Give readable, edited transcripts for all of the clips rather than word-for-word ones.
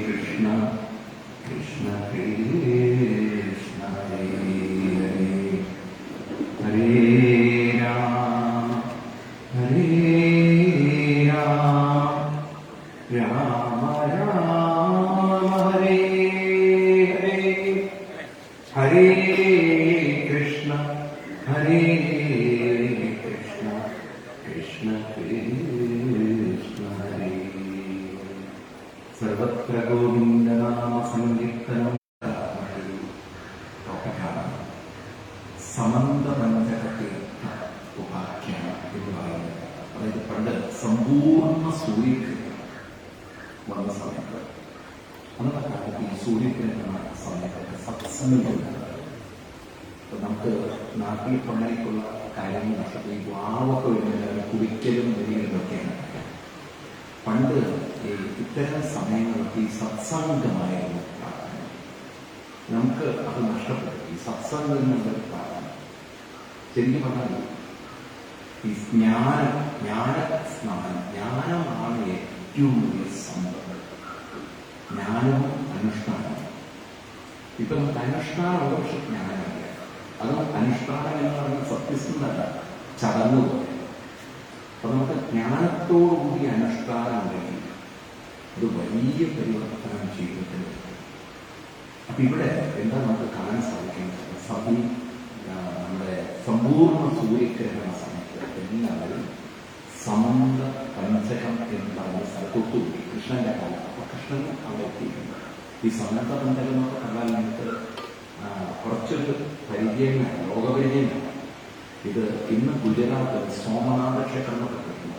कृष्ण कृष्ण कृष्ण हरे हरे हरे राम राम राम हरे हरे हरे कृष्ण कृष्ण कृष्ण कृष्ण हरे सर्वत्र गोविन्दनाम संकीर्तनं സമന്തപഞ്ചകതീർത്ഥ ഉപാഖ്യാനം എന്ന് പറയുന്നത്. അതായത് പണ്ട് സമ്പൂർണ്ണ സൂര്യഗ്രഹണം വന്ന സമയത്ത്, അന്നത്തെ കാലത്ത് ഈ സൂര്യഗ്രഹണ സമയത്തൊക്കെ സത്സംഗങ്ങളുണ്ട്. അപ്പൊ നമുക്ക് നാട്ടിൽ പണ്ടേക്കുള്ള കാര്യങ്ങൾ ഈ വാവൊക്കെ വരുന്നത് കുടിക്കലും വലിയതൊക്കെയാണ്. പണ്ട് ഈ ഇത്തരം സമയങ്ങൾക്ക് ഈ സത്സംഗമായിരുന്നു പ്രാർത്ഥന. നമുക്ക് അത് നഷ്ടപ്പെട്ടു. ഈ സത്സംഗങ്ങളുടെ പ്രാർത്ഥന ശരിക്കും പറഞ്ഞാൽ ഈ ജ്ഞാനമാണ് ഏറ്റവും വലിയ സമ്പത്ത്. ജ്ഞാനവും അനുഷ്ഠാനവും. ഇപ്പൊ നമുക്ക് അനുഷ്ഠാനമുള്ള പക്ഷെ ജ്ഞാനമില്ല. അത് അനുഷ്ഠാനം എന്ന് പറയുന്നത് സത്യസന്ധത ചടങ്ങ് പോലെ. അപ്പൊ നമുക്ക് ജ്ഞാനത്തോടുകൂടി അനുഷ്ഠാനം ഉണ്ടെങ്കിൽ അത് വലിയ പരിവർത്തനം ജീവിതത്തിൽ. അപ്പൊ ഇവിടെ എന്താ നമുക്ക് കാണാൻ സാധിക്കുന്നത്? നമ്മുടെ സമ്പൂർണ്ണ സൂര്യഗ്രഹണ സമയത്ത് എല്ലാവരും സമന്ത പഞ്ചകം എന്ന് പറഞ്ഞ സ്ഥലത്തൊട്ടുകൂടി കൃഷ്ണന്റെ കാലം. അപ്പൊ കൃഷ്ണൻ അവിടെ എത്തിയിട്ടുണ്ട്. ഈ സമന്ത പഞ്ചകം എന്നൊക്കെ കണ്ടാൽ നമുക്ക് കുറച്ചൊരു പരിചയമാണ്, ലോകപരിചയമാണ്. ഇത് ഇന്ന് ഗുജറാത്ത് സോമനാഥ ക്ഷേത്രം എന്നൊക്കെ കിട്ടുന്നു.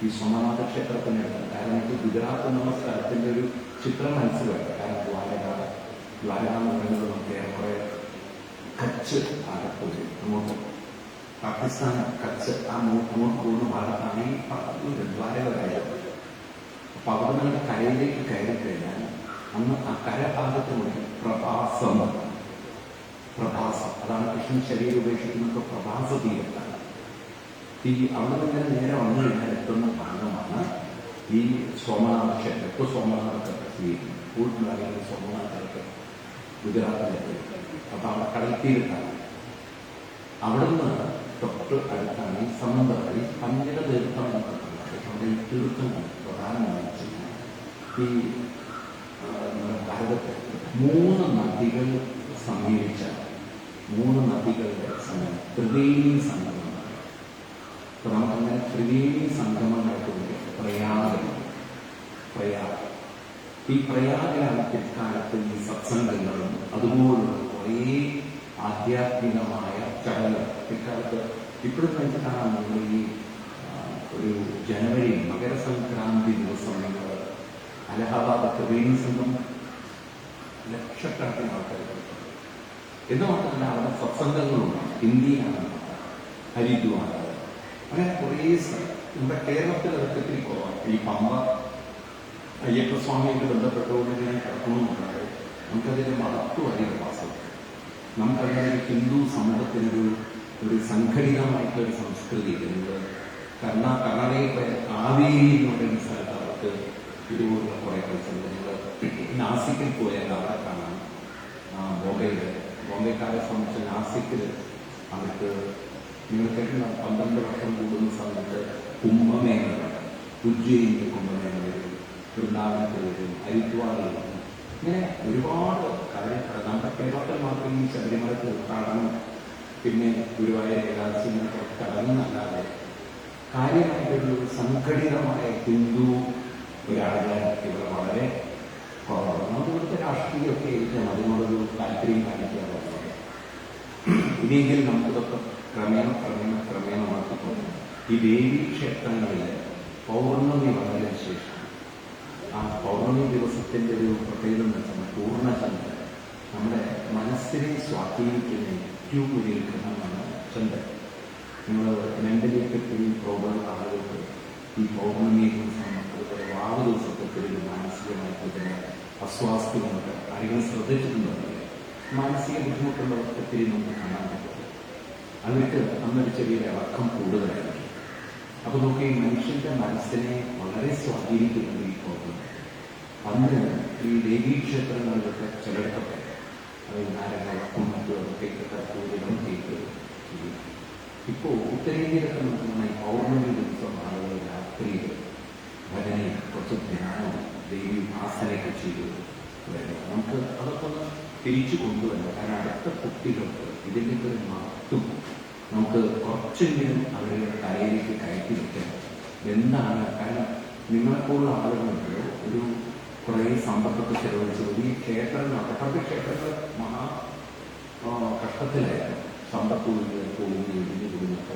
ഈ സോമനാഥ ക്ഷേത്രത്തിനടുത്ത്, കാരണം എനിക്ക് ഗുജറാത്ത് എന്നുള്ള സ്ഥലത്തിന്റെ ഒരു ചിത്രം മനസ്സിലാക്കാം. കാരണം ദ്വാരക എന്ന് പറയുന്നത് നമുക്ക് ഏറെക്കുറെ കച്ച് ആകപ്പോയി അങ്ങോട്ട് പാകിസ്ഥാൻ കച്ച് അങ്ങോട്ട് പോകുന്ന ഭാഗത്താണ് ഈ ദ്വാരക കാര്യം. അപ്പൊ അവിടെ നിന്ന് കരയിലേക്ക് കയറി കഴിഞ്ഞാൽ അന്ന് ആ കരഭാഗത്തിനുള്ളിൽ പ്രഭാസം, അതാണ് കൃഷ്ണൻ ശരീരം ഉപേക്ഷിക്കുന്നത് പ്രഭാസ തീരത്താണ്. ഈ അവിടെ നിന്ന് നേരെ വന്നു കഴിഞ്ഞാൽ എത്തുന്ന ഭാഗമാണ് ഈ സോമനാഥ ക്ഷേത്രം. ഇപ്പോൾ സോമനാഥ കൂടുതലാണെങ്കിൽ സോമനാഥർക്ക് ഗുജറാത്തിലെത്തി. അപ്പൊ അവിടെ കടൽത്തീരത്താണ്. അവിടുന്ന് തൊട്ട് അടുത്താണ് ഈ സമന്ത വഴി പഞ്ചക തീർത്ഥം എന്നൊക്കെ പറഞ്ഞത്. അവിടെ ഈ തീർത്ഥമാണ് പ്രധാനമായിട്ട് ഈ ഭാരതത്തിൽ 3 നദികൾ സമീപിച്ച 3 നദികളുടെ സംഗമം ത്രിവേണി സംഗമമാണ്. അപ്പൊ നമുക്കങ്ങനെ ത്രിവേണി സംഗമങ്ങൾക്കുണ്ട്. പ്രയാഗ് ഈ പ്രയാഗിലാണ് പിൽക്കാലത്ത് ഈ സത്സംഗങ്ങളും അതുപോലുള്ള കുറേ ആധ്യാത്മികമായ ചടങ്ങുകൾ പിൽക്കാലത്ത് ഇപ്പോഴും നമുക്ക് കാണാൻ നമ്മൾ ഈ ഒരു ജനുവരി മകരസംക്രാന്തി ദിവസം നമ്മൾ അലഹാബാദ് ത്രിവേണി സംഘം ലക്ഷക്കണക്കിന് ആൾക്കാർ എന്ന് മാത്രമല്ല അവിടെ സത്സംഗങ്ങളുണ്ട്. ഹിന്ദിയാണ്, ഹരിദ്വാർ, അങ്ങനെ കുറേ നമ്മുടെ കേരളത്തിൽ അതൊക്കെ ഒത്തിരി കുറവാണ്. ഈ പമ്പ അയ്യപ്പസ്വാമിയായിട്ട് ബന്ധപ്പെട്ടുകൊണ്ട് ഞാൻ കിടക്കണമെന്നുള്ളത് നമുക്കതിൻ്റെ മഹത്വം അധികം വാസം. നമുക്കതിൻ്റെ ഹിന്ദു സമൂഹത്തിനൊരു സംഘടിതമായിട്ടൊരു സംസ്കൃതി. കർണാടകയിൽ കാവേരി എന്ന് പറയുന്ന സ്ഥലത്ത് അവർക്ക് ഇതുപോലുള്ള കുറേ കളിച്ചുണ്ട്. നിങ്ങൾ നാസിക്കിൽ പോയാൽ അവിടെ കാണാം. ബോംബെക്കാരെ സംബന്ധിച്ച് നാസിക്കിൽ അവർക്ക് നിങ്ങൾ കേട്ടില്ല 12 വർഷം കൂടുന്ന സമയത്ത് കുംഭമേളകൾ, ഉജ്ജയിനിൽ കുംഭമേള വരും, വൃന്ദാവനത്തിൽ വരും, ഹരിദ്വാറിൽ വരും. ഇങ്ങനെ ഒരുപാട് കാര്യങ്ങൾ നമ്മുടെ കേരളത്തിൽ മാത്രം ഈ ശബരിമല തീർത്ഥാടനം പിന്നെ ഗുരുവായൂർ ഏകാദശി ഇങ്ങനെ ചടങ്ങെന്നല്ലാതെ കാര്യമായിട്ടൊരു സംഘടിതമായ ഹിന്ദു ഒരാചാരം ഇവിടെ വളരെ കുറവാണ്. നമുക്ക് ഇവിടുത്തെ രാഷ്ട്രീയമൊക്കെ ആയിരിക്കും അതിനോടൊരു താല്പര്യം കാണിക്കാറുള്ളത്. ഇനിയെങ്കിലും നമുക്കിതൊക്കെ ക്രമേണ മാറ്റിക്കൊണ്ട് ഈ ദേവീ ക്ഷേത്രങ്ങളിൽ പൗർണമി വന്നതിന് ശേഷം ആ പൗർണമി ദിവസത്തിൻ്റെ ഒരു പ്രത്യേകത എന്ന് വെച്ചാൽ പൂർണ്ണചന്ദ്രൻ നമ്മുടെ മനസ്സിനെ സ്വാധീനിക്കുന്ന ഏറ്റവും വലിയ ഗ്രഹമാണ് ചന്ദ്രൻ. നിങ്ങൾ മെന്റലിയൊക്കെ ഈ പ്രോബ്ലം ആളുകൾക്ക് ഈ പൗർണമി ദിവസം അതുപോലെ വാവ് ദിവസത്തൊക്കെ ഒരു മാനസികമായിട്ട് അസ്വാസ്ഥ്യങ്ങളൊക്കെ ആരെങ്കിലും ശ്രദ്ധിച്ചിട്ടുണ്ടെങ്കിൽ മാനസിക ബുദ്ധിമുട്ടുള്ളവർക്ക് ഒത്തിരി നമുക്ക് കാണാൻ പറ്റും. അവർക്ക് അന്നൊരു ചെറിയൊരു ഇളക്കം കൂടുതലായിരിക്കും. അപ്പൊ നോക്കി മനുഷ്യന്റെ മനസ്സിനെ വളരെ സ്വാധീനിക്കുന്നത് ഈ പ്രോബ്ലം. അന്ന് ഈ ദേവീക്ഷേത്രങ്ങളിലൊക്കെ ചിലയിടത്തൊക്കെ നാരങ്ങളും മറ്റുമൊക്കെ പൂജകളും ചെയ്ത് ചെയ്യും. ഇപ്പോൾ ഉത്തരേന്ത്യയിലൊക്കെ നോക്കുന്ന ഈ പൗർണമി ദിവസം ആളുകൾ രാത്രിയിൽ ഭജനയും കുറച്ച് ധ്യാനവും ദേവി ആസനയൊക്കെ ചെയ്തു വരുന്നത്. നമുക്ക് അതൊക്കെ ഒന്ന് തിരിച്ചു കൊണ്ടുവരണം. കാരണം അടുത്ത കുട്ടികൾക്ക് ഇതിൻ്റെ ഒരു മഹത്വം നമുക്ക് കുറച്ചെങ്കിലും അവരുടെ തലയിലേക്ക് കയറ്റി വെക്കണം. എന്താണ്? കാരണം നിങ്ങളെപ്പോലുള്ള ആളുകളുണ്ട് ഒരു കുറേ സമ്പത്തൊക്കെ ചെലവഴിച്ചത് ഈ ക്ഷേത്രങ്ങൾ പണ്ട് ക്ഷേത്രങ്ങൾ മഹാ കഷ്ടത്തിലായിരുന്നു. സമ്പത്ത് പോകുന്ന ഇടിഞ്ഞു കൂടുന്നൊക്കെ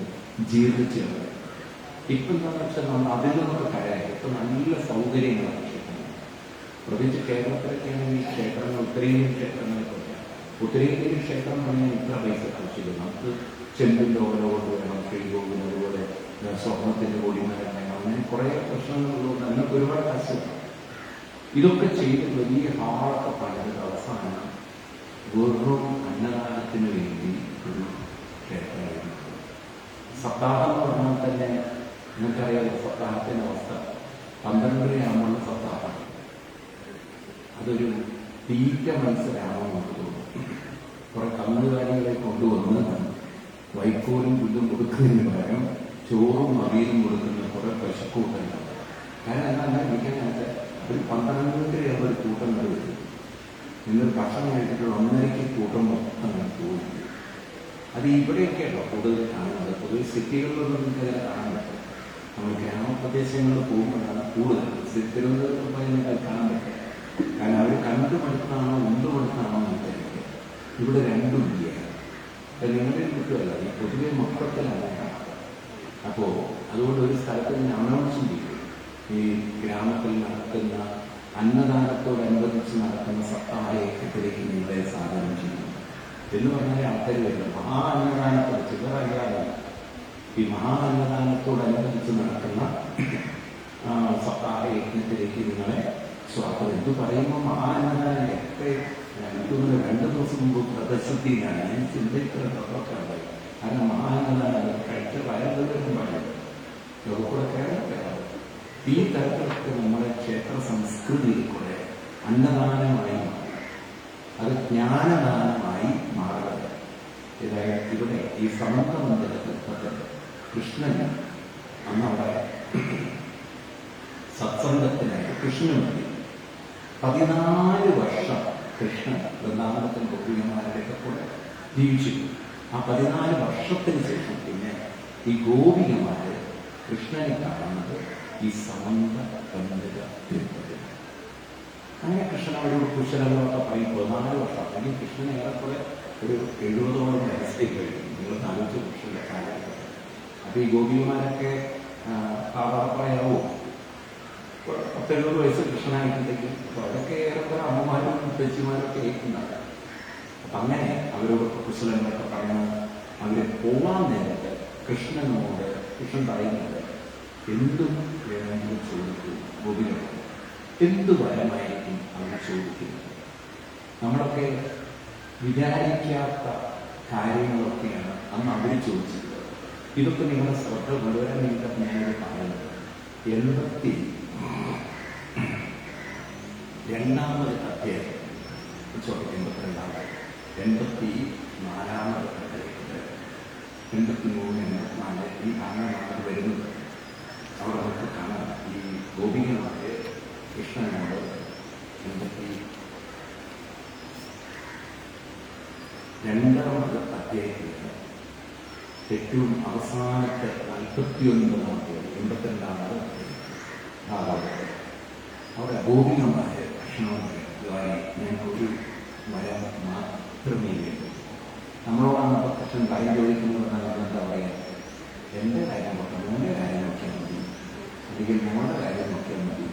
ജീർണിച്ച് കളയും. ഇപ്പം എന്താണെന്ന് വെച്ചാൽ നമ്മൾ അതിൽ നിന്നൊക്കെ കരയായി. ഇപ്പം നല്ല സൗകര്യങ്ങളാണ് ക്ഷേത്രങ്ങൾ. പ്രത്യേകിച്ച് കേരളത്തിലൊക്കെയാണെങ്കിൽ ഈ ക്ഷേത്രങ്ങൾ ഉത്തരേന്ത്യൻ ക്ഷേത്രങ്ങളൊക്കെ ഉത്തരേന്ത്യൻ ക്ഷേത്രം പറഞ്ഞാൽ ഇത്ര പൈസ ആവശ്യമില്ല. നമുക്ക് ചെമ്പിൻ്റെ ഓരോ കൊണ്ട് വേണം, ശ്രീകോവിൽ അതുപോലെ സ്വർണത്തിൻ്റെ കൊടിമരം വേണം, അങ്ങനെ കുറേ പ്രശ്നങ്ങളുള്ളതുകൊണ്ട് അതിനൊക്കെ ഒരുപാട് കാശുണ്ട്. ഇതൊക്കെ ചെയ്ത് വലിയ ഹാളൊക്കെ പണിത് അവസാനം വെറും അന്നദാനത്തിന് വേണ്ടി ഒരു ക്ഷേത്രമായിരുന്നു. സപ്താഹം എന്ന് പറഞ്ഞാൽ തന്നെ നിങ്ങൾക്കറിയാമല്ലോ സപ്താഹത്തിൻ്റെ അവസ്ഥ. 12:30 സപ്താഹമാണ്. അതൊരു തീറ്റ മത്സരമാണോ നമുക്ക് തോന്നും. കുറെ കന്നുകാലികളെ കൊണ്ടുവന്ന് വൈക്കോലും പുല്ലും കൊടുക്കുന്നതിന് പകരം ചോറും അവിയലും കൊടുക്കുന്ന കുറെ പശുക്കൂട്ടങ്ങളുണ്ട്. കാരണം എന്താ ഇരിക്കാനായിട്ട് ഒരു 12:30 ഒരു കൂട്ടം വരും. നിങ്ങൾ ഭക്ഷണം കഴിച്ചിട്ട് 1:30 കൂട്ടം മൊത്തം പോയി. അത് ഇവിടെയൊക്കെയാണോ കൂടുതൽ കാണുന്നത്. പൊതുവെ സിറ്റികളിലൊന്നും നിങ്ങൾക്ക് കാണാൻ പറ്റും. നമ്മൾ ഗ്രാമപ്രദേശങ്ങളിൽ പോകുമ്പോഴാണ് കൂടുതൽ. തിരുവനന്തപുരത്ത് പോയി നിങ്ങൾക്ക് കാണാൻ പറ്റും. കാരണം അവർ കണ്ടുമടുത്താണോ ഉണ്ടുമടുത്താണോ എന്നൊക്കെ. ഇവിടെ രണ്ടും ഇല്ല. നിങ്ങളുടെ കുട്ടിയല്ല, ഈ പൊതുവെ മൊത്തത്തിലാണ് കാണാറ്. അപ്പോൾ അതുകൊണ്ട് ഒരു സ്ഥലത്ത് ഞാൻ അനൗൺസ് ചെയ്യും, ഈ ഗ്രാമത്തിൽ നടക്കുന്ന അന്നദാനത്തോടനുബന്ധിച്ച് നടക്കുന്ന സപ്താഹയത്തിലേക്ക് നിങ്ങളെ സാധനം ചെയ്യുന്നു എന്ന് പറഞ്ഞാൽ ആൾക്കാർ വരുന്നത് മഹാ അന്നദാനത്തോട് ചിലരറിയാതെ ഈ മഹാ അന്നദാനത്തോടനുബന്ധിച്ച് നടക്കുന്ന സപ്താഹയജ്ഞത്തിലേക്ക് നിങ്ങളെ സ്വാഗതം. എന്ത് പറയുമ്പോൾ മഹാ അന്നദാനം ഒക്കെ എനിക്കൊന്ന് 2 ദിവസം മുമ്പ് പ്രദർശനത്തിലാണ് ഞാൻ ചിന്തിക്കുന്നതൊക്കെ ഉണ്ടായി. കാരണം മഹാ അന്നദാനം കഴിച്ച വയറുകളും പറയുന്നത് ലോകക്കൂടെ കേരളത്തിലാണ്. ഈ തരത്തിലൊക്കെ നമ്മുടെ ക്ഷേത്ര സംസ്കൃതിയിൽ കൂടെ അന്നദാനമായി മാറി, അത് ജ്ഞാനദാനമായി മാറുന്നത്. ഇവിടെ ഈ സമന്തമന്ദിരത്തിൽ കൃഷ്ണൻ അന്നവിടെ സത്സംഗത്തിനായി കൃഷ്ണൻ വേണ്ടി 14 വർഷം കൃഷ്ണൻ വൃന്ദാവനത്തിൽ ഗോപികമാരുടെയൊക്കെ കൂടെ ജീവിച്ചിരുന്നു. ആ 14 വർഷത്തിന് ശേഷം പിന്നെ ഈ ഗോപികമാര് കൃഷ്ണനെ കാണുന്നത് ഈ സമന്ത ബന്ധിത തിരുപ്പതി. അങ്ങനെ കൃഷ്ണൻ അവരോട് കുശലങ്ങളൊക്കെ പറയും. 14 വർഷം അല്ലെങ്കിൽ കൃഷ്ണനെ ഏറെക്കുറെ ഒരു 70ഓളം വയസ്സായി കഴിയും. നിങ്ങൾ 4 വർഷത്തെ കാലഘട്ടം. അപ്പൊ ഈ ഗോപികമാരൊക്കെ പ്രായമാവും. 70 വയസ്സ് കൃഷ്ണനായിട്ടുണ്ടെങ്കിൽ അവരൊക്കെ ഏറെക്കുറെ അമ്മമാരും ചേച്ചിമാരൊക്കെ ഏൽക്കുന്നതാണ്. അപ്പൊ അങ്ങനെ അവരോട് കുശലങ്ങളൊക്കെ പറഞ്ഞ് അവര് പോവാൻ നേരത്തെ കൃഷ്ണനോട് കൃഷ്ണൻ പറയുന്നത് എന്തും വേണമെങ്കിൽ ചോദിക്കും. ഗോപികളോട് എന്ത് വരമായിരിക്കും അവർ ചോദിക്കുന്നത്. നമ്മളൊക്കെ വിചാരിക്കാത്ത കാര്യങ്ങളൊക്കെയാണ് അന്ന് അവർ ചോദിച്ചിട്ടുള്ളത്. ഇതൊക്കെ നിങ്ങളുടെ ശ്രദ്ധ കൊണ്ടുവരാൻ വേണ്ടിയിട്ട് ഞാനിത് പറയുന്നത്. 82ാമത് അധ്യായം 82ാമത് 84ാമത് അധ്യായത്തിൽ 83, 84 ഈ കാണാനാണ് വരുന്നത്. അവിടെ നമുക്ക് കാണാം ഈ ഗോപികമാര് കൃഷ്ണനോട് 82ാമത് അധ്യായത്തിൽ ഏറ്റവും അവസാനത്തെ 49ാമത്തെ 82ാമത് ഭാഗത്ത് അവിടെ ഗോപികമാര് കൃഷ്ണനോട് ഞാൻ ഒരു വരം മാത്രമേ വേണ്ടൂ. നമ്മളോടാണ് കൃഷ്ണൻ കാര്യം ചോദിക്കുന്നത്. എന്താ പറയുക, എൻ്റെ കാര്യം നോക്കാം, മോൻ്റെ കാര്യം നോക്കിയാൽ മതി, അല്ലെങ്കിൽ മോളുടെ കാര്യം നോക്കിയാൽ മതി.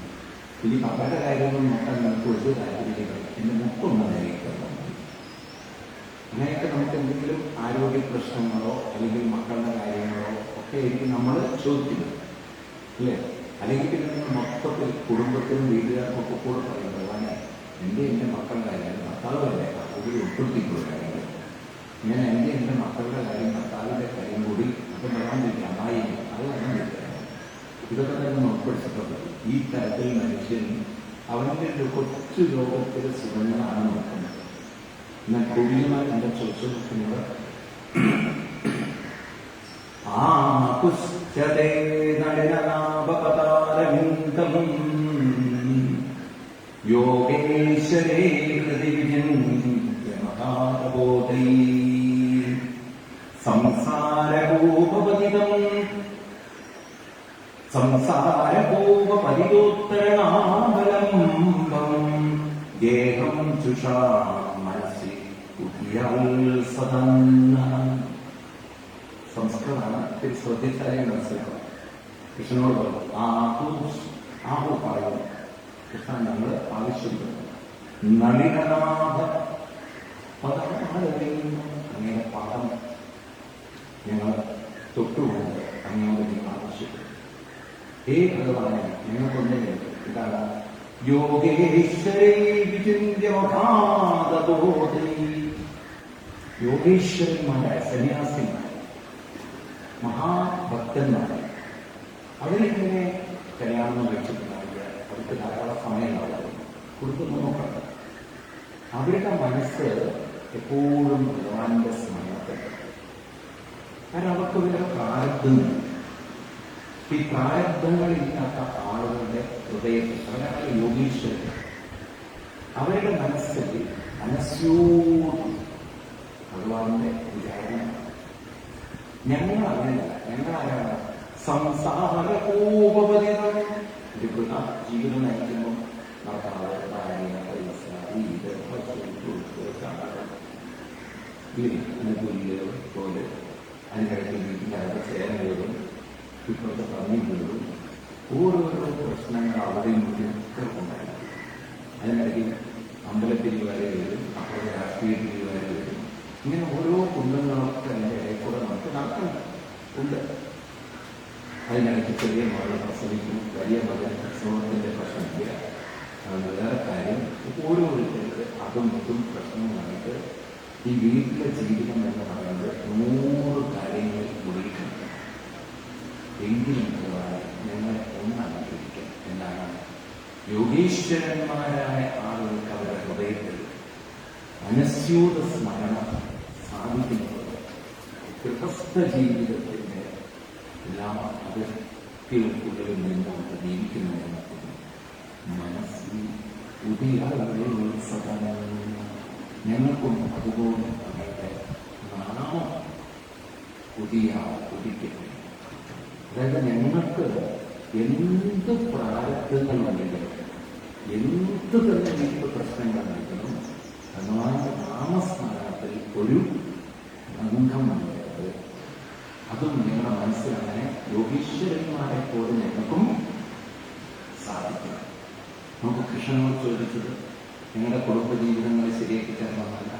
ഇനി അവരുടെ കാര്യങ്ങൾ നോക്കാൻ നമുക്ക് ഒരു താല്പര്യമില്ല, എൻ്റെ മുക്കൊന്ന് നേരിട്ടാൽ മതി. അങ്ങനെയൊക്കെ നമുക്ക് എന്തെങ്കിലും ആരോഗ്യ പ്രശ്നങ്ങളോ അല്ലെങ്കിൽ മക്കളുടെ കാര്യങ്ങളോ ഒക്കെ ആയിരിക്കും നമ്മൾ ചോദിക്കുന്നത്, അല്ലേ? അല്ലെങ്കിൽ പിന്നെ നിങ്ങൾ മൊത്തത്തിൽ കുടുംബത്തിനും വീട്ടുകാർക്കൊക്കെ കൂടെ പറയുന്നത് വേണേ എൻ്റെ മക്കളുടെ കാര്യം ഭർത്താവല്ലേ കൂടി ഉൾപ്പെടുത്തിയിട്ടുള്ള കാര്യങ്ങൾ, ഞാൻ എൻ്റെ മക്കളുടെ കാര്യം ഭർത്താവിൻ്റെ കാര്യം കൂടി അപ്പം പറയാൻ അമ്മായി അത് പറയാൻ. ഇതൊക്കെ തന്നെ ഉൾപ്പെടുത്തിയിട്ടുള്ളത്. ഈ തരത്തിൽ മനുഷ്യൻ അവൻ്റെ ഒരു കൊച്ചു ലോകത്തിൽ സുഖങ്ങളാണ് നോക്കുന്നത്. എന്നാൽ കുടിയന്മാർ എന്താ ചോദിച്ചു നോക്കുന്നത്? ആ പുസ്തകേ നടനാപതാരവിന്ദം യോഗേശ്വരേ ഹൃദിവിജന്യമഹാബോധൈ സംസാരകൂപപതിതം സംസാരകൂപപതിതോത്തരണാവലംബം ഗേഹം ചുഷാ മനസ്സി സദന്ന. സംസ്കൃതമാണ്, ശ്രദ്ധിച്ചാലേ മനസ്സിലാവും. കൃഷ്ണനോട് പറഞ്ഞു ആഹു പറയുന്നു, കൃഷ്ണൻ ഞങ്ങൾ ആവശ്യപ്പെടുന്നു നളിനനാഥ അങ്ങനെ പാദം ഞങ്ങൾ തൊട്ടുകൊണ്ട് അങ്ങോട്ട് നിങ്ങൾ ആവശ്യപ്പെടും. ഹേ ഭഗവാനെ, ഞങ്ങൾക്കൊന്നേ ഇതാണ് യോഗേശ്വരന്മാരായ സന്യാസിമാർ, മഹാഭക്തന്മാർ, അവരിങ്ങനെ കല്യാണം കഴിച്ചിട്ടുണ്ടാവില്ല, അവർക്ക് ധാരാളം സമയമുണ്ടാവും, കൊടുക്കുന്നു നോക്കണം. അവരുടെ മനസ്സ് എപ്പോഴും ഭഗവാന്റെ സ്മരണത്തിൽ. കാരണം അവർക്ക് വേറെ പ്രാരബ്ധങ്ങൾ, ഈ പ്രാരബ്ധങ്ങളില്ലാത്ത ആളുകളുടെ ഹൃദയത്തിൽ അവരാണ് യോഗീശ്വരൻ. അവരുടെ മനസ്സിൽ മനസ്സോട് ഭഗവാന്റെ വിചാരണ. ഞങ്ങൾ അങ്ങനെയല്ല, ഞങ്ങളാരാണ് സംസാരകോപപതിതം. ഒരു വൃത ജീവിതം നയിക്കുമ്പോൾ നടക്കാതെ ഭാര്യ പൈസ വീട് പുല്ല് പോലെ അതിനിടയ്ക്ക് വീട്ടിലവിടെ ചേരുന്നതും ഇപ്പോഴത്തെ പറഞ്ഞിട്ടുള്ളതും ഓരോരോ പ്രശ്നങ്ങൾ അവിടെയും ഒക്കെ ഉണ്ടായിരുന്നു. അതിനിടയ്ക്ക് അമ്പലത്തിൽ വരെ വരും, അപ്പോൾ രാഷ്ട്രീയത്തിൽ വരെ വരും. ഇങ്ങനെ ഓരോ കുടുംബങ്ങളൊക്കെ അതിൻ്റെ ഇടയിൽ കൂടെ നമുക്ക് നടക്കുന്നുണ്ട്. അതിനിടയ്ക്ക് ചെറിയ മകൾ പ്രസവിക്കും, വലിയ മകൻ പ്രസവത്തിൻ്റെ പ്രശ്നമില്ല. അതുകൊണ്ട് വേറെ കാര്യം ഓരോരുത്തർക്ക് അതും ഇതും പ്രശ്നങ്ങളായിട്ട് ഈ വീട്ടിലെ ജീവിതം എന്ന് പറയുന്നത് 100 കാര്യങ്ങൾ മുറിയിട്ടുണ്ട്. എങ്കിലും ഞങ്ങളെ ഒന്നനുഭവിക്കാം. എന്താണ് യോഗീശ്വരന്മാരായ ആളുകൾക്ക് അവരുടെ ഹൃദയത്തിൽ മനസ്യൂത സ്മരണ സാധിക്കുന്നത് ഗൃഹസ്ഥ ജീവിതത്തിന്റെ എല്ലാം അതിർത്തികൾക്കുള്ളിൽ നിന്നുകൊണ്ട് ജീവിക്കുന്നതിന് മനസ്സിൽ പുതിയ ഞങ്ങൾക്കും അതുപോലെ അവരുടെ നാമം പുതിയ ഉദിക്കുന്നു. അതായത് ഞങ്ങൾക്ക് എന്ത് പ്രാരബ്ധങ്ങളുണ്ടെങ്കിലും എന്ത് തന്നെ വീട്ടിൽ പ്രശ്നങ്ങളുണ്ടെങ്കിലും ഭഗവാന്റെ നാമസ്മരണത്തിൽ ഒരു ബന്ധമുണ്ട്. അതും നിങ്ങളുടെ മനസ്സിൽ അങ്ങനെ യോഗീശ്വരന്മാരെ പോലെ ഞങ്ങൾക്കും സാധിക്കും. നമുക്ക് കൃഷ്ണനോട് ചോദിച്ചത് നിങ്ങളുടെ കുടുംബജീവിതങ്ങളെ ശരിയാക്കി തരണമെന്നല്ല,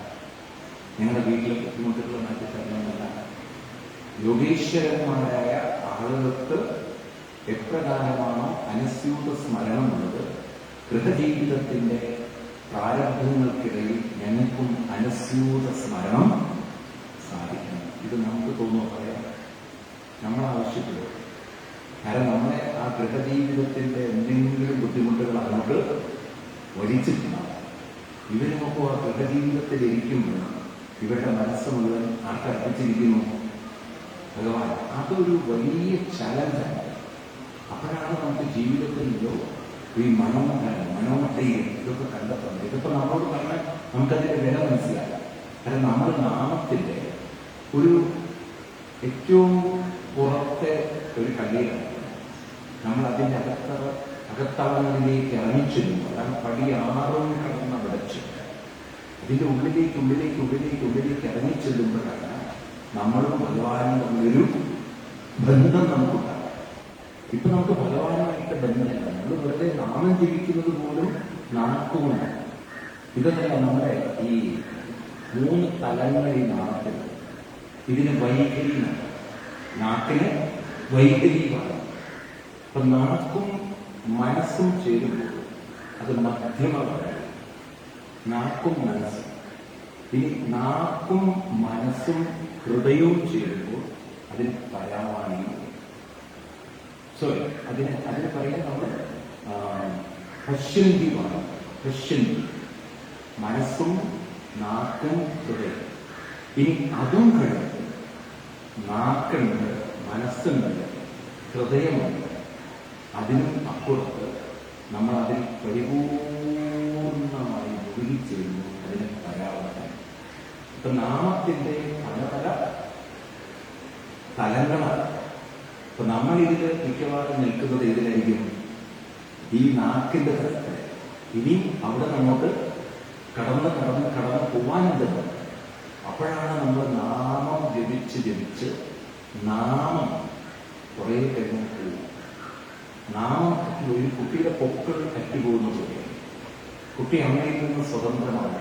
ഞങ്ങളുടെ വീട്ടിലെ ബുദ്ധിമുട്ടുകൾ മാറ്റി തരണമെന്നല്ല. യോഗീശ്വരന്മാരായ ആളുകൾക്ക് എപ്രകാരമാണോ അനുസ്യൂത സ്മരണമുള്ളത്, ഗൃഹജീവിതത്തിന്റെ പ്രാരബ്ധങ്ങൾക്കിടയിൽ ഞങ്ങൾക്കും അനുസ്യൂത സ്മരണം സാധിക്കണം. ഇത് നമുക്ക് തോന്നുന്നു പറയാം, നമ്മൾ ആവശ്യപ്പെടും. കാരണം നമ്മളെ ആ ഗൃഹജീവിതത്തിന്റെ എന്തെങ്കിലും ബുദ്ധിമുട്ടുകൾ അങ്ങോട്ട് വലിച്ചിട്ടുണ്ടാവും. ഇവർ നോക്കൂ, ആ ഗൃഹജീവിതത്തിൽ ഇരിക്കുമ്പോൾ ഇവരുടെ മനസ്സ് മുഴുവൻ ആർക്കർപ്പിച്ചിരിക്കുന്നു ഭഗവാൻ. അതൊരു വലിയ ചലഞ്ചാണ്. അപ്പോഴാണ് നമുക്ക് ജീവിതത്തിലോ ഈ മനോധൈര്യം ഇതൊക്കെ കണ്ടെത്തുന്നത്. ഇതൊക്കെ നമ്മളോട് പറഞ്ഞാൽ നമുക്കതിന്റെ വില മനസ്സിലാക്കാം. കാരണം നമ്മൾ നാമത്തിന്റെ ഒരു ഏറ്റവും പുറത്തെ ഒരു കളിയിലാണ്. നമ്മൾ അതിൻ്റെ അകത്തളങ്ങളിലേക്ക് ഇറങ്ങിച്ചിരുന്നു. അതാണ് പടി 6 കടന്ന വിടച്ച് ഇതിന്റെ ഉള്ളിലേക്ക് ഇറങ്ങിച്ചെല്ലുമ്പോഴാണ് നമ്മളും ഭഗവാനും തമ്മിലൊരു ബന്ധം നമുക്കുണ്ടാകും. ഇപ്പൊ നമുക്ക് ഭഗവാനുമായിട്ട് ബന്ധമില്ല. നമ്മൾ വെറുതെ നാമം ജപിക്കുന്നത് പോലും നാക്കുകൊണ്ടാണ്. ഇതൊക്കെയല്ല നമ്മുടെ ഈ 3 തലങ്ങൾ ഈ നാമത്തിൽ. ഇതിന് വൈഖരി, നാക്കിന് വൈഖരി പറയും. അപ്പൊ നാക്കും മനസ്സും ചേരുമ്പോൾ അത് മധ്യമ പറയും. നാക്കും മനസ്സും. ഇനി നാക്കും മനസ്സും ഹൃദയവും ചേരുമ്പോൾ അതിന് പരാവാണി. സോറി, അതിന് പറയാൻ നമ്മൾ പശ്യന്തിമാണ്. പശ്യന്തി മനസ്സും നാക്കും ഹൃദയം. ഇനി അതും കഴിഞ്ഞ് നാക്കുണ്ട്, മനസ്സുണ്ട്, ഹൃദയമുണ്ട്. അതിനും അപ്പുറത്ത് നമ്മൾ അതിൽ പരിപൂർണമായി മുഴുകിച്ചേരുന്നു. അതിന് പരാവർത്തനം. ഇപ്പൊ നാമത്തിന്റെ പല പല തലങ്ങളാണ്. ഇപ്പൊ നമ്മളിതിൽ മിക്കവാറും നിൽക്കുന്നത് ഇതിലായിരിക്കും, ഈ നാക്കിന്റെ തലത്തിൽ. ഇനി അവിടെ നമ്മോട്ട് കടന്ന് പോവാനുണ്ട്. അപ്പോഴാണ് നമ്മൾ നാമം ജപിച്ച് നാമം കുറെ കഴിഞ്ഞ് പോകും. നാമം ഒരു കുട്ടിയുടെ പൊക്കൾ അറ്റുപോകുന്ന പോലെയാണ്. കുട്ടി അമ്മയിൽ നിന്ന് സ്വതന്ത്രമാണ്.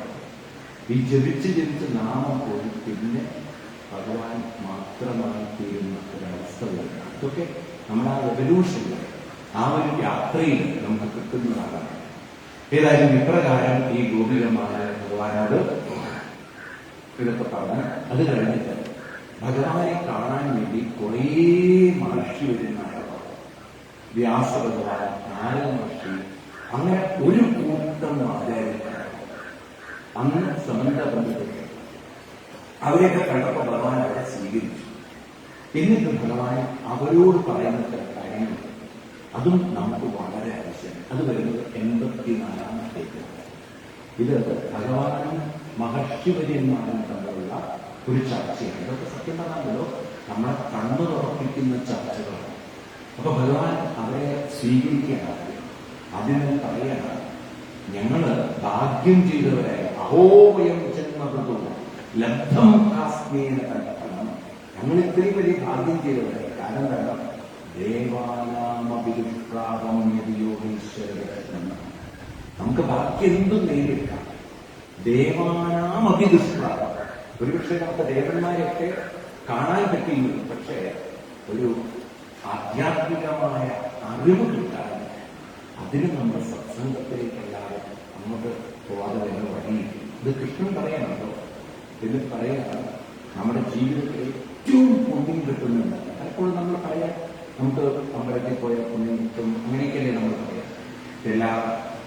ഈ ജപിച്ച് നാമം പോയി പിന്നെ ഭഗവാൻ മാത്രമായി തീരുന്ന ഒരവസ്ഥ വരുന്നത്. ഇതൊക്കെ നമ്മുടെ ആ റെവല്യൂഷനിൽ, ആ ഒരു യാത്രയിൽ നമുക്ക് കിട്ടുന്നതാണ്. ഏതായാലും ഇപ്രകാരം ഈ ഗോപികമാര് ഭഗവാനോട് ഇതൊക്കെ പറഞ്ഞ് അത് കഴിഞ്ഞിട്ട് ഭഗവാനെ കാണാൻ വേണ്ടി കുറേ മഹർഷി വരുന്നതാണ്. വ്യാസഭഗവാൻ, നാരദ മഹർഷി, അങ്ങനെ ഒരു കൂട്ടം ആചാര്യന്മാർ അന്ന് സമന്തബന്ധത്തിൽ അവരെയൊക്കെ കണ്ടപ്പോൾ ഭഗവാൻ അവരെ സ്വീകരിച്ചു. എന്നിട്ട് ഭഗവാൻ അവരോട് പറയുന്ന ചില കാര്യങ്ങൾ, അതും നമുക്ക് വളരെ ആവശ്യം. അത് വരുന്നത് 84-ാമത്തേക്ക്. ഇത് ഭഗവാനും മഹർഷിവര്യന്മാരും തമ്മിലുള്ള ഒരു ചർച്ചയാണ്. ഇതൊക്കെ സത്യം പറഞ്ഞാലോ നമ്മളെ കണ്ണു തുറപ്പിക്കുന്ന ചർച്ചകളാണ്. അപ്പൊ ഭഗവാൻ അവരെ സ്വീകരിക്കാനാണ്. അതിന് പറയാണ്, ഞങ്ങള് ഭാഗ്യം ചെയ്തവരായ അഹോവയം ജന്മകൃതോ ലബ്ധം കാസ്മേന കണ്ടഫലം. ഞങ്ങൾ ഇത്രയും വലിയ ഭാഗ്യം ചെയ്തവരായി. കാരണം എന്താ? ദേവാനാമഭിപ്രാപം യോഗീശ്വരം. നമുക്ക് ബാക്കി എന്തും നേരിട്ടാം. ദേവാനാമഭിദുഷ്പ്രാപം. ഒരുപക്ഷെ നമുക്ക് ദേവന്മാരെയൊക്കെ കാണാൻ പറ്റിയിരുന്നു. പക്ഷേ ഒരു ആധ്യാത്മികമായ അറിവ് കിട്ടാൻ അതിന് നമ്മുടെ സത്സംഗത്തിലേക്കല്ലാതെ അങ്ങോട്ട് പോവാതെ വേറെ വഴിയില്ല. ഇത് കൃഷ്ണൻ പറയാനുണ്ടോ? ഇത് പറയാൻ നമ്മുടെ ജീവിതത്തിൽ ഏറ്റവും പുണ്യം കിട്ടുന്നുണ്ട്. പലപ്പോഴും നമ്മൾ പറയാം, നമുക്ക് അമ്പലത്തിൽ പോയ പുണ്യം കിട്ടും, അങ്ങനെയൊക്കെയല്ലേ നമ്മൾ പറയാം. എല്ലാ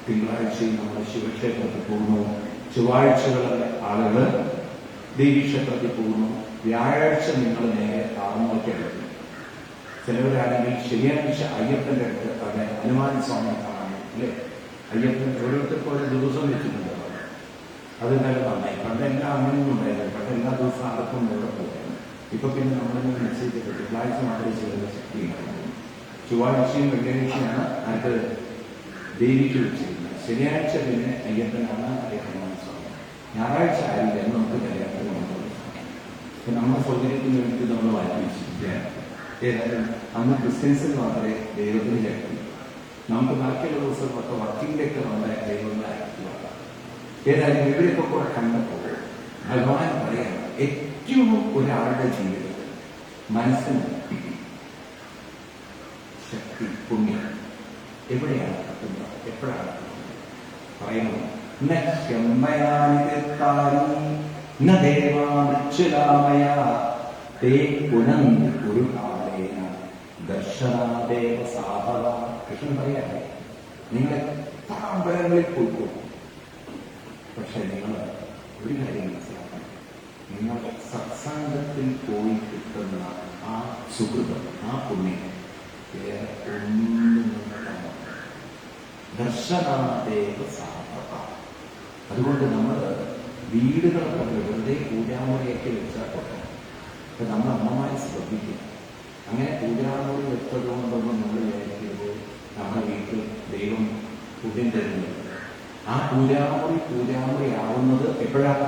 തിങ്കളാഴ്ചയും നമ്മൾ ശിവക്ഷേത്രത്തിൽ പോകുന്നു, ചൊവ്വാഴ്ചകളിലെ ആളുകൾ ദേവീക്ഷേത്രത്തിൽ പോകുന്നു, വ്യാഴാഴ്ച നിങ്ങൾ നേരെ ആറുമൊക്കെടുക്കും. ചിലവരാണെങ്കിൽ ശനിയാഴ്ച അയ്യപ്പന്റെ അടുത്ത് അവിടെ ഹനുമാൻ സ്വാമി കാണാൻ, അല്ലേ? അയ്യപ്പൻ ഓരോരുത്തർക്കും ഓരോ ദിവസം വെച്ചിട്ടുണ്ട്. അതെന്തായാലും നന്നായി. പണ്ടെല്ലാം അങ്ങനെയൊന്നും ഉണ്ടായിരുന്നു. പണ്ട് എല്ലാ ദിവസവും ആർക്കും ഇവിടെ പോകായിരുന്നു. ഇപ്പൊ പിന്നെ നമ്മളൊന്നും നിശ്ചയിച്ചിട്ട് തിങ്കളാഴ്ച മാത്രമേ ചെയ്യുന്ന ശക്തി ഉണ്ടായിരുന്നു. ചൊവ്വാഴ്ചയും വെള്ളിയാഴ്ചയാണ് അത് ദേവിക്ക് വെച്ചിരുന്നത്. ശനിയാഴ്ച പിന്നെ അയ്യപ്പനാണ്, ഹനുമാൻ സ്വാമി. ഞായറാഴ്ച ആയില്ല എന്ന് നമുക്ക് കല്യാണത്തിന് കൊണ്ടുപോകും. അപ്പൊ നമ്മുടെ സൗകര്യത്തിന് വേണ്ടി നമ്മൾ മാറ്റി വെച്ചിരിക്കുകയാണ്. ഏതായാലും അന്ന് ക്രിസ്ത്യൻസിൽ മാത്രമേ ദൈവത്തിന് ശക്തി. നമുക്ക് ബാക്കിയുള്ള ദിവസങ്ങളൊക്കെ വർക്കിംഗിലേക്ക് നമ്മുടെ ദൈവങ്ങളെ ആക്റ്റീവാണ്. ഏതായാലും ഇവരൊക്കെ കൂടെ കണ്ടപ്പോൾ ഭഗവാൻ പറയാണ്, ഏറ്റവും ഒരാളുടെ ജീവിതത്തിൽ മനസ്സിന് ശക്തി, പുണ്യം എവിടെയാണ് കിട്ടുന്നത്, എപ്പോഴാണ് പറയുന്നത്? ഒരു കാലേന ദർശനാദേവ സാധവ. കൃഷ്ണൻ പറയാതെ നിങ്ങൾ എത്ര അമ്പലങ്ങളിൽ പോയിക്കോ, പക്ഷെ നിങ്ങൾ ഒരു കാര്യം മനസ്സിലാക്കണം, നിങ്ങൾ സത്സംഗത്തിൽ പോയി കിട്ടുന്ന ആ സുഹൃതം, ആ പുണ്യം വേറെ ഒന്നും ദർശനാദേവ സാധവ. അതുകൊണ്ട് നമ്മൾ വീടുകളൊക്കെ വെറുതെ പൂജാമുറിയൊക്കെ വെച്ചാൽ പോട്ടെ. അപ്പൊ നമ്മൾ അമ്മമാരെ ശ്രദ്ധിക്കും. അങ്ങനെ പൂജാമുറി വെച്ചതുകൊണ്ടൊന്നും നമ്മൾ വിചാരിക്കുന്നത് നമ്മുടെ വീട്ടിൽ ദൈവം പുണ്യം തരുന്നത്. ആ പൂജാമുറി ആവുന്നത് എപ്പോഴാണ്?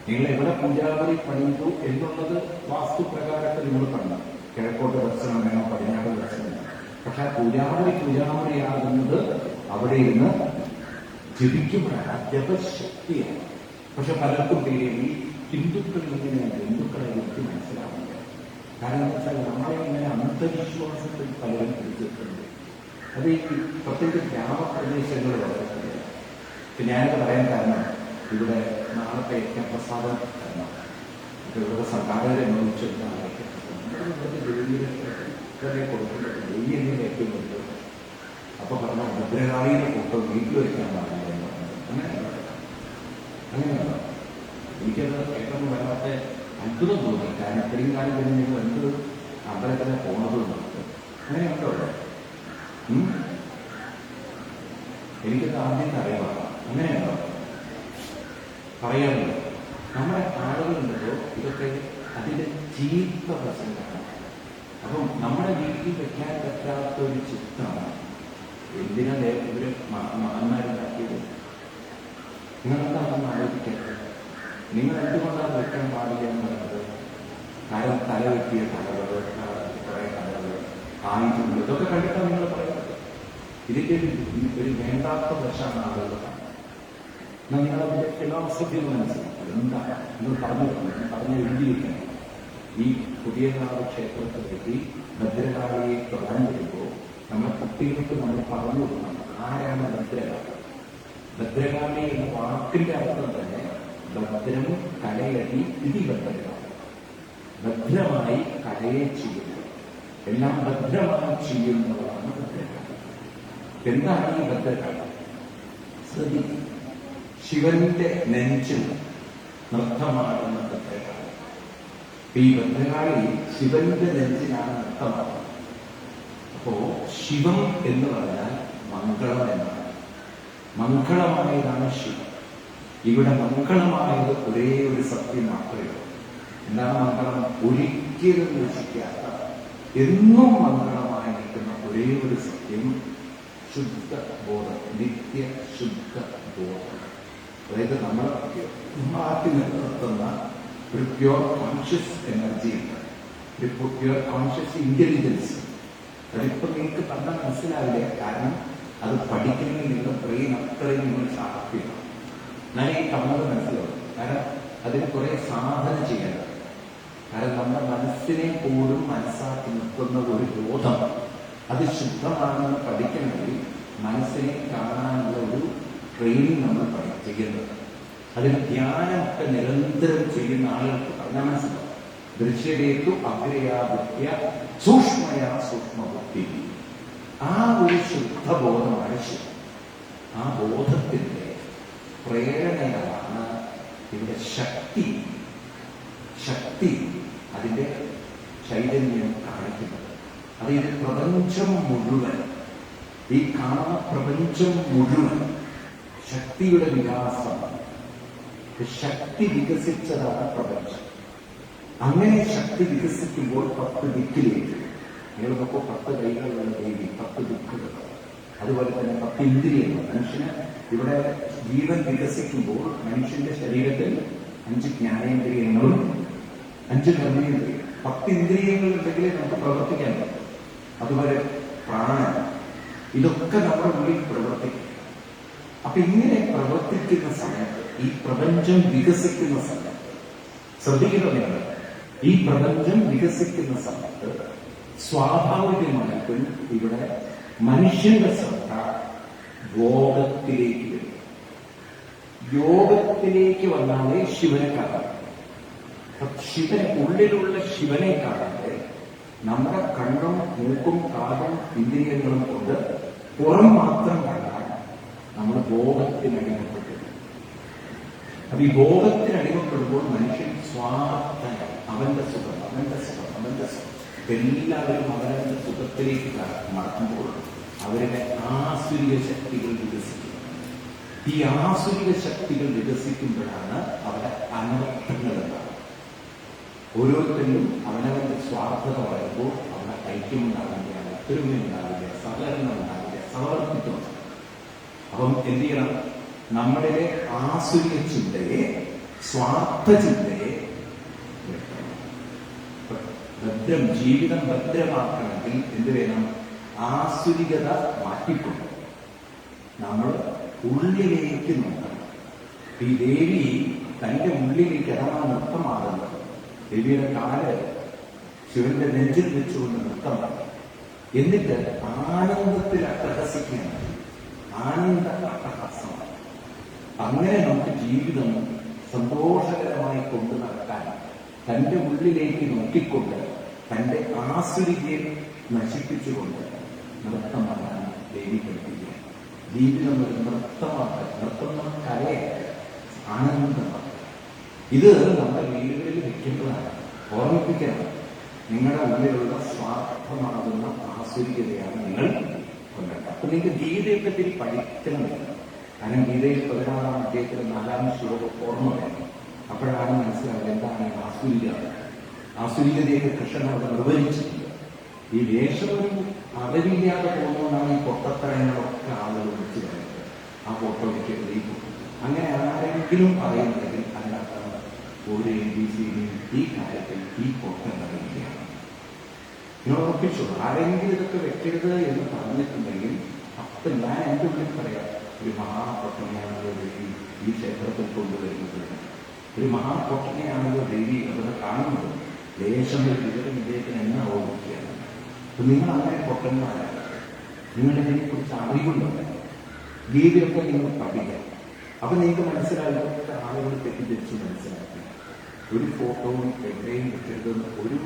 നിങ്ങൾ എവിടെ പൂജാമുറി പണിതു എന്നുള്ളത് വാസ്തുപ്രകാരത്തിൽ നിങ്ങൾ കണ്ടു. കിഴക്കോട്ട് ദർശനം വേണോ, പടിഞ്ഞാറ് ദർശനം വേണം. പക്ഷെ ആ പൂജാമുറിയാകുന്നത് അവിടെ ഇരുന്ന് ജപിക്കുമ്പോഴാണ്, ജപശക്തിയാണ്. പക്ഷെ പലർക്കും പേര് ഈ ഹിന്ദുക്കൾ ഇങ്ങനെയാണ്, ഹിന്ദുക്കളെ എനിക്ക് മനസ്സിലാവുന്നില്ല. കാരണം എന്താ വെച്ചാൽ നമ്മളെ ഇങ്ങനെ അന്ധവിശ്വാസത്തിൽ പലരും പിടിച്ചിട്ടുണ്ട്. അത് ഈ പ്രത്യേകിച്ച് ഗ്രാമപ്രദേശങ്ങൾ വളരെ. ഞാനത് പറയാൻ കാരണം ഇവിടെ നാളത്തെ യജ്ഞപ്രസാദം തരണം. ഇവിടെ സർക്കാരുകാരെ അനുഭവിച്ചിരുന്നതൊക്കെ കൊടുക്കുന്നത്. ഈ എങ്ങനെ ഏറ്റവും വലുത്. അപ്പൊ പറഞ്ഞ ഭദ്രകാളിയുടെ ഫോട്ടോ വീട്ടിൽ വയ്ക്കാൻ പാടില്ല എന്ന് പറഞ്ഞത് അങ്ങനെയല്ല. എനിക്കത് കേട്ടപ്പോൾ വല്ലാത്ത അത്ഭുതം തോന്നി. കാരണം ഇത്രയും കാലം കഴിഞ്ഞ് നിങ്ങൾ എന്ത് അമ്പലത്തിലെ പോണതുണ്ട് അങ്ങനെയുണ്ടോ? എനിക്കത് ആദ്യത്തെ അറിവാണ്. അങ്ങനെയുണ്ടോ? പറയാറുണ്ട്. നമ്മുടെ ആളുകളുണ്ടല്ലോ ഇതൊക്കെ അതിന്റെ ചീത്ത വശങ്ങളാണ്. അപ്പം നമ്മുടെ വീട്ടിൽ വെക്കാൻ പറ്റാത്ത ഒരു ചിത്രമാണ് എന്തിനാണ് ഇവര് മകന്മാരുണ്ടാക്കിയത്? നിങ്ങളെന്താണെന്ന് ആലോചിക്കട്ടെ. നിങ്ങൾ എന്തുകൊണ്ടാണ് വെക്കാൻ പാടില്ല എന്ന് പറയുന്നത്? കാരണം തല വെട്ടിയ കഥകൾ, കുറെ കഥകൾ, ആയുധങ്ങൾ, ഇതൊക്കെ കണ്ടിട്ടാണ് നിങ്ങൾ പറയുന്നത്. ഇതിന്റെ ഒരു വേണ്ടാത്ത വശമാണ് ആളുകൾ കാണുന്നത്. എന്നാൽ നിങ്ങളതിന്റെ ഫിലോസഫി മനസ്സിലാക്കുക. എന്താണ് നിങ്ങൾ പറഞ്ഞു എഴുതിയിരിക്കണം. ഈ പുതിയകാല ക്ഷേത്രത്തിലേക്ക് ഭദ്രകാളിയെ തൊഴാൻ വരുമ്പോൾ നമ്മുടെ കുട്ടികൾക്ക് നമ്മൾ പറഞ്ഞു കൊടുക്കണം ആരാണ് ഭദ്രകാളി. ഭദ്രകാളി എന്ന വാക്കിന്റെ അർത്ഥം തന്നെ ഭദ്രം കലയടി ഇതി ഭദ്രകാളി. ഭദ്രമായി കലയെ ചെയ്യുന്നു, എല്ലാം ഭദ്രമായി ചെയ്യുന്നതാണ് ഭദ്രകാളി. എന്താണ് ഈ ഭദ്രകാളി? ശ്രദ്ധിക്കും. ശിവന്റെ നെഞ്ചിൽ നൃത്തമാടുന്ന ഭദ്രകാളി. ഈ ഭദ്രകാളി ശിവന്റെ നെഞ്ചിലാണ് നൃത്തമാടുന്നത്. അപ്പോ ശിവം എന്ന് പറഞ്ഞാൽ മംഗളം എന്നാണ്. മംഗളമായതാണ് ശിവം. ഇവിടെ മംഗളമായത് ഒരേ ഒരു സത്യം മാത്രമേ ഉള്ളൂ. എന്താണ് മംഗളം? ഒരിക്കലും നശിക്കാത്ത, എന്നും മംഗളമായി നിൽക്കുന്ന ഒരേ ഒരു സത്യം ശുദ്ധ ബോധം, നിത്യ ശുദ്ധ ബോധം. അതായത് നമ്മൾ മാറ്റി നിർത്തുന്ന ഒരു പ്യുവർ കോൺഷ്യസ് എനർജി ഉണ്ട്, ഒരു പ്യുവർ കോൺഷ്യസ് ഇന്റലിജൻസ്. അതിപ്പോ നിങ്ങൾക്ക് പറഞ്ഞാൽ മനസ്സിലാവില്ല. കാരണം അത് പഠിക്കണമെങ്കിൽ നിങ്ങളുടെ ബ്രെയിൻ അത്രയും നിങ്ങൾ ഷാർപ്പിക്കണം. ഞാൻ ഈ പറഞ്ഞത് മനസ്സിലാവും. കാരണം അതിന് കുറെ സാധന ചെയ്യേണ്ടത്. കാരണം നമ്മുടെ മനസ്സിനെ പോലും മനസ്സാക്കി നിർത്തുന്ന ഒരു ബോധം, അത് ശുദ്ധമാണെന്ന് പഠിക്കണമെങ്കിൽ മനസ്സിനെ കാണാനുള്ള ഒരു ട്രെയിനിങ് നമ്മൾ ചെയ്യുന്നത്. അതിന് ധ്യാനമൊക്കെ നിരന്തരം ചെയ്യുന്ന ആളുകൾക്ക് പറഞ്ഞാൽ മനസ്സിലാവും. ദൃശ്യതേത്തു അഗ്രയാദിത്യ സൂക്ഷ്മയാ സൂക്ഷ്മബുദ്ധി. ആ ഒരു ശുദ്ധബോധമാണ് ശിവം. ആ ബോധത്തിന്റെ പ്രേരണയാണ് ഇവിടെ ശക്തി. ശക്തി അതിന്റെ ചൈതന്യം കാണിക്കുന്നത്. അത് ഈ പ്രപഞ്ചം മുഴുവൻ, ഈ കാണുന്ന പ്രപഞ്ചം മുഴുവൻ ശക്തിയുടെ വികാസമാണ്. ശക്തി വികസിച്ചതാണ് പ്രപഞ്ചം. അങ്ങനെ ശക്തി വികസിക്കുമ്പോൾ 10 ദിക്കിലേക്ക്, നിങ്ങൾക്കൊക്കെ 10 കൈകളുള്ള ദേവി, 10 ദിക്കുകൾ, അതുപോലെ തന്നെ 10 ഇന്ദ്രിയങ്ങൾ. മനുഷ്യന് ഇവിടെ ജീവൻ വികസിക്കുമ്പോൾ മനുഷ്യന്റെ ശരീരത്തിൽ 5 ജ്ഞാനേന്ദ്രിയങ്ങളും 5 കർമ്മേന്ദ്രിയങ്ങളും, 10 ഇന്ദ്രിയങ്ങൾ ഉണ്ടെങ്കിലേ നമുക്ക് പ്രവർത്തിക്കാൻ പറ്റും. അതുപോലെ പ്രാണൻ, ഇതൊക്കെ നമ്മുടെ ഉള്ളിൽ പ്രവർത്തിക്കും. അപ്പൊ ഇങ്ങനെ പ്രവർത്തിക്കുന്ന സമയത്ത്, ഈ പ്രപഞ്ചം വികസിക്കുന്ന സമയത്ത്, ശ്രദ്ധിക്കണം നിങ്ങൾ, ഈ പ്രപഞ്ചം വികസിക്കുന്ന സമയത്ത് സ്വാഭാവികമായിട്ടും ഇവിടെ മനുഷ്യന്റെ ശ്രദ്ധ യോഗത്തിലേക്ക് വരും. യോഗത്തിലേക്ക് വന്നാലേ ശിവനെ കാണാം. ശിവനെ, ഉള്ളിലുള്ള ശിവനെ കാണാതെ നമ്മുടെ കണ്ണും മൂക്കും കാതും ഇന്ദ്രിയങ്ങളും കൊണ്ട് പുറം മാത്രം കാണാൻ നമ്മൾ ഭോഗത്തിനടിമപ്പെട്ടു. അപ്പൊ ഈ ഭോഗത്തിനടിമപ്പെടുമ്പോൾ മനുഷ്യൻ സ്വാർത്ഥനായി അവന്റെ സുഖം, അവന്റെ സുഖം, അവന്റെ സുഖം, എല്ലാവരും അവരവന്റെ സുഖത്തിലേക്ക് മടക്കുമ്പോൾ അവരുടെ ആസുരിക ശക്തികൾ വികസിക്കുന്നു. ഈ ആസുരിക ശക്തികൾ വികസിക്കുമ്പോഴാണ് അവിടെ അനർത്ഥങ്ങൾ ഉണ്ടാകുന്നത്. ഓരോരുത്തരും അവനവന്റെ സ്വാർത്ഥത പറയുമ്പോൾ അവിടെ ഐക്യമുണ്ടാകില്ല, ഒത്തൊരുമയുണ്ടാകില്ല, സഹകരണം ഉണ്ടാകില്ല, സഹവർത്തിത്വം. അപ്പം എന്ത് ചെയ്യണം? നമ്മുടെ ആസുരിക ചിന്തയെ, സ്വാർത്ഥ ചിന്തയെ ഭദ്രം, ജീവിതം ഭദ്രമാക്കണമെങ്കിൽ എന്ത് വേണം? ആസുരികത മാറ്റിക്കൊണ്ട് നമ്മൾ ഉള്ളിലേക്ക് നോക്കണം. ഈ ദേവി തന്റെ ഉള്ളിലേക്ക് അഥവാ നൃത്തമാകുന്നത്, ദേവിയുടെ കാല് ശിവന്റെ നെഞ്ചിൽ വെച്ചുകൊണ്ട് നൃത്തമാണ്. എന്നിട്ട് ആനന്ദത്തിൽ അട്ടഹസിക്കുകയാണ്. ആനന്ദ അട്ടഹാസമാണ്. അങ്ങനെ നമുക്ക് ജീവിതം സന്തോഷകരമായി കൊണ്ടു നടക്കാൻ തന്റെ ഉള്ളിലേക്ക് നോക്കിക്കൊണ്ട് തന്റെ ആസുരികയെ നശിപ്പിച്ചുകൊണ്ട് നൃത്തമാണ് ദേവി പഠിപ്പിക്കുക. ജീവിതം ഒരു നൃത്തമാക്കുക, നൃത്തം കലയാക്കുക, ആനന്ദമാക്കുക. ഇത് നമ്മുടെ വീടുകളിൽ വെക്കേണ്ടതാണ്, ഓർമ്മിപ്പിക്കണം. നിങ്ങളുടെ ഉള്ളിലുള്ള സ്വാർത്ഥമാകുന്ന ആസ്വദികതയാണ് നിങ്ങൾ കൊണ്ടുവരുന്നത്. അപ്പൊ നിങ്ങൾക്ക് ഗീതയൊക്കെ തിരി പഠിക്കണമെന്നില്ല. കാരണം ഗീതയിൽ 16-ാം അധ്യായത്തിൽ 4-ാം ശ്ലോകം ഓർമ്മ വേണം. അപ്പോഴാണ് മനസ്സിലാവുക എന്താണ് ആസ്വദികത. ആസ്വദികതയൊക്കെ കൃഷ്ണൻ അവിടെ നിർവഹിച്ചിട്ടില്ല. ഈ വേഷം ഒരു അറിവില്ലാതെ പോകുന്നതാണ് ഈ പൊട്ടത്തരങ്ങളൊക്കെ ആളുകൾ വിളിച്ചു പറയുന്നത്. ആ ഫോട്ടോയ്ക്ക് അങ്ങനെ ആരെങ്കിലും പറയുന്നുണ്ടെങ്കിൽ അതിനകത്ത് ഒരു ABC ഈ കാര്യത്തിൽ ഈ പൊട്ടം അറിയുകയാണ്. നിങ്ങൾ ഉറപ്പിച്ചു ആരെങ്കിലും ഇതൊക്കെ വെക്കരുത് എന്ന് പറഞ്ഞിട്ടുണ്ടെങ്കിൽ അപ്പൊ ഞാൻ എൻ്റെ ഉള്ളിൽ പറയാം, ഒരു മഹാപൊട്ടനെയാണല്ലോ ദേവി ഈ ക്ഷേത്രത്തിൽ കൊണ്ടുവരുന്നത്, ഒരു മഹാപൊട്ടനെയാണല്ലോ ദേവി അവിടെ കാണുന്നത്. ദേശം വിവരം വിജയത്തിന് എന്നാ ഓർമ്മിക്കുകയാണ്. അപ്പൊ നിങ്ങൾ അങ്ങനെ പൊട്ടന്മാരാണ്. നിങ്ങളിതിനെക്കുറിച്ച് അറിവുണ്ട്. ഗീതയൊക്കെ നിങ്ങൾ പഠിക്കാം. അപ്പൊ നിങ്ങൾക്ക് മനസ്സിലാകുന്ന ആളുകൾ തെറ്റിദ്ധരിച്ച് മനസ്സിലാക്കി ഒരു ഫോട്ടോയും എവിടെയും വെക്കരുതെന്ന് ഒരു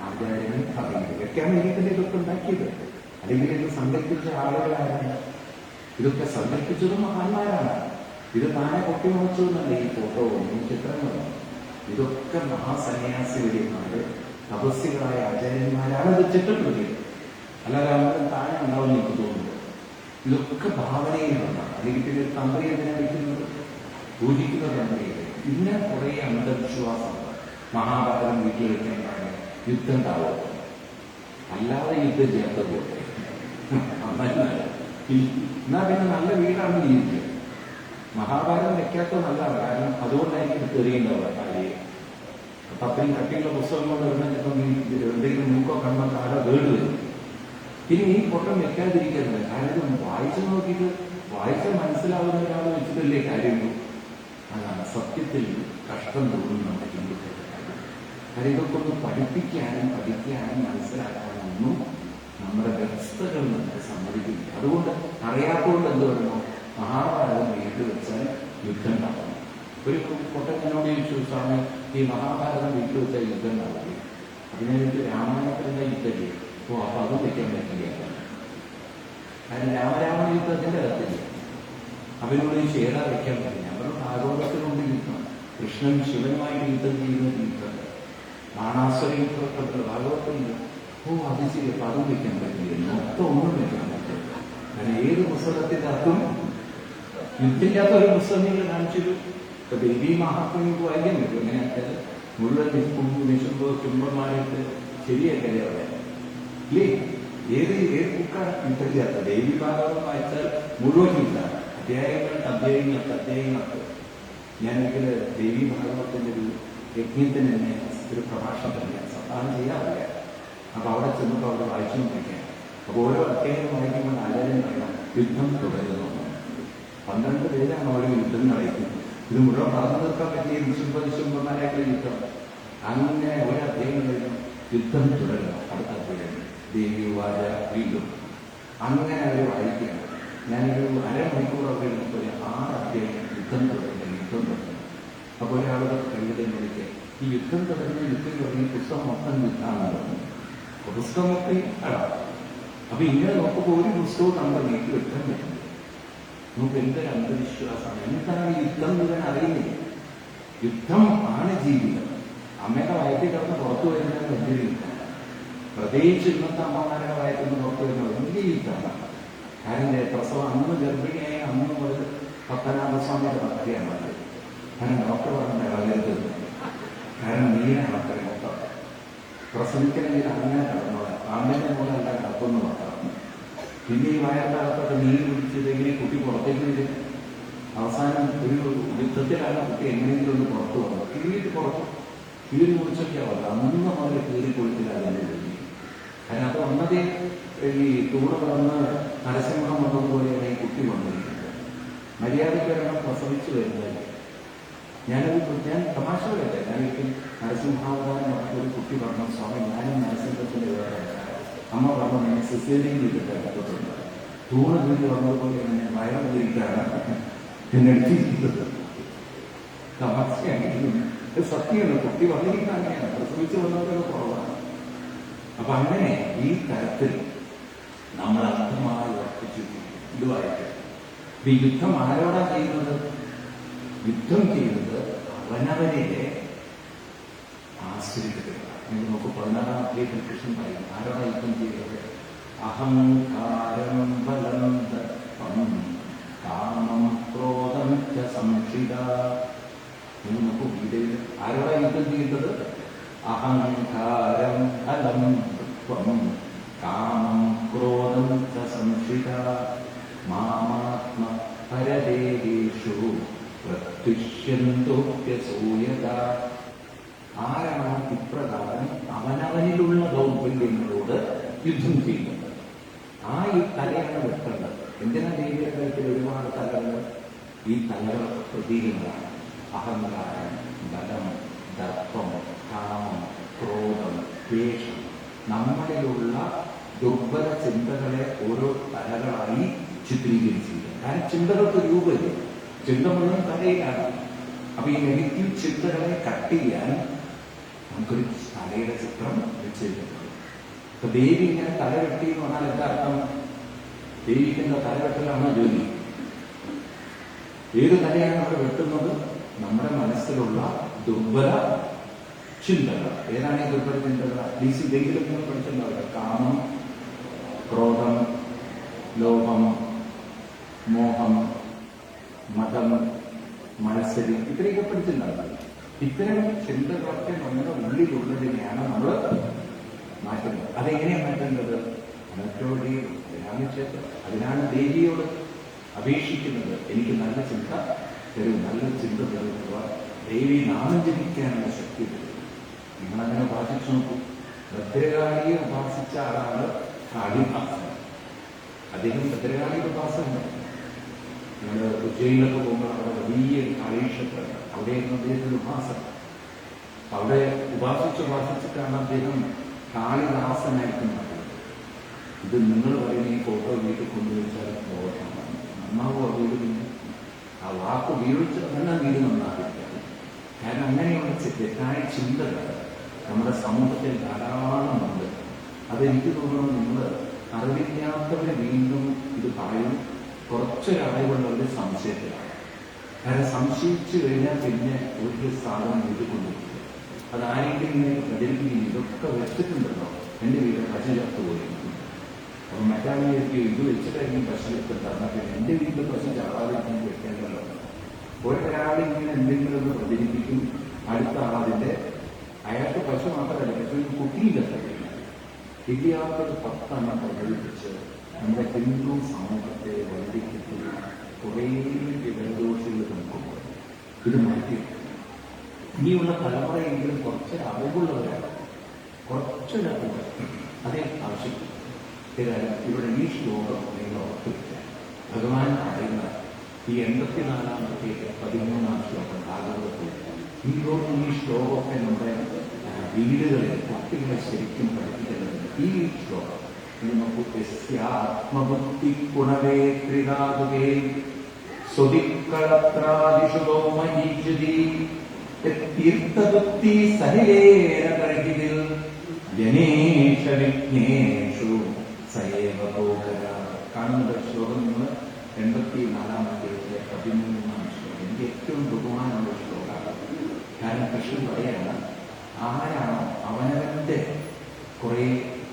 ആചാര്യനും പറയുന്നത്. വെക്കാൻ വേണ്ടിയിട്ടല്ലേ ഇതൊക്കെ ഉണ്ടാക്കിയത്. അല്ലെങ്കിൽ ഇത് സങ്കല്പിച്ച ആളുകളാരാണ്? ഇതൊക്കെ സങ്കല്പിച്ചതും മഹാന്മാരാണ്. ഇത് താനെ പൊട്ടിമുറിച്ചതെന്നല്ല ഈ ഫോട്ടോവും ഈ ചിത്രങ്ങളും. ഇതൊക്കെ മഹാസന്യാസിമാര് തപസ്യകളായ ആചാര്യന്മാരാണ് ഇത് ചിട്ടപ്പെടുത്തിയത്. അല്ലാതെ അവരും താഴെ ഉണ്ടാവുമെന്ന് എനിക്ക് തോന്നുന്നു. ഇതൊക്കെ ഭാവനയിലാണ്. അല്ലെങ്കിൽ പിന്നെ തന്ത്രി എന്തിനാ വയ്ക്കുന്നത്? പൂജിക്കുന്ന തന്ത്രിയെ. പിന്നെ കുറെ അന്ധവിശ്വാസങ്ങൾ. മഹാഭാരതം വീട്ടിൽ വെക്കാനാണ് യുദ്ധം ഉണ്ടാവുക, അല്ലാതെ യുദ്ധം ചെയ്യാത്ത പോലെ. എന്നാ പിന്നെ നല്ല വീടാണ് ജീവിക്കുക. മഹാഭാരതം വെക്കാത്ത നല്ലതാണ്. കാരണം അതുകൊണ്ടായിരിക്കും തെറിയുണ്ടാവുക. കാര്യം പത്തിൽ കട്ടിയുള്ള പുസ്തകങ്ങൾ എന്തെങ്കിലും മൂക്കോ കണ്ണോ കാലോ വേട് വരും. ഇനി ഈ പൊട്ടം വെക്കാതിരിക്കുന്നത്. കാരണം വായിച്ചു നോക്കിയിട്ട് വായിച്ചാൽ മനസ്സിലാവുന്ന ഒരാൾ വെച്ചിട്ടല്ലേ കാര്യമുള്ളൂ. അതാണ് സത്യത്തിൽ കഷ്ടം തോന്നുന്നുണ്ട് ഹിന്ദുക്കളുടെ കാര്യം. കാരണം ഇതൊക്കെ ഒന്ന് പഠിപ്പിക്കാനും പഠിക്കാനും മനസ്സിലാക്കാനും ഒന്നും നമ്മുടെ വ്യവസ്ഥകൾ നമുക്ക് സമ്മതിക്കില്ല. അതുകൊണ്ട് അറിയാത്തതുകൊണ്ട് എന്ത് പറയുന്നു, മഹാഭാരതം വീട്ടിൽ വെച്ചാൽ യുദ്ധം ഉണ്ടാവും. ഒരു പൊട്ടൻ എന്നോട് ചോദിച്ചു, സ്വാമി ഈ മഹാഭാരതം വീട്ടിൽ വെച്ചാൽ യുദ്ധം ഉണ്ടാവില്ല, അതിനായിട്ട് രാമായണത്തിൻ്റെ യുദ്ധം ചെയ്യും. ഓ അപ്പൊ അത് വയ്ക്കാൻ പറ്റില്ല. കാരണം രാമരാവണ യുദ്ധത്തിന്റെ അകത്തില്ല. അവരോട് ചേരാ വയ്ക്കാൻ പറ്റില്ല. അവരുടെ ഭാഗവതത്തിലുണ്ട് യുദ്ധം. കൃഷ്ണൻ ശിവനുമായിട്ട് യുദ്ധം ചെയ്യുന്ന യുദ്ധം, ബാണാസുര യുദ്ധപ്പെട്ട ഭാഗവതത്തിലുണ്ട്. ഓ അത് ശരി, അപ്പൊ അതും വയ്ക്കാൻ പറ്റില്ല. മൊത്തം ഒന്നും വയ്ക്കാൻ പറ്റില്ല. കാരണം ഏത് പുസ്തകത്തിനകത്തും യുദ്ധമില്ലാത്ത ഒരു പുസ്തകം കാണിച്ചൊരു ഇപ്പൊ ദേവി മഹാത്മ്യം വായിക്കാൻ പറ്റും. എങ്ങനെയാ മുഴുവൻ കുംഭന്മാരായിട്ട് ശരിയാക്കല്ലേ അവിടെ ഇല്ലേ? ഏത് ബുക്കാണ് യുദ്ധമില്ലാത്ത? ദേവി ഭാഗവതം വായിച്ചാൽ മുഴുവൻ യുദ്ധമാണ്. അധ്യായങ്ങൾക്ക് ഞാനൊരിക്കൽ ദേവി ഭാഗവതത്തിന്റെ ഒരു യജ്ഞത്തിന് തന്നെ ഒരു പ്രഭാഷണം തന്നെയാണ് സത്താനം ചെയ്യാറില്ല. അപ്പൊ അവിടെ ചെന്നപ്പോൾ അവിടെ വായിച്ചു നോക്കിയാണ്. അപ്പൊ ഓരോ അധ്യായം വായിക്കുമ്പോൾ ആചാര്യം പറയണം യുദ്ധം തുടരുന്നു. 12 പേരാണ് ഓരോ യുദ്ധം നടക്കുന്നത്. ഇത് മുഴുവൻ പറഞ്ഞു തീർക്കാൻ പറ്റിയ വിശുദ്ധന്മാരായിട്ടുള്ള യുദ്ധം. അങ്ങനെ ഒരു അധ്യായം കഴിഞ്ഞു യുദ്ധം തുടരുന്നു. അടുത്ത അധ്യായം ദേവി വാച വീണ്ടും അങ്ങനെ അവർ വായിക്കുകയാണ്. ഞാനൊരു അരമണിക്കൂർ അവിടെ ഇരുന്നപ്പോൾ 6 അധ്യായം യുദ്ധം തുടരുന്നു. അപ്പോൾ ഒരാളുടെ കവിതയും വിളിക്കുക, ഈ യുദ്ധം തുടങ്ങി പുസ്തകം മൊത്തം യുദ്ധമാണ് പറഞ്ഞു. പുസ്തകമൊക്കെ അടാം. അപ്പൊ ഇങ്ങനെ നോക്കുമ്പോൾ ഒരു പുസ്തകവും നമ്മുടെ വീട്ടിൽ വെക്കാൻ പറ്റും. നമുക്ക് എന്തൊരു അന്ധവിശ്വാസമാണ്. എന്താണ് യുദ്ധം മുഴുവൻ അറിയുന്നില്ല. യുദ്ധം ആണ് ജീവിതം. അമ്മയുടെ വയറ്റിൽ കിടന്ന് പുറത്തു വരുന്നത് വലിയൊരു യുദ്ധമാണ്. പ്രത്യേകിച്ച് ഇന്നത്തെ അമ്മമാരുടെ വയറ്റിൽ നിന്ന് പുറത്തു വരുന്നത് വലിയ യുദ്ധമാണ്. കാരണം പ്രസവം അന്ന് ഗർഭിണിയായ അന്ന് മുതൽ പത്മനാഭസ്വാമിയുടെ പദ്ധതിയാണ് പറഞ്ഞത്. കാരണം ഡോക്ടർ പറഞ്ഞ വളരരുത്. കാരണം നീരാണ് അത്രയും മൊത്തം പ്രസവിക്കണമെങ്കിൽ അങ്ങനെ കടന്നത്. ആമ്പിന്റെ മൂലം അല്ല കടക്കുന്നു മാത്രം. പിന്നെ ഈ വയറിന്റെ അകത്തൊക്കെ നീര് പിടിച്ചത് എങ്ങനെ കുട്ടി പുറത്തേക്ക് വരും? അവസാനം ഒരു യുദ്ധത്തിലാണ് കുട്ടി എങ്ങനെയെങ്കിലും ഒന്ന് പുറത്തു വന്നത്. കീറി മുറിച്ചൊക്കെ ആവാം. അന്ന് മുതൽ കീറിക്കൊടുത്തിലാണ് അതിൻ്റെ ജോലി. കാരണം അത് വന്നത് ഈ തൂണ് പറന്ന് നരസിംഹം വന്നതുപോലെയാണ് ഈ കുട്ടി വന്നിരിക്കുന്നത്. മര്യാദയ്ക്കാണ് പ്രസവിച്ചു വരുന്നത്. ഞാൻ തമാശ പറയട്ടെ, ഞാനൊരിക്കൽ നരസിംഹാവതാരം ഒരു കുട്ടി പറഞ്ഞു, സ്വാമി ഞാനും നരസിംഹത്തിന്റെ വേറെ അമ്മ പറഞ്ഞു ഞാൻ സിസേറിയൻ ചെയ്തിട്ട് എടുത്തിട്ടുണ്ട്. തൂണ് വീട്ടിൽ വന്നതുപോലെ ഞാൻ വയറ് വീട്ടാണ് എന്നെടുത്തിരിക്കുന്നത്. തമാശയാണ്. സത്യമാണ്. കുട്ടി വന്നിരിക്കുന്ന അങ്ങനെയാണ്. പ്രസവിച്ച് വന്നവരൊക്കെ കുറവാണ്. അപ്പൊ അങ്ങനെ ഈ തരത്തിൽ നമ്മൾ അർത്ഥമായ ഇതുമായിട്ട് ഈ യുദ്ധം ആരോടാ ചെയ്യുന്നത്? യുദ്ധം ചെയ്യുന്നത് അവനവനിലെ ആശ്രിതരാണ്. നിങ്ങൾ നോക്കൂ, 16-ാം അധ്യായത്തിൽ കൃഷ്ണൻ പറയും ആരോടാ യുദ്ധം ചെയ്യുന്നത്? അഹങ്കാരം ബലം ദർപ്പം കാമം ക്രോധം ച സംശിത. നിങ്ങൾ നോക്കൂ, ഗീതയിൽ ആരോടാ യുദ്ധം ചെയ്യുന്നത്? അഹങ്കാരം ബലം ദർപ്പം കാമം ക്രോധം ച സംശിത മാമാത്മ പരദേഹേഷു പ്രത്യുഷ്യന്തോപ്യസൂയത. ആരാണ് ഇപ്രകാരം അവനവനിലുള്ള ദൗർബല്യങ്ങളോട് യുദ്ധം ചെയ്യുന്നത്? ആ ഈ തലയാണ് വെട്ടേണ്ടത്. എന്തിനാ ദേവിയുടെ കാര്യത്തിൽ ഒരുപാട് തലകൾ? ഈ തലകൾ പ്രതീകങ്ങളാണ്. അഹങ്കാരം, ബലം, ദർപ്പം, കാമം, ക്രോധം, ദ്വേഷം. നമ്മളിലുള്ള ദുർബല ചിന്തകളെ ഓരോ തലകളായി ചിത്രീകരിച്ചിരിക്കുക. കാരണം ചിന്തകൾക്ക് രൂപമില്ല, ചിന്ത മുഴുവൻ തലയിലാണ്. അപ്പൊ ഈ നെഗറ്റീവ് ചിന്തകളെ കട്ട് ചെയ്യാൻ നമുക്കൊരു തലയുടെ ചിത്രം വെച്ചിട്ടുണ്ട്. അപ്പൊ ദേവി ഇങ്ങനെ തല വെട്ടി എന്ന് പറഞ്ഞാൽ എന്താ അർത്ഥം? ദേവിക്കുന്ന തലവെട്ടലാണോ ജോലി? ഏത് തലയാണ് അവിടെ വെട്ടുന്നത്? നമ്മുടെ മനസ്സിലുള്ള ദുർബല ചിന്തകൾ. ഏതാണ് ഈ ദുർബല ചിന്തകൾ? അറ്റ്ലീസ്റ്റ് ഇതെങ്കിലും നിങ്ങൾ പഠിച്ചിട്ടുണ്ടാവില്ല. കാമം, ക്രോധം, ലോഭം, മോഹം, മതം, മത്സരം, ഇത്രയൊക്കെ പഠിച്ചിട്ടുണ്ടാവില്ല. ഇത്തരം ചിന്തകളൊക്കെ നമ്മുടെ ഉള്ളിലുള്ളതിനെയാണ് നമ്മൾ മാറ്റുന്നത്. അതെങ്ങനെയാണ് മാറ്റേണ്ടത്? അതിനാണ് ദേവിയോട് അപേക്ഷിക്കുന്നത്. എനിക്ക് നല്ല ചിന്ത തരും, നല്ല ചിന്ത തരുക. ദേവി നാമം ജപിക്കാനുള്ള ശക്തി തരും. നിങ്ങളങ്ങനെ ഉപാസിച്ചു നോക്കൂ. ഭദ്രകാളിയെ ഉപാസിച്ച ആളാണ് കാളിദാസൻ. അദ്ദേഹം ഭദ്രകാളിയുടെ ഉപാസന. നിങ്ങൾ ഉജ്ജയിലൊക്കെ പോകുമ്പോൾ അവിടെ വലിയ കാളീക്ഷേത്രം, അവിടെയായിരുന്നു അദ്ദേഹത്തിന്റെ ഉപാസന. അവിടെ ഉപാസിച്ചിട്ടാണ് അദ്ദേഹം കാളിദാസനായിരിക്കുന്നത്. ഇത് നിങ്ങൾ പറയുന്ന ഈ ഫോട്ടോ വീട്ടിൽ കൊണ്ടുവച്ചാൽ നന്നാവുക വീട്? പിന്നെ ആ വാക്ക് ഉപയോഗിച്ച് തന്നെ വീട് നന്നാവില്ല. കാരണം അങ്ങനെയുള്ള തെറ്റായ ചിന്തകൾ നമ്മുടെ സമൂഹത്തിൽ ധാരാളമുണ്ട്. അതെനിക്ക് തോന്നുന്നു നിങ്ങൾ അറിവില്ലാത്തവരെ വീണ്ടും ഇത് പറയും. കുറച്ചൊരറിവുള്ളവർ സംശയത്തിലാണ്. കാരണം സംശയിച്ചു കഴിഞ്ഞാൽ പിന്നെ ഒരു സാധനം വീട്ടിൽ കൊണ്ടുപോകും. അത് ആരെങ്കിലും ഇങ്ങനെ പ്രചരിപ്പിക്കുകയും ഇതൊക്കെ വെച്ചിട്ടുണ്ടല്ലോ, എൻ്റെ വീട്ടിൽ പശു ചത്തു പോയിരുന്നു. അപ്പം മറ്റാളിലേക്ക് ഇത് വെച്ചിട്ടായിരിക്കും പശു എടുത്തിട്ടാണ്. പിന്നെ എൻ്റെ വീട്ടിൽ പശു ചാടാതിരിക്കാൻ വെക്കേണ്ടല്ലോ. ഒരാളിങ്ങനെ എന്തെങ്കിലും ഒന്ന് പ്രചരിപ്പിക്കും, അടുത്ത ആളതിൻ്റെ അയാൾക്ക് പശു മാത്രമല്ല, പശുവിന് കുട്ടിയില്ല. ഇല്ലാത്തത് 10 എണ്ണം പ്രചരിപ്പിച്ച് നമ്മുടെ ഹിന്ദു സമൂഹത്തെ വൈദികത്തിൽ കുറേ വിവരദോഷികൾ നോക്കുമ്പോൾ ഇത് മാറ്റി ഇനിയുള്ള തലമുറയെങ്കിലും കുറച്ചൊരു അറിവുള്ളവരാണ്, കുറച്ചൊരറിവ് അതേ ആവശ്യമില്ല. ഇവിടെ ഈ ശ്ലോകം നിങ്ങൾ ഓർത്തിരിക്കുക. ഭഗവാൻ പറയുന്ന ഈ 84-ാമത്തെ 13-ാം ശ്ലോകം ഭാഗവതത്തിൽ ഈ ശ്ലോകമൊക്കെ നമ്മുടെ വീടുകളിൽ കുട്ടികളെ ശരിക്കും പഠിപ്പിക്കുന്നത്. ഈ ശ്ലോകം ആത്മബുദ്ധി ഗുണവേ ത്രിധാതുകേ സ്വദിക്കളത്രാദിഷു ഗൗമനീചതി തീർത്ഥബുദ്ധി സഹിലേന കർഹിതിൽ ജനേഷ വിഘ്നേഷു സയേവ ഭോഗര. കാണുന്നത് ശ്ലോകം നിങ്ങൾ 84-ാമത്തെ 13-ാം ശ്ലോകം. എനിക്ക് ഏറ്റവും ബഹുമാനമുള്ള ശ്ലോകമാണ്. കാരണം കൃഷ്ണൻ പറയാണ്, ആരാണോ അവനവന്റെ കുറെ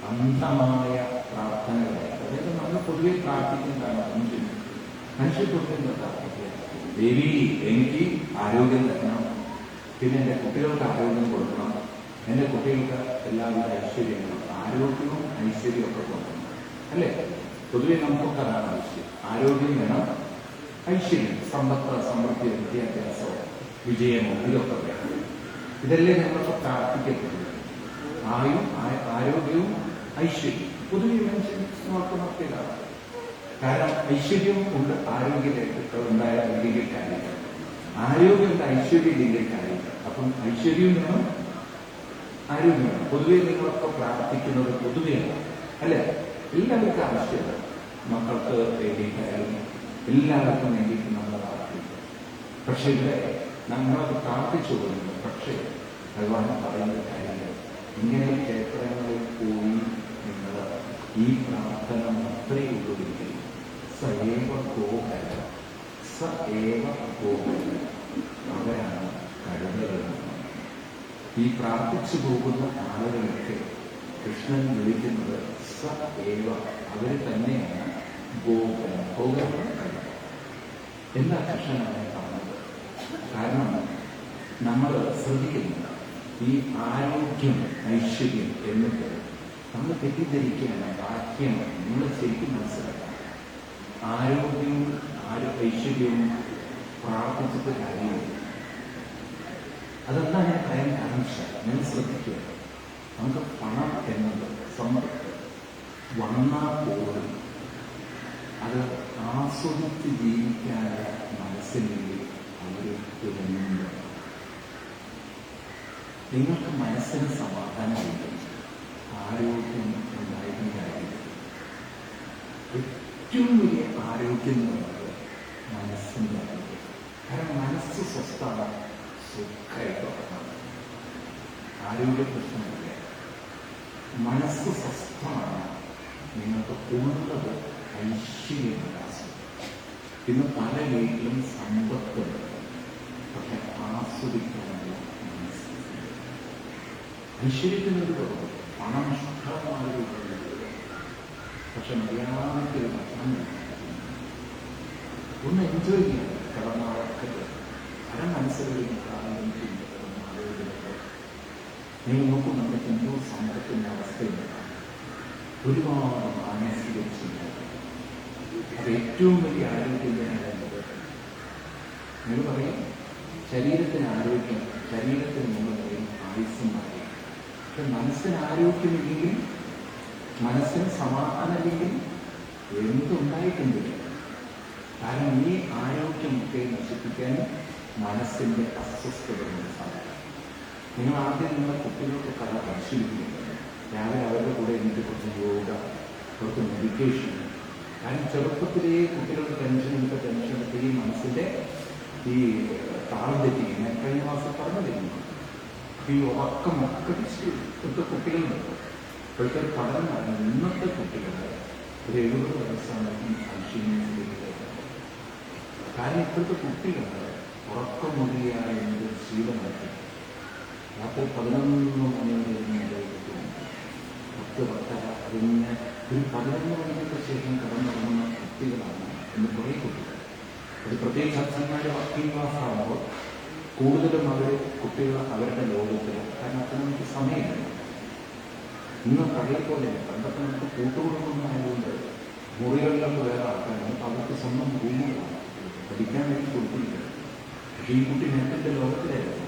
അന്ധമായ പ്രാർത്ഥനകളെ, അതായത് നമ്മൾ പൊതുവെ പ്രാർത്ഥിക്കുന്നതാണ് മനുഷ്യത്വത്തിന്റെ പ്രാർത്ഥിക്കുക. ദേവി എനിക്ക് ആരോഗ്യം തരണം, പിന്നെ എൻ്റെ കുട്ടികൾക്ക് ആരോഗ്യം കൊടുക്കണം, എൻ്റെ കുട്ടികൾക്ക് എല്ലാവിധ ഐശ്വര്യങ്ങളും ആരോഗ്യവും ഐശ്വര്യവും ഒക്കെ കൊടുക്കണം. അല്ലേ? പൊതുവെ നമുക്കൊക്കെ അതാണ് ആവശ്യം. ആരോഗ്യം വേണം, ഐശ്വര്യം, സമ്പത്ത്, സമൃദ്ധി, വിദ്യാഭ്യാസമോ വിജയമോ ഇതൊക്കെ വേണം. ഇതല്ലേ നമ്മളൊക്കെ പ്രാർത്ഥിക്കപ്പെടുന്നത്. ആരോഗ്യവും ഐശ്വര്യം പൊതുവെ മനുഷ്യൻ നോക്കുന്നതാണ്. കാരണം ഐശ്വര്യവും ഉണ്ട്, ആരോഗ്യമുണ്ടായ ഇല്ലെങ്കിൽ കാര്യമില്ല. ആരോഗ്യമുണ്ട്, ഐശ്വര്യം ഇല്ലെങ്കിൽ കാര്യമില്ല. അപ്പം ഐശ്വര്യവും വേണം, ആരോഗ്യം വേണം. പൊതുവെ നിങ്ങളൊക്കെ പ്രാർത്ഥിക്കുന്നത് പൊതുവെയാണ്, അല്ലേ? എല്ലാവർക്കും ആവശ്യമില്ല. മക്കൾക്ക് വേണ്ടിയിട്ടായാലും എല്ലാവർക്കും വേണ്ടിയിട്ട് നമ്മൾ പ്രാർത്ഥിക്കും. പക്ഷെ ഇവിടെ നമ്മളത് പ്രാർത്ഥിച്ചു കൊടുക്കുന്നു. പക്ഷേ ഭഗവാൻ പറയുന്ന കാര്യങ്ങൾ ഇങ്ങനെ ക്ഷേത്രങ്ങളിൽ പോയി നിങ്ങൾ ഈ പ്രാർത്ഥന മാത്രമേ ഉള്ളൂ. സ ഏവ ഗോഹര സ ഏവ ഗോഹര, അവരാണ് കഴുതകൾ. ഈ പ്രാർത്ഥിച്ചു പോകുന്ന ആളുകളൊക്കെ കൃഷ്ണൻ വിളിക്കുന്നത് സ ഏവ, അവർ തന്നെയാണ് ഗോഹര. ഗോഹര എന്താ കൃഷ്ണനാണ് പറഞ്ഞത്? കാരണം നമ്മൾ ശ്രദ്ധിക്കുന്നത് ഈ ആരോഗ്യം ഐശ്വര്യം എന്നിട്ട് നമ്മൾ തെറ്റിദ്ധരിക്കുകയാണ്. വാക്യം നിങ്ങൾ ശരിക്കും മനസ്സിലാക്കണം. ആരോഗ്യവും ഐശ്വര്യവും പ്രാർത്ഥിച്ചിട്ട് കാര്യമില്ല. അതെന്താ ഞാൻ പറയാൻ കാരണം നിങ്ങൾ ശ്രദ്ധിക്കുക. നമുക്ക് പണം എന്നത് സമ്പത്ത് വന്നാൽ പോലും അത് ആസ്വദിച്ച് ജീവിക്കാനുള്ള മനസ്സിലേക്ക് അവർ തുടങ്ങുന്നു. നിങ്ങൾക്ക് മനസ്സിന് സമാധാനമില്ല, ആരോഗ്യം ഉണ്ടായിരുന്ന കാര്യം. ഏറ്റവും വലിയ ആരോഗ്യം എന്ന് പറയുന്നത് മനസ്സിൻ്റെ ആരോഗ്യം. കാരണം മനസ്സ് സ്വസ്ഥത സുഖമായിട്ട് ഉറങ്ങണം. ആരോഗ്യ പ്രശ്നമില്ല, മനസ്സ് സ്വസ്ഥമാണ്. നിങ്ങൾക്ക് ഉള്ളത് ഐശ്വര്യമുണ്ടാകും. ഇന്ന് പല വീട്ടിലും സമ്പത്തുണ്ട്, പക്ഷെ ആസ്വദിക്കാനുള്ള മനസ്സ്. ഐശ്വര്യത്തിനൊരു കുറവ്, പണം ഇഷ്ടമായൊരു കുറവ്, പക്ഷെ മര്യാദയ്ക്ക് ഭക്ഷണം ഒന്ന് എൻജോയ് ചെയ്യാൻ കിടന്നാളൊക്കെ പല മനസ്സുകളിൽ പ്രാരംഭിക്കുന്നത്. നിങ്ങൾ നോക്കൂ, നമ്മുടെ ഹിന്ദു സമൂഹത്തിൻ്റെ അവസ്ഥയില്ല. ഒരുപാട് മാനസിക ചിന്ത. അത് ഏറ്റവും വലിയ ആരോഗ്യത്തിനാണ്. നിങ്ങൾ പറയും ശരീരത്തിന് ആരോഗ്യം, ശരീരത്തിന് നിങ്ങൾ പറയും ആയുസ്സും പറയും. പക്ഷെ മനസ്സിന് ആരോഗ്യമില്ലെങ്കിൽ, മനസ്സിന് സമാധാനമില്ലെങ്കിൽ എന്തുണ്ടായിട്ടുണ്ട്? കാരണം ഈ ആരോഗ്യമൊക്കെ നശിപ്പിക്കാൻ മനസ്സിൻ്റെ അസ്വസ്ഥതകളുടെ സാധ്യത. നിങ്ങൾ ആദ്യം നിങ്ങളുടെ കുട്ടികൾക്ക് കഥ പരിശീലിക്കുന്നത് രാവിലെ അവരുടെ കൂടെ എനിക്ക് കുറച്ച് യോഗ, കുറച്ച് മെഡിറ്റേഷൻ. കാരണം ചെറുപ്പത്തിലേ കുട്ടികൾക്ക് ടെൻഷൻ എടുത്ത് ഈ മനസ്സിൻ്റെ ഈ താളം തെറ്റിക്കുന്ന കഴിഞ്ഞ മാസം പറഞ്ഞിരുന്നു. ഈ ഉറക്കമൊക്കെ ഇപ്പോഴത്തെ കുട്ടികളുണ്ട്. ഇപ്പോഴത്തെ ഒരു പഠനം പറഞ്ഞത് ഇന്നത്തെ കുട്ടികൾ ഒരു 70 വയസ്സാണെങ്കിൽ സംശയിക്കുന്നത്. കാരണം ഇപ്പോഴത്തെ കുട്ടികൾ ഉറക്കമൊഴിയായ എന്ത് ശീലമാക്കി രാത്രി 11 മണി വരെ 10-10:30 അതിന് ഒരു 11 മണിക്കൊക്കെ ശേഷം കടന്നിറങ്ങുന്ന കുട്ടികളാണ് എന്ന് കുറേ കുട്ടികൾ. അത് പ്രത്യേകിച്ച് അച്ഛന്മാർ വർക്കിംഗ് ക്ലാസ് ആകുമ്പോൾ കൂടുതലും കുട്ടികൾ അവരുടെ ലോകത്തിൽ. കാരണം അത്ര നമുക്ക് സമയമില്ല. ഇന്ന് പഴയ പോലെ പണ്ടൊക്കെ നമുക്ക് കൂട്ടുകുടുംബമായതുകൊണ്ട് മുറികളിലൊക്കെ വേറെ ആൾക്കാർ, നമുക്ക് അവർക്ക് സ്വന്തം ഭൂമികളാണ്, പഠിക്കാൻ വേണ്ടി കൊടുക്കില്ല. പക്ഷേ ഈ കുട്ടി നെറ്റിൻ്റെ ലോകത്തിലായിരുന്നു,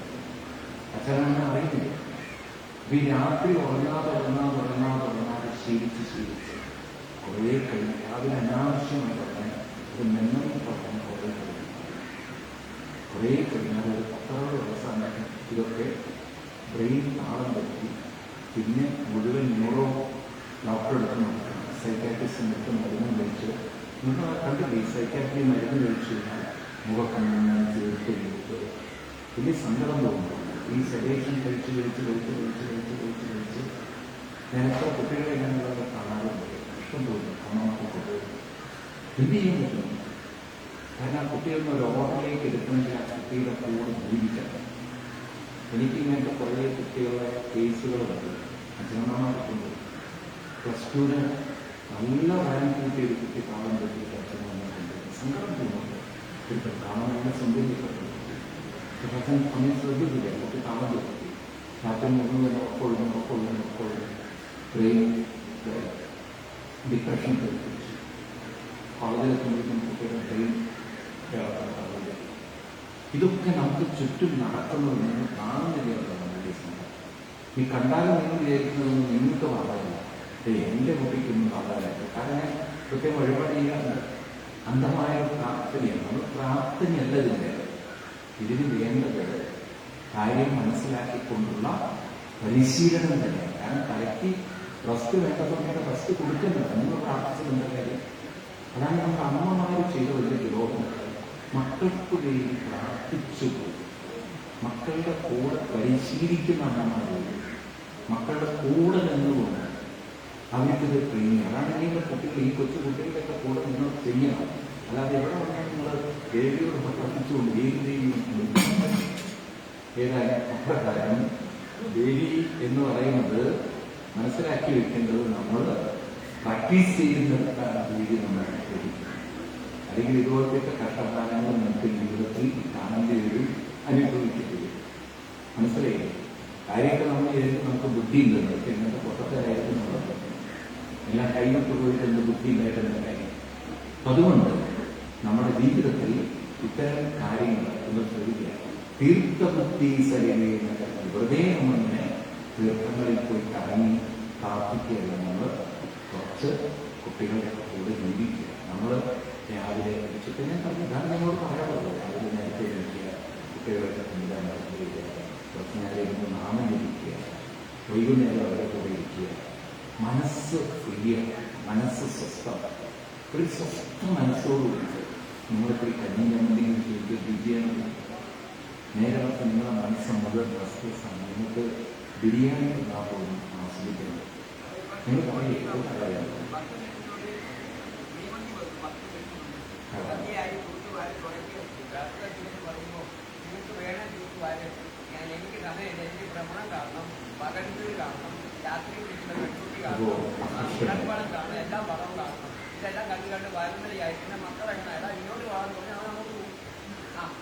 അച്ഛനമ്മ അറിയുന്നില്ല. ഈ രാത്രി ഉറങ്ങാതെ ശീലിച്ച് കുറേ കഴിഞ്ഞ് രാവിലെ അനാവശ്യമായി പറഞ്ഞാൽ ഒരു മെമ്മറി പറഞ്ഞാൽ കുറേ കഴിഞ്ഞാൽ ഒരു 10 ദിവസമാണ് ഇതൊക്കെ ബ്രെയിൻ താളം പറ്റി. പിന്നെ മുഴുവൻ ന്യൂറോ ഡോക്ടർ എടുത്ത് നോക്കണം, സൈക്കാട്രിസ്റ്റിൻ്റെ അടുത്ത് മരുന്ന് കഴിച്ച്. നിങ്ങൾ കണ്ടില്ലേ സൈക്കാട്രി മരുന്ന് കഴിച്ചു കഴിഞ്ഞാൽ മുഖക്കണ്ണ തീർത്ത് വലിയ സങ്കടം തോന്നുന്നു. ഈ സെഡേഷൻ കഴിച്ച് ഞാൻ എത്ര കുട്ടികളെ ഞാനുള്ളത് കാണാറുണ്ട്. ഇഷ്ടം തോന്നുന്നു അമ്മമാർക്ക് കൊണ്ടുപോകും. എന്ത് ചെയ്യാൻ പറ്റും? കാരണം ആ കുട്ടികളിൽ ഒരു ഓർഡറിലേക്ക് എടുക്കണമെങ്കിൽ ആ കുട്ടിയുടെ കൂടെ ജീവിക്കണം. എനിക്കിങ്ങനത്തെ കുറേ കുട്ടികളുടെ കേസുകളുണ്ട്. അച്ഛനമ്മമാർക്കുണ്ട്. +2 നല്ല റാങ്ക് കൂട്ടിയ ഒരു കുട്ടി പാളം പറ്റിയിട്ട് അച്ഛനമ്മമാരുണ്ട്. സങ്കടം തോന്നുന്നുണ്ട്. ഇപ്പം കാണാൻ സന്തോഷിക്കപ്പെട്ടു. പക്ഷേ അമ്മയെ ശ്രദ്ധിക്കില്ല. കുട്ടി താളം പറ്റി രാത്രി മുഴുവൻ ഉറക്കൊള്ളുന്നു. ബ്രെയിൻ ഡിപ്രഷൻ പ്രവർത്തിച്ചു. കോളേജിലെത്തുമ്പോഴേക്കും കുട്ടിയുടെ ബ്രെയിൻ ഇതൊക്കെ നമുക്ക് ചുറ്റും നടക്കുന്നത് നിങ്ങൾ കാണുന്നില്ല. ഈ കണ്ടാലും നിങ്ങൾ വിചാരിക്കുന്നതൊന്നും നിങ്ങൾക്ക് വാദമില്ല. എൻ്റെ കുട്ടിക്കൊന്നും വാദമില്ല. കാരണം കൃത്യം വഴിപാട് ചെയ്യാറുണ്ട്. അന്ധമായ പ്രാർത്ഥനയാണ്. നമ്മൾ പ്രാർത്ഥനയല്ല ഇതിന് വേണ്ടത് കാര്യം മനസ്സിലാക്കിക്കൊണ്ടുള്ള പരിശീലനം തന്നെയാണ്. കാരണം തലയ്ക്ക് റെസ്റ്റ് വേണ്ടതുകൊണ്ട് റെസ്റ്റ് കൊടുക്കുന്നുണ്ട്. നമ്മൾ പ്രാർത്ഥിച്ചതിൻ്റെ കാര്യം അതാണ് നമുക്ക് അമ്മമാർ ചെയ്ത വലിയ ദ്രോഹം. മക്കൾക്ക് വേണ്ടി പ്രാർത്ഥിച്ചു പോയി. മക്കളുടെ കൂടെ പരിശീലിക്കുന്ന അമ്മമാർ മക്കളുടെ കൂടെ നിന്നുകൊണ്ട് അവർക്കിത് ട്രെയിനിങ്. അതാണ് നിങ്ങളുടെ കുട്ടികൾ, ഈ കൊച്ചു കുട്ടികളുടെയൊക്കെ കൂടെ നിങ്ങൾ ചെയ്യണം. അല്ലാതെ എവിടെ വന്നാൽ നിങ്ങൾ ദേവിയോട് പ്രവർത്തിച്ചുകൊണ്ട് ഏതായാലും അപ്രകാരം ദേവി എന്ന് പറയുന്നത് മനസ്സിലാക്കി വെക്കേണ്ടത് നമ്മൾ പ്രാക്ടീസ് ചെയ്യുന്നിടത്താണ് ദേവി നമ്മൾ അനുഭവിക്കുന്നത്. അല്ലെങ്കിൽ ഇതുപോലത്തെ കഷ്ടകാലങ്ങൾ നമുക്ക് ജീവിതത്തിൽ കാണേണ്ടി വരും, അനുഭവിക്കേണ്ടി വരും. മനസ്സിലായില്ലേ? കാര്യമൊക്കെ നമ്മൾ നമുക്ക് ബുദ്ധിയില്ലെന്ന് ഇങ്ങനത്തെ പൊട്ടക്കാരായിരിക്കും നമ്മൾ എല്ലാം കൈവിട്ട് പോയിട്ട് എന്ത് ബുദ്ധി ഉണ്ടായിട്ടെന്ന കാര്യം. അതുകൊണ്ട് നമ്മുടെ ജീവിതത്തിൽ ഇത്തരം കാര്യങ്ങൾ ഒന്ന് ശ്രദ്ധിക്കുക. തീർത്ഥബുദ്ധി സരികയെന്നൊക്കെ വെറുതെ നമ്മളിങ്ങനെ തീർത്ഥങ്ങളിൽ പോയി കറങ്ങി പ്രാർത്ഥിക്കുകയല്ല. നമ്മൾ കുറച്ച് കുട്ടികളുടെ കൂടെ ജീവിക്കുക. നമ്മൾ രാവിലെ ഉച്ചയ്ക്ക് ഞാൻ പറഞ്ഞു, ഇതാണ് ഞങ്ങളോട് പറയാറുള്ളത്. രാവിലെ നേരത്തെ ഇരിക്കുക, കുട്ടികളൊക്കെ സംവിധാനം കുറച്ച് നേരം ഇരുന്ന് നാമം ഇരിക്കുക, വൈകുന്നേരം അവരുടെ കൂടെ ഇരിക്കുക. മനസ്സ് ഫ്രീയ, മനസ്സ് സ്വസ്ഥം. ഒരു സ്വസ്ഥ മനസ്സോടുകൂടി നിങ്ങളിപ്പോൾ കഞ്ഞിഞ്ഞെങ്കിലും ചെയ്ത് രുചിയാണ്. നേരെ നിങ്ങളുടെ മനസ്സ് മുതൽ റെസ്റ്റ്ലെസ്സാണ്. നിങ്ങൾക്ക് ബിരിയാണി തിന്നാൻ പോലും ആസ്വദിക്കുന്നത്. നിങ്ങൾ പറയുക പറയാം. എനിക്ക് സമയം, എനിക്ക് ഭ്രമണം കാണണം, പകൽവീട് കാണണം, രാത്രി വിളിക്കുന്ന പെൺകുട്ടി കാണണം, ഇടപ്പാടം കാണണം, എല്ലാം പടവും കാണണം. ഇതെല്ലാം കണ്ടു കണ്ട് വാരുന്നതിയായി പിന്നെ മക്കളെങ്ങനെ എടാ ഇങ്ങോട്ട് പോകാൻ പറഞ്ഞാൽ നമുക്ക്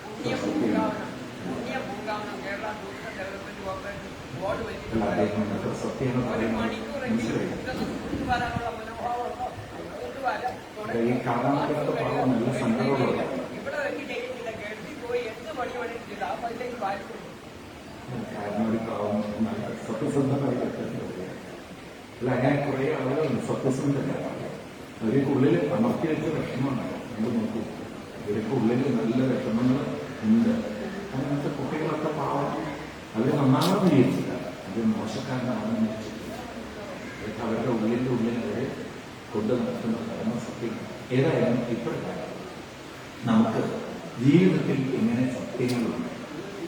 Punya Poonkavanam, Punya Poonkavanam Kerala tourism development corporation board വെച്ചിട്ട് ഒരു മണിക്കൂറെങ്കിലും കൊണ്ടുവരാനുള്ള മനോഭാവമുണ്ടോ? കൊണ്ടുവരാം. ഇവിടെ വെച്ച് ചെയ്യുന്നില്ല, ഗൾഫിൽ പോയി എന്ത് പണി പണിയിട്ടില്ല. ആ പൈസയ്ക്ക് വായിക്കും. സത്യസന്ധമായി അല്ല, അങ്ങനെ കുറെ ആളുകളുണ്ട് സത്യസന്ധത. അവർക്ക് ഉള്ളിൽ അമർത്തി വെച്ച വിഷമമാണ്. നമ്മൾ നോക്കൂ, ഇവർക്ക് ഉള്ളിൽ നല്ല വിഷമങ്ങൾ ഉണ്ട്. അങ്ങനത്തെ കുട്ടികളൊക്കെ പാവം, അവർ നന്നാണെന്ന് വിചാരിച്ചില്ല, അത് മോശക്കാരനാണെന്ന് വിചാരിച്ചിട്ടില്ല. അതൊക്കെ അവരുടെ ഉള്ളിൽ അവർ കൊണ്ട് നടത്തുന്ന കർമ്മ സത്യം. ഏതായാലും ഇപ്പോഴത്തെ നമുക്ക് ജീവിതത്തിൽ എങ്ങനെ സത്യങ്ങളുണ്ട്,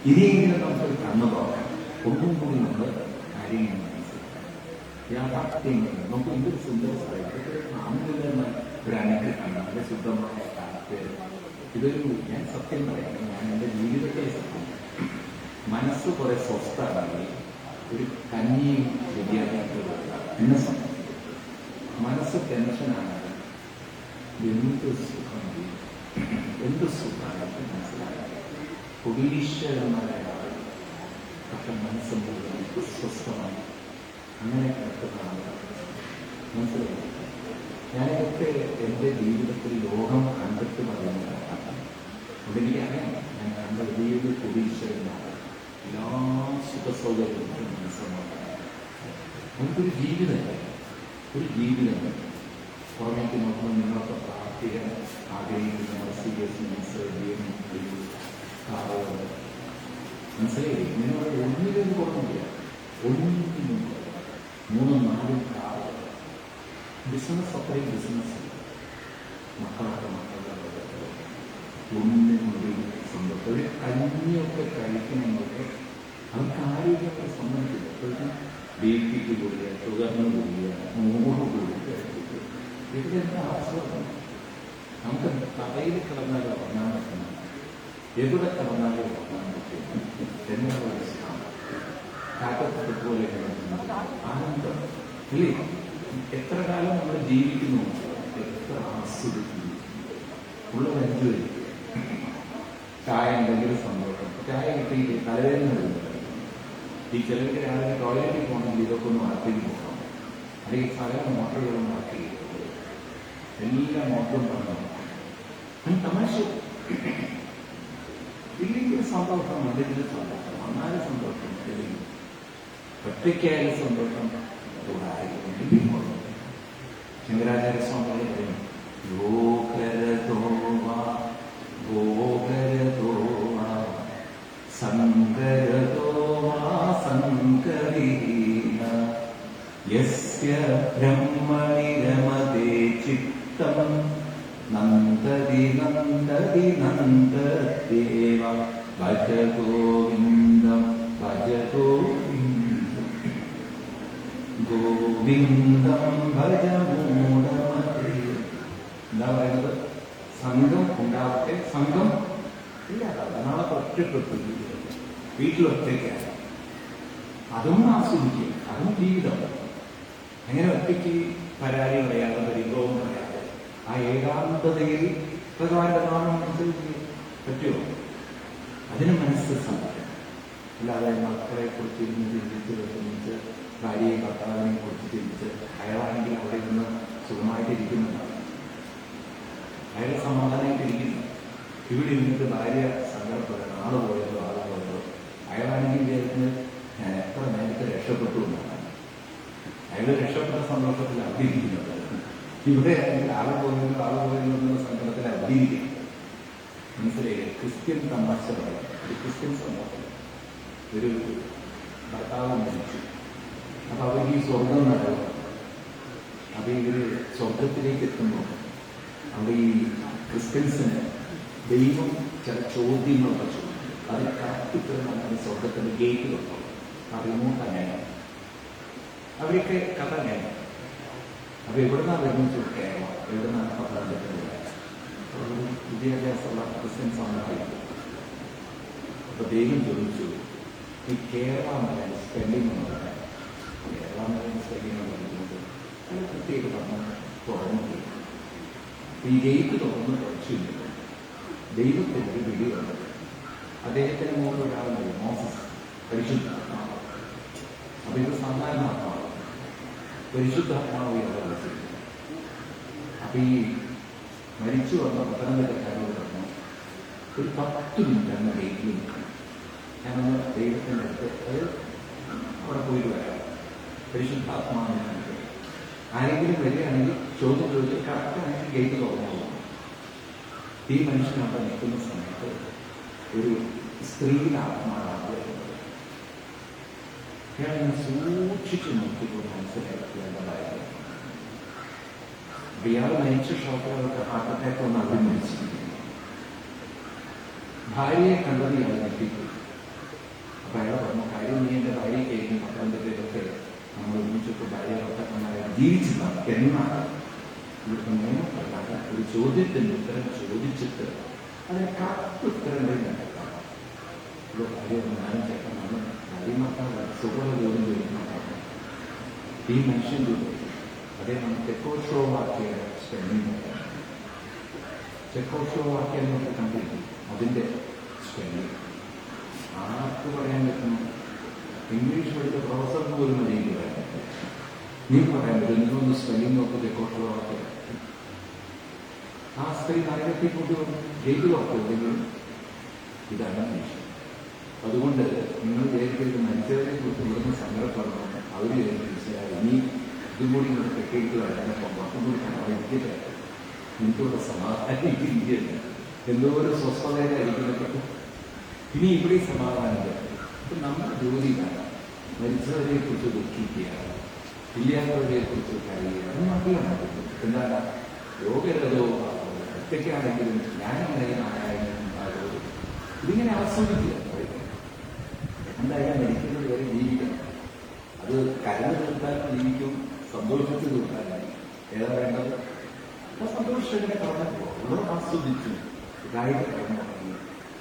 ഇനിയെങ്കിലും നമുക്കൊരു കണ്ണു തുറക്കാം. ഒന്നും കൂടി നമ്മൾ കാര്യങ്ങൾ മനസ്സിലാക്കാം. യാഥാർത്ഥ്യങ്ങൾ നമുക്ക് എന്തൊരു സുന്ദര സ്ഥലത്ത് നാമിലുള്ള ഒരു അനക്ക് കണ്ട നല്ല ശുദ്ധമായ കാലത്ത് ഇതൊരു, ഞാൻ സത്യം പറയാം, ഞാൻ എൻ്റെ ജീവിതത്തെ സത്യം. മനസ്സ് കുറെ സ്വസ്ഥമാണെങ്കിൽ ഒരു കഞ്ഞിയും ബിരിയാണിയൊക്കെ എന്നെ സംബന്ധിക്കും. മനസ്സ് ടെൻഷനാണെങ്കിൽ എന്ത് സുഖം, എന്ത് സുഖമായിട്ട് മനസ്സിലാക്കാം. കോടീശ്വരന്മാരായ ആളുകൾ പക്ഷെ മനസ്സ് മുഴുവൻ സ്വസ്ഥമായി അങ്ങനെ കിടക്കുന്നതാണ്. മനസ്സിലായി? ഞാനിതൊക്കെ എൻ്റെ ജീവിതത്തിൽ ലോകം കണ്ടിട്ട് പറയുന്നതാണ്. അതെനിക്കറിയാം, ഞാൻ കണ്ട വലിയൊരു കോടീശ്വരന്മാർ എല്ലാ സുഖസൗകര്യങ്ങളും മനസ്സുണ്ടാണ്. നമുക്കൊരു ജീവിതമല്ല, ഒരു ജീവിതം പുറമേക്ക് നോക്കുമ്പോൾ നിങ്ങളൊക്കെ പ്രാർത്ഥിക്കാൻ ആഗ്രഹിക്കുന്ന മെർസിഡീസ് കാറുകൾ മനസ്സിലായി. നിങ്ങൾ ഒന്നിനും കുറവില്ല, ഒന്നിനും 3-4 കാറുകൾ. ബിസിനസ് അത്രയും ബിസിനസ് മക്കളൊക്കെ ഒന്നിനൊരു സന്തോഷം. ഒരു കഞ്ഞിയൊക്കെ കഴിക്കണമെന്നൊക്കെ അവർക്ക് ആരോഗ്യമൊക്കെ സംബന്ധിച്ചില്ല. അപ്പോഴത്തെ BP കൂടിയ, ഷുഗറിന് കൂടിയ, 100 കൂടിയ ഇവിടെ എന്താ ആശ്വാസം? നമുക്ക് തലയിൽ കിടന്നാൽ ഉറങ്ങാൻ പറ്റുന്ന, എവിടെ കിടന്നാലും ഉറങ്ങാൻ പറ്റും എന്നുള്ള കാറ്റത്ത് പോലെ ആനന്ദം ഇല്ലേ? എത്ര കാലം നമ്മൾ ജീവിക്കുന്നു, എത്ര ആസ്വദിക്കുന്നു, ഉള്ളത് എൻജോയ് ചെയ്യും. ചായ ഉണ്ടെങ്കിൽ സന്തോഷം. ചായ കിട്ടി തലവേദന വരുന്നത്. ഈ ചിലർക്ക് രാവിലെ ടോയ്ലറ്റിൽ പോകണമെങ്കിൽ ഇതൊക്കെ ഒന്ന് മാറ്റിക്ക് പോകണം. അല്ലെങ്കിൽ സകല മോട്ടറുകളും മാറ്റി എല്ലാ മോട്ടറും പറഞ്ഞു തമാശ ഇല്ലെങ്കിൽ സന്തോഷം, അല്ലെങ്കിൽ സന്തോഷം, വന്നാലും സന്തോഷം, അല്ലെങ്കിൽ ഒറ്റയ്ക്കായാലും സന്തോഷം. ശങ്കരാചാര്യ സ്വാമികൾ പറയും, യോഗരതോവാ ഗോകരതോവാ സങ്കരതോവാ സങ്കരീന യസ്യ ബ്രഹ്മണി രമതേ ചിത്തം നന്ദതി നന്ദതി നന്ദദേവ ഭജ ഗോവിന്ദം ഭജ ഗോവിന്ദം ഗോ ഗോവിന്ദം ഭജ മൂഢമതേ. എന്താ പറയുന്നത്? സംഘം ഉണ്ടാവട്ടെ, സംഘം ഇല്ലാതാവട്ടെ. നാളെ ഒറ്റപ്പെട്ടു വീട്ടിലൊറ്റയ്ക്കാണ്. അതും ആസ്വദിക്കുക, അതും ജീവിതം. അങ്ങനെ ഒറ്റയ്ക്ക് പരാതി പറയാതെ, പരിഭവം പറയാതെ, ആ ഏകാന്തതയിൽ ഭഗവാന്റെ നാമം അനുസരിച്ച് പറ്റുമോ? അതിന് മനസ്സ് സമ്മതം. അല്ലാതെ മക്കളെ കുറിച്ച് ഇരുന്ന് ചിന്തിച്ച് വിഷമിച്ച്, ഭാര്യയെ ഭർത്താവിനെ കുറിച്ച് ചിന്തിച്ച്, അയാളാണെങ്കിൽ അവിടെ നിന്ന് സുഖമായിട്ടിരിക്കുന്നുണ്ടാവും, അയാൾ സമാധാനമായിട്ടിരിക്കുന്നു. ഇവിടെ ഇരുന്നിട്ട് ഭാര്യ സങ്കടപ്പെടുന്നു, ആള് പോയതോ അയാളാണെങ്കിൽ വിചാരിക്കുന്നത് ഞാൻ എത്ര നേരത്തെ രക്ഷപ്പെട്ടു എന്നാണ്. അയാൾ രക്ഷപ്പെട്ട സന്തോഷത്തിൽ അഭിയിരിക്കുന്നത്. ഇവിടെ ആണെങ്കിൽ ആള് പോയതോ എന്നുള്ള സങ്കടത്തിൽ അഭിയിരിക്കും. മനസ്സിലായില്ലേ? ക്രിസ്ത്യൻ തമാശ പറയും. ഒരു ക്രിസ്ത്യൻ സമൂഹത്തിൽ ഒരു ഭർത്താവ് മരിച്ചു. അപ്പൊ അവർക്ക് ഈ സ്വർഗം നടക്കും. അപ്പൊ ഇവര് സ്വർഗത്തിലേക്ക് എത്തുമ്പോൾ അവിടെ ഈ ക്രിസ്ത്യൻസിന് ദൈവം ചില ചോദ്യങ്ങളൊക്കെ ചോദിക്കും. അത് കറക്റ്റ് സ്വർഗത്തിന്റെ ഗേറ്റ് തൊട്ടോ റിമോട്ട് അങ്ങനെയാണ്. അവരൊക്കെ കഥ അങ്ങനെയാണ്. അപ്പൊ എവിടുന്നാണ് വരുന്നത്? കേരളം. എവിടുന്നാണ് പത്തനംതിട്ട? വിദ്യാഭ്യാസമുള്ള ക്രിസ്ത്യൻ സമൂഹമായിരുന്നു. അപ്പൊ ദൈവം ചോദിച്ചു, ഈ കേരളം സ്പെല്ലിംഗ് എന്ന് പറയാം. കേരളം സ്പെല്ലിംഗ് എന്ന് പറയുന്നത് അത് പ്രത്യേക പറഞ്ഞ് തുറന്നു. ഈ ഗേറ്റ് തുറന്ന് കുറച്ചില്ല. ദൈവത്തിന് ഒരു വിളി വന്നത്. അദ്ദേഹത്തിന് മുകളിൽ ഒരാളുണ്ട്, മോസസ്, പരിശുദ്ധാത്മാവ്. അപ്പൊ ഇത് സാധാരണ ആത്മാവ്, പരിശുദ്ധാത്മാവ് വിളിച്ചില്ല. അപ്പൊ ഈ മരിച്ചു വന്ന പത്തനംതിട്ടക്കാരോട് പറഞ്ഞു, ഒരു 10 മിനിറ്റ് അന്ന് ഗേറ്റിൽ നിൽക്കണം. ഞാനൊന്ന് ദൈവത്തിൻ്റെ അടുത്ത് അത് അവിടെ പോയിട്ട് വരാം. പരിശുദ്ധാത്മാവിനെ കണ്ടു. ആരെങ്കിലും വരികയാണെങ്കിൽ ചോദ്യം ചോദിച്ച് കറക്റ്റാണെങ്കിൽ ഗേറ്റ് തുറന്നു പോകും. ഈ മനുഷ്യൻ അവിടെ നിൽക്കുന്ന സമയത്ത് ഒരു സ്ത്രീയുടെ ആത്മാവാണ് വരുന്നത്. ഞാൻ സൂക്ഷിച്ചു നോക്കിക്കൊണ്ട് മനസ്സിലാക്കിയതായിരുന്നു. ഇയാൾ മരിച്ച ഷോക്കുകളൊക്കെ ഹാർട്ട് അറ്റാക്ക് ഒന്ന് അവർ മരിച്ചിരിക്കുന്നു. ഭാര്യയെ കണ്ടത് ഇയാൾ ഞെട്ടിപ്പോയി. അപ്പൊ അയാൾ പറഞ്ഞു, കാര്യം നീ എൻ്റെ ഭാര്യയെ കഴിഞ്ഞു പത്തനംതിട്ടയിലൊക്കെ നമ്മൾ ഒരുമിച്ചൊക്കെ ഭാര്യ ഭർത്താക്കന്മാരെ ജീവിച്ചതാണ്. എന്നാണ് ഇവിടുത്തെ നിയമപ്രകാരം ഒരു ചോദ്യത്തിൻ്റെ ഉത്തരം ചോദിച്ചിട്ട് അതിന് കറക്റ്റ് ഉത്തരം കണ്ടെത്താം. ഇത് ഭാര്യ ഞാനും ചേട്ടനാണ്, ഭാര്യ ഭർത്താവ് സുഖമുള്ള ജോലി ചെയ്യുന്നതാണ്. ഈ മനുഷ്യൻ ചോദിച്ചു. അദ്ദേഹം ചെക്കോസ്ലോവാക്യ സ്പെല്ലിംഗ്. ചെക്കോസ്ലോവാക്യ എന്നൊക്കെ കണ്ടിരിക്കും. അതിൻ്റെ സ്പെല്ലിംഗ് ആർക്ക് പറയാൻ പറ്റുന്നു? ഇംഗ്ലീഷ് പഠിച്ച പ്രൊഫസർക്ക് പോലും എനിക്ക് പറയാൻ പറ്റും. നീ പറയാൻ പറ്റും, നിങ്ങളൊന്ന് സ്പെല്ലിംഗ് നോക്കി ചെക്കോസ്ലോവാക്യ. ആ സ്ത്രീ നരകത്തിൽ കൊണ്ടുവന്നു ജയിലിൽ നോക്കിയെങ്കിലും ഇതാണ് മനുഷ്യൻ. അതുകൊണ്ട് നിങ്ങൾ വിചാരിക്കരുത് മരിച്ചവരെ കുറിച്ച് ഇവിടുന്ന് സങ്കടപ്പെടണം. അവർ മനസ്സിലായി ഇനി ഇതും കൂടി ഇങ്ങോട്ട് കെട്ടിയിട്ട് വരാനപ്പം മറ്റും കൂടി കാണാതിരിക്കില്ല. എനിക്കിവിടെ സമാധാനിക്കില്ല. എന്തോ ഒരു സ്വസ്ഥതയിലായിരിക്കുന്നത്. ഇനി ഇവിടെ സമാധാനം. ഇപ്പം നമ്മുടെ ജോലി വേണം. മരിച്ചവരെ കുറിച്ച് ദുഃഖിക്കുക, ഇല്ലാത്തവരെ കുറിച്ച് കരയുക, അത് മക്കളാണ്. എന്താണ് രോഗരതോ ഒറ്റയ്ക്കാണെങ്കിലും ഞാനങ്ങനെ ആയാലും ഇതിങ്ങനെ ആസ്വദിക്കുക. എന്തായാലും മരിക്കുന്നത് വരെ ജീവിക്കണം. അത് കരഞ്ഞു തീർത്താൽ ജീവിക്കും, സന്തോഷിച്ച് തീർത്താലായി. ഏതാ വേണ്ടത്? സന്തോഷത്തിന്റെ പറഞ്ഞപ്പോൾ ഉള്ളത് ആസ്വദിച്ചു ഇതായിട്ട് കടന്നു തുടങ്ങി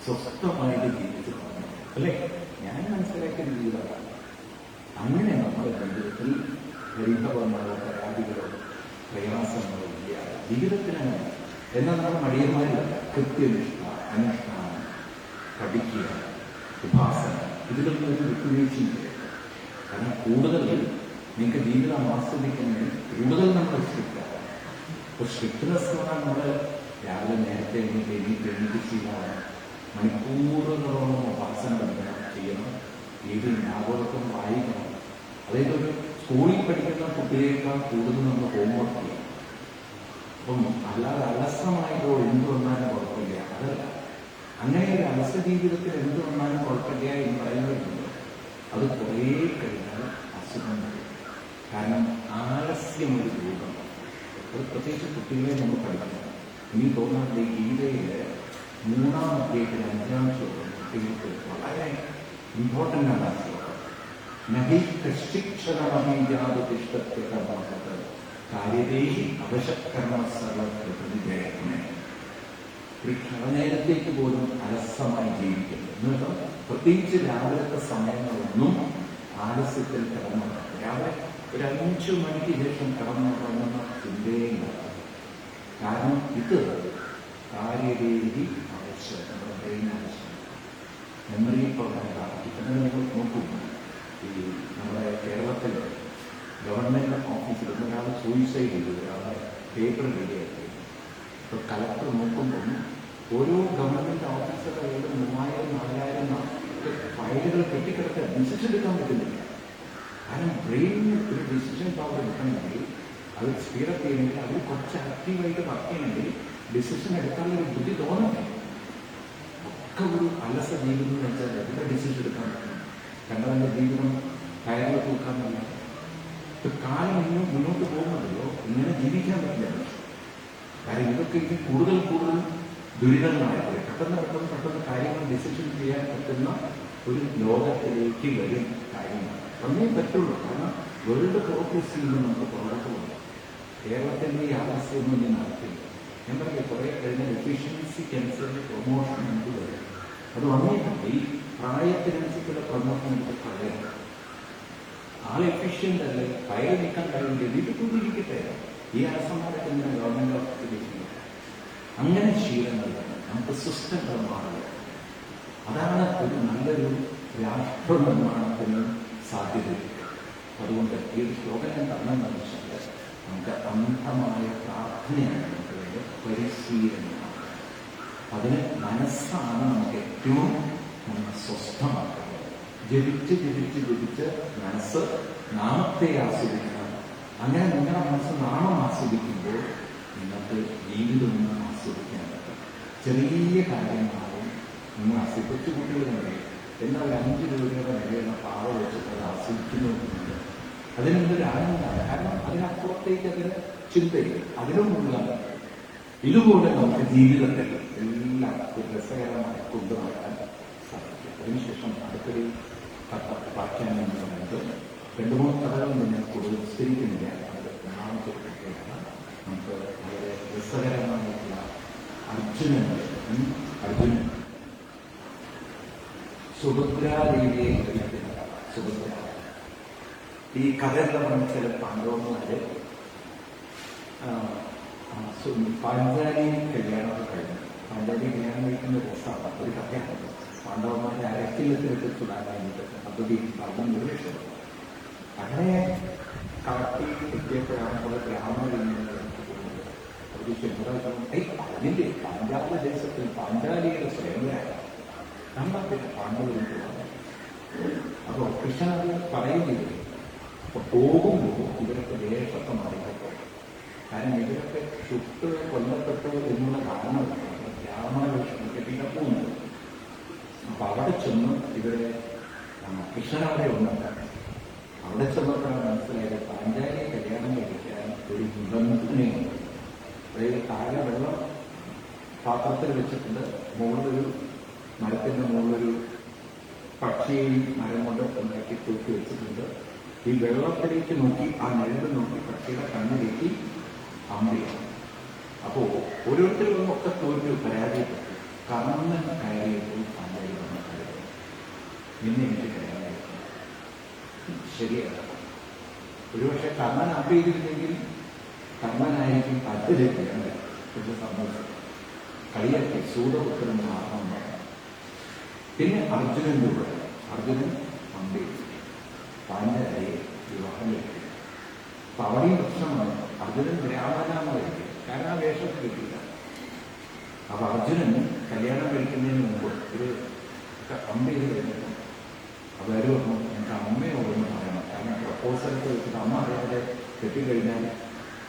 സ്വസ്ഥമായിട്ട് ജീവിച്ചു തുടങ്ങി. അല്ലേ? ഞാൻ മനസ്സിലാക്കിയ ജീവിതമാണ്. അങ്ങനെ നമ്മുടെ ജീവിതത്തിൽ പരിഭവങ്ങളോ പരാതികളോ പ്രയാസങ്ങളോ ഇല്ല. ജീവിതത്തിനാണ്. എന്നാൽ നമ്മുടെ മടിയന്മാരില്ല. കൃത്യനിഷ്ഠ, അനുഷ്ഠാനം, പഠിക്കുക, ഉപാസന, ഇതിലൊന്നും ഒരു വിട്ടുവീഴ്ചയില്ല. കാരണം കൂടുതൽ നിങ്ങൾക്ക് ജീവിതം ആസ്വദിക്കണമെങ്കിൽ കൂടുതൽ നമ്മൾ സ്ട്രിക്റ്റാണ്. ഇപ്പോൾ സ്ട്രിക്ട്നെസ് എന്ന് പറഞ്ഞാൽ നമ്മൾ രാവിലെ നേരത്തെ എണീറ്റ് ശീലമാണ്. മണിക്കൂറുകളോളം ഉപാസന ചെയ്യണം. വീട്ടിൽ ആഘോഷം വായിക്കണം. അതായത് ഒരു സ്കൂളിൽ പഠിക്കുന്ന കുട്ടിയേക്കാൾ കൂടുതൽ നമ്മൾ ഹോംവർക്ക് ചെയ്യണം. അപ്പം അല്ലാതെ അലസമായിട്ടോ എന്ത് വന്നാലും കുഴപ്പമില്ല, അതല്ല. അങ്ങനെ ഒരു അലസ ജീവിതത്തിൽ എന്ത് വന്നാലും കുഴപ്പമില്ല എന്ന് പറയുന്നുണ്ട്. അത് കുറേ കഴിഞ്ഞാൽ അസുഖം വരും. കാരണം ആലസ്യം ഒരു രൂപം. അത് പ്രത്യേകിച്ച് കുട്ടികളെ നമ്മൾ പഠിക്കണം. എനിക്ക് തോന്നുന്നത് ഗീതയിലെ 3-ാം അധ്യായത്തിൽ 5-ാം ശ്ലോകം കുട്ടികൾക്ക് വളരെ ഇമ്പോർട്ടൻ്റ് ആണ്. ആ ശ്ലോകം നഹി കശ്ചിക്ഷണമീജാതിഷ്ഠത്യകർമ്മ കാര്യദേഹി അവശക്കർമ്മ സർവപ്രതിജയത്തിന്. ഒരു ക്ഷണനേരത്തേക്ക് പോലും അലസമായി ജീവിക്കുന്നു. എന്നിട്ട് പ്രത്യേകിച്ച് രാവിലത്തെ സമയങ്ങളൊന്നും ആലസ്യത്തിൽ കിടന്നുറങ്ങും. രാവിലെ ഒരു 5 മണിക്ക് ശേഷം കിടന്നുറങ്ങുന്ന ചിന്തയില്ല. കാരണം ഇത് കാര്യദേഹി ആവശ്യം, നമ്മുടെ ബ്രെയിൻ ആവശ്യം, മെമ്മറി പവറാണ്. ഇപ്പം നിങ്ങൾ നോക്കൂ, ഈ നമ്മുടെ കേരളത്തിൽ ഗവൺമെന്റ് ഓഫീസിൽ ഒരാൾ സൂയിസൈഡ് ചെയ്തു, ഒരാളെ പേപ്പർ റെഡിയാക്കി. ഇപ്പോൾ കളക്ടർ നോക്കുമ്പോൾ ഓരോ ഗവൺമെന്റ് ഓഫീസറുകളുടെ 3000-4000 ഫയലുകൾ കെട്ടിക്കിടക്കുക, ഡിസിഷൻ എടുക്കാൻ പറ്റുന്നില്ല. കാരണം ബ്രെയിനിന് ഒരു ഡിസിഷൻ പവർ എടുക്കണമെങ്കിൽ, അത് സ്പീഡപ്പ് ചെയ്യണമെങ്കിൽ, അവർ കുറച്ച് ആക്റ്റീവായിട്ട് വർക്ക് ചെയ്യണമെങ്കിൽ ഡിസിഷൻ എടുക്കാനുള്ള ഒരു ബുദ്ധി തോന്നണ്ടേ. ഒക്കെ ഒരു അലസ ജീവിതം എന്ന് വെച്ചാൽ എവിടെ ഡിസിഷൻ എടുക്കാൻ പറ്റും? കണ്ടവന്റെ ജീവിതം കയറിൽ തൂക്കാനല്ല. കാലം ഇന്നും മുന്നോട്ട് പോകുന്നതല്ലോ, ഇങ്ങനെ ജീവിക്കാൻ പറ്റില്ല. കാരണം ഇതൊക്കെ ഇത് കൂടുതൽ ദുരിതങ്ങളായിട്ട് പെട്ടെന്ന് കാര്യങ്ങൾ ഡിസിഷൻ ചെയ്യാൻ പറ്റുന്ന ഒരു ലോകത്തിലേക്ക് വരും കാര്യങ്ങൾ. ഒന്നേ പറ്റുള്ളൂ. കാരണം വേൾഡ് പ്രോഗ്രസിൽ നിന്ന് നമുക്ക് പുറത്തുണ്ട്. കേരളത്തിൻ്റെ ഈ ആലസ്യമൊന്നും ഞാൻ നടത്തില്ല. ഞാൻ പറയില്ല, കുറെ കഴിഞ്ഞ എഫിഷ്യൻസിക്കനുസരിച്ച് പ്രൊമോഷൻ നമുക്ക് വരും. അത് വന്നിട്ടുണ്ട്. ഈ പ്രായത്തിനനുസരിച്ചുള്ള പ്രൊമോഷൻ നമുക്ക് കളയണം. ആൾ എഫിഷ്യൻ്റ് അല്ലേ, ഫയൽ നീക്കാൻ കഴിയില്ല, വീട്ടിൽ കൂടിയിരിക്കട്ടെ. ഈ അലസന്മാരൊക്കെ ഇങ്ങനെ ഗവൺമെന്റ് ഓഫീസിലേക്ക് അങ്ങനെ ശീലങ്ങൾ വേണം. നമുക്ക് സിസ്റ്റങ്ങൾ മാറുക. അതാണ് ഒരു നല്ലൊരു രാഷ്ട്ര നിർമ്മാണത്തിന് സാധ്യതയില്ല. അതുകൊണ്ട് ഈ ഒരു ശ്ലോകം ഞാൻ പറഞ്ഞെന്ന് വെച്ചാൽ നമുക്ക് അന്ധമായ പ്രാർത്ഥനയാണ് നമുക്ക് വേണ്ട പരിശീലനമാണ്. അതിന് മനസ്സാണ് നമുക്ക് ഏറ്റവും സ്വസ്ഥമാക്കുന്നത്. ജപിച്ച് മനസ്സ് നാമത്തെ ആസ്വദിക്കണം. അങ്ങനെ നിങ്ങളുടെ മനസ്സ് നാമം ആസ്വദിക്കുമ്പോൾ നിങ്ങൾക്ക് ജീവിതമൊന്നും ആസ്വദിക്കാൻ പറ്റും. ചെറിയ കാര്യങ്ങളാവും നിങ്ങൾ ആസ്വദിച്ചു. കുട്ടികളുണ്ട് എന്നാൽ 5 രൂപയുടെ വിലയുള്ള പാവ വെച്ചിട്ട് അത് ആസ്വദിക്കുന്നുണ്ട്. അതിനെന്തൊരു ആനന്ദമാണ്. കാരണം അതിനപ്പുറത്തേക്ക് അതിന് ചിന്തയില്ല. അതിനും മുന്നിലാണ്. ഇതുപോലെ നമുക്ക് ജീവിതത്തിൽ എല്ലാം രസകരമായി കൊണ്ടുനടക്കാൻ സാധിക്കും. അതിനുശേഷം അടുത്തൊരു വാക്യം എന്ന് പറയുന്നത് 2-3 കഥകൾ ഞാൻ കൂടുതൽ വിസ്തരിക്കുന്നില്ല. അത് 3ാമത്തെ കുട്ടികളാണ്. നമുക്ക് വളരെ രസകരമായിട്ടുള്ള അർജുനൻ സുഭദ്രാദേവിയെ കഴിക്കുന്ന സുഭദ്ര. ഈ കഥയെല്ലാം പറഞ്ഞ ചില പാണ്ഡവന്മാര് പാഞ്ചാലി കല്യാണമൊക്കെ കഴിഞ്ഞു. പാഞ്ചാലി കല്യാണം കഴിക്കുന്ന രസമാണ്. ഒരു കഥയാണ്. പാണ്ഡവന്മാരെ അരക്കില്ലത്തിലിട്ട് ചുടാൻ വേണ്ടിയിട്ട് പദ്ധതി പറഞ്ഞ ഒരു ലക്ഷ്യം. അങ്ങനെ കാട്ടി എത്തിയപ്പോഴാണ് കുറെ ബ്രാഹ്മണർ പോകുന്നത്. അവർ അതിന്റെ പാഞ്ചാല ദേശത്തിൽ പാഞ്ചാലിയുടെ സ്വയംവരാണ്. കണ്ടത്തില്ല പാണ്ഡവരും പോകാൻ. അപ്പോൾ കൃഷ്ണൻ അത് പറയുന്നില്ല. അപ്പൊ പോകുമ്പോൾ ഇവരൊക്കെ വേഷത്തെ മാറിപ്പെട്ടു. കാരണം ഇവരൊക്കെ ചുട്ട് കൊല്ലപ്പെട്ടു എന്നുള്ള കാരണമാണ് ബ്രാഹ്മണ വേഷം കെട്ടിയിട്ട് പോകുന്നത്. അപ്പൊ അവിടെ ചെന്ന് ഇവരെ കൃഷ്ണൻ അവിടെ ഉണ്ടല്ല. അവിടെ ചെന്നപ്പോഴാണ് മനസ്സിലായത് പാഞ്ചാലിയെ കല്യാണം കഴിക്കാൻ ഒരു നിബന്ധനയുണ്ട്. അതായത് താഴെ വെള്ളം പാത്രത്തിൽ വെച്ചിട്ടുണ്ട്, മുകളിലൊരു മരത്തിന്റെ മുകളിലൊരു പക്ഷിയെയും മരം കൊണ്ട് ഉണ്ടാക്കി തൂക്കി വെച്ചിട്ടുണ്ട്. ഈ വെള്ളത്തിലേക്ക് നോക്കി, ആ നിഴല് നോക്കി പക്ഷിയുടെ കണ്ണിലേക്ക് അമ്പയാണ്. അപ്പോ ഓരോരുത്തരും ഒക്കെ തോറ്റു പരാജയപ്പെട്ടു. കർമ്മൻ കയറിയപ്പോൾ പാഞ്ചാലി വന്ന കാര്യം പിന്നെ എനിക്ക് കയറാനായിരുന്നു. ശരിയല്ല. ഒരുപക്ഷെ കർമ്മൻ അമ്പ ചെയ്തിരുന്നെങ്കിൽ കർമ്മനായിരിക്കും താല്പര്യം. പക്ഷെ സംഭവിച്ചു കളിയൊക്കെ സൂതപുത്രൻ മാത്രം. പിന്നെ അർജുനന്റെ കൂടെ അർജുനൻ അമ്പയും പാഞ്ചാലിയെ വിവാഹം കഴിക്കും. അപ്പൊ അവിടെയും പ്രശ്നമാണ്. അർജുനൻ ബ്രാഹ്മണനായിരിക്കും. കാരണം ആ വേഷം കിട്ടില്ല. അപ്പൊ അർജുനൻ കല്യാണം കഴിക്കുന്നതിന് മുമ്പ് ഒരു അമ്പ ചെയ്ത് കഴിഞ്ഞിട്ട് അപ്പൊ ആര് പറഞ്ഞു, എനിക്ക് അമ്മയോടൊന്ന് പറയണം. കാരണം പ്രപ്പോസലൊക്കെ വെച്ചിട്ട് അമ്മ അറിയാതെ കെട്ടിക്കഴിഞ്ഞാൽ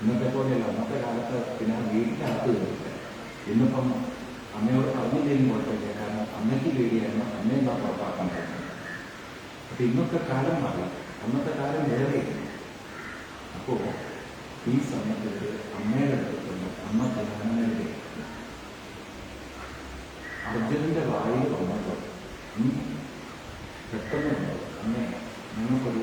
ഇന്നത്തെ പോലെയല്ല. അന്നത്തെ കാലത്ത് പിന്നെ വീട്ടിനകത്ത് കയറില്ല. ഇന്നിപ്പം അമ്മയോട് പറഞ്ഞില്ലെങ്കിലും കുഴപ്പമില്ല. കാരണം അമ്മയ്ക്ക് പേടിയായിരുന്നു, അമ്മയെന്താ പുറത്താക്കാൻ പറ്റുന്നത്. അപ്പൊ ഇന്നത്തെ കാലം മാറി. അന്നത്തെ കാലം വേറെയായിരുന്നു. അപ്പോ ഈ സമയത്ത് അമ്മയുടെ അടുത്തുള്ള അമ്മ ജ്ഞാനങ്ങളുടെ അർജുനന്റെ വായിൽ വന്നപ്പോൾ പെട്ടെന്ന് അമ്മ ഞങ്ങൾക്കൊരു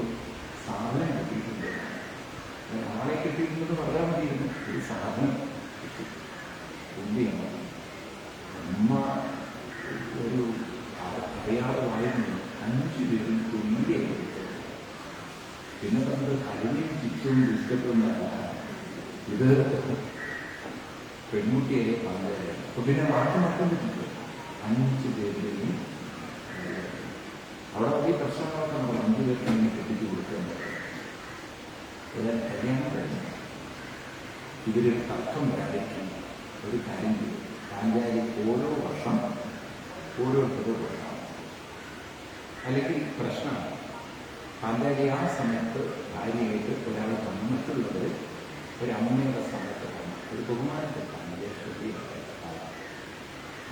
ആയിരുന്നു 5 പേരും തുല്യമായി. പിന്നെ പറഞ്ഞത് കരുവിയും ചിച്ചും ബിസ്ക്കറ്റും ഇത് പെൺകുട്ടിയെ പറഞ്ഞത്. അപ്പൊ പിന്നെ മാറ്റി മാറ്റാൻ പറ്റില്ല. 5 പേരുടെയും അവിടെ ഈ പ്രശ്നങ്ങളൊക്കെ നമ്മൾ 5 പേർക്ക് ഇങ്ങനെ കെട്ടിച്ചു കൊടുക്കേണ്ടത്. കല്യാണം കഴിഞ്ഞു ഇവരൊരു തർക്കം വരാതിരിക്കും ഒരു കാര്യം ചെയ്യും. പാഞ്ചാലി ഓരോ വർഷം ഓരോരുത്തരും കൊടുക്കണം. അല്ലെങ്കിൽ പ്രശ്നമാണ്. പാഞ്ചാലി ആ സമയത്ത് ഭാര്യയായിട്ട് ഒരാൾ തന്നു, മറ്റുള്ളവർ ഒരു അമ്മയുടെ സമയത്ത് തന്നു, ഒരു ബഹുമാനത്തിലാണ് ദേശീയ.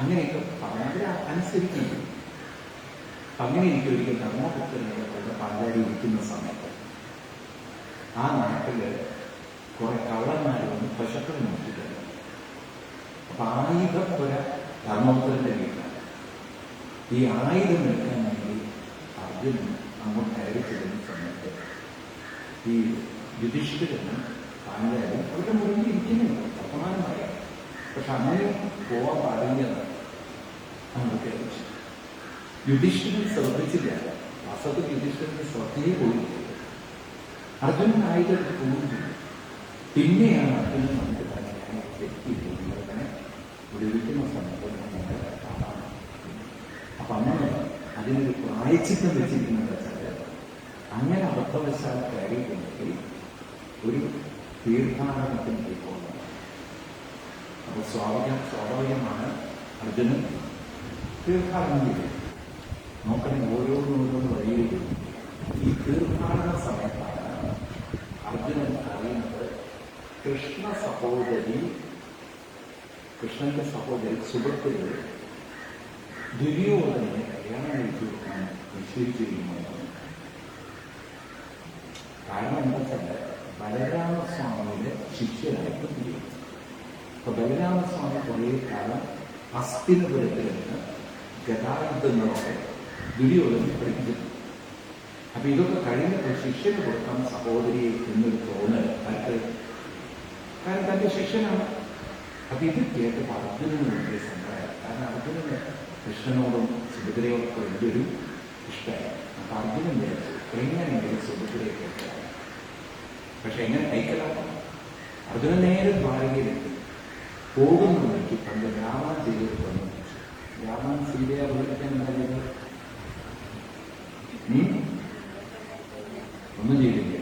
അങ്ങനെയൊക്കെ പറഞ്ഞവർ അനുസരിക്കുന്നു. അങ്ങനെ എനിക്ക് ഒരിക്കൽ ധർമ്മപുത്രനോട് പാഞ്ചാലി ഇരിക്കുന്ന സമയത്ത് ആ നാട്ടില് കുറെ കള്ളന്മാർ വന്ന് പശുക്കൾ നോക്കിയിട്ടുണ്ട്. അപ്പൊ ആയുധപ്പുര ധർമ്മപുത്രന്റെ വീട്ടിലാണ്. ഈ ആയുധം എടുക്കാൻ വേണ്ടി അർജുനൻ അങ്ങോട്ട് കയറി ചെല്ലുന്ന സമയത്ത് ഈ യുധിഷ്ഠിരനും പാഞ്ചാലും അവരുടെ മുറിയിൽ ഇരിക്കുന്നുണ്ട്, വർത്തമാനമായ. പക്ഷെ അങ്ങനെ പോവാൻ പാടില്ലെന്ന് നമ്മൾ കേൾപ്പിച്ചു. യുധിഷ്ഠിരൻ ശ്രദ്ധിച്ചില്ല. വാസ്തവത്തിൽ യുധിഷ്ഠിരന്റെ ശ്രദ്ധയെ പോയില്ല. അർജുനൻ ആയുധത്തിൽ പോകുന്നു. പിന്നെയാണ് അർജുനൻ നമുക്ക് തന്നെ തെറ്റിയിരിക്കുന്നത് വിളിക്കുന്ന സമയത്ത് നമ്മൾ കാണാം. അപ്പൊ അങ്ങനെ അതിനൊരു പ്രായച്ചിത്തം വെച്ചിരിക്കുന്നത് വെച്ചാൽ അങ്ങനെ അബദ്ധവശാൽ കയറിയിട്ടുണ്ടെങ്കിൽ ഒരു തീർത്ഥാടനത്തിന് പോയിക്കൊള്ളണം. അപ്പൊ സ്വാഭാവികമാണ് അർജുനൻ തീർത്ഥാടനം ചെയ്തു. നോക്കണേ, ഓരോന്നോരോന്ന് വഴിയിലും ഈ തീർത്ഥാടന സമയത്താണ് അർജുനൻ അറിയുന്നത് കൃഷ്ണന്റെ സഹോദരി സുഭദ്രയെ ദുര്യോധനെ കല്യാണം കഴിച്ചു കൊടുക്കാൻ നിശ്ചയിച്ചിരിക്കുന്നു. കാരണം എന്താ വെച്ചാൽ ബലരാമസ്വാമിയുടെ ശിഷ്യനായിട്ട് തീരും. അപ്പൊ ബലരാമസ്വാമി കുറേ കാലം ഹസ്തിനപുരത്തിൽ നിന്ന് ഗതായുധങ്ങളോടെ ദുര്യോധനെ പഠിപ്പിച്ചിട്ടുണ്ട്. അപ്പൊ ഇതൊക്കെ കഴിഞ്ഞപ്പോൾ ശിഷ്യന് കൊടുക്കാൻ സഹോദരിയെ എന്നൊരു തോന്നൽ കാരണം തന്റെ ശിഷ്യനാണ്. അപ്പൊ ഇത് കേട്ടപ്പോൾ അർജുനന് വലിയ സങ്കടമായി. കാരണം അർജുനന് കൃഷ്ണനോടും സുഭദ്രയോടൊക്കെ വലിയൊരു ഇഷ്ടമായി. അപ്പൊ അർജുനൻ വിചാരിച്ചു എങ്ങനെയെങ്കിലും സുഭദ്രയെ കേൾക്കാം. പക്ഷെ എങ്ങനെ കൈക്കലാക്കാം? അർജുനൻ നേരെ ദ്വാരകയിലെത്തി. പോകുന്ന വഴിക്ക് പണ്ട് രാമൻ ചെയ്തൊരു പണി. രാമൻ സീതയെ വിളിക്കാൻ എന്തായാലും ഒന്നും ചെയ്തില്ല.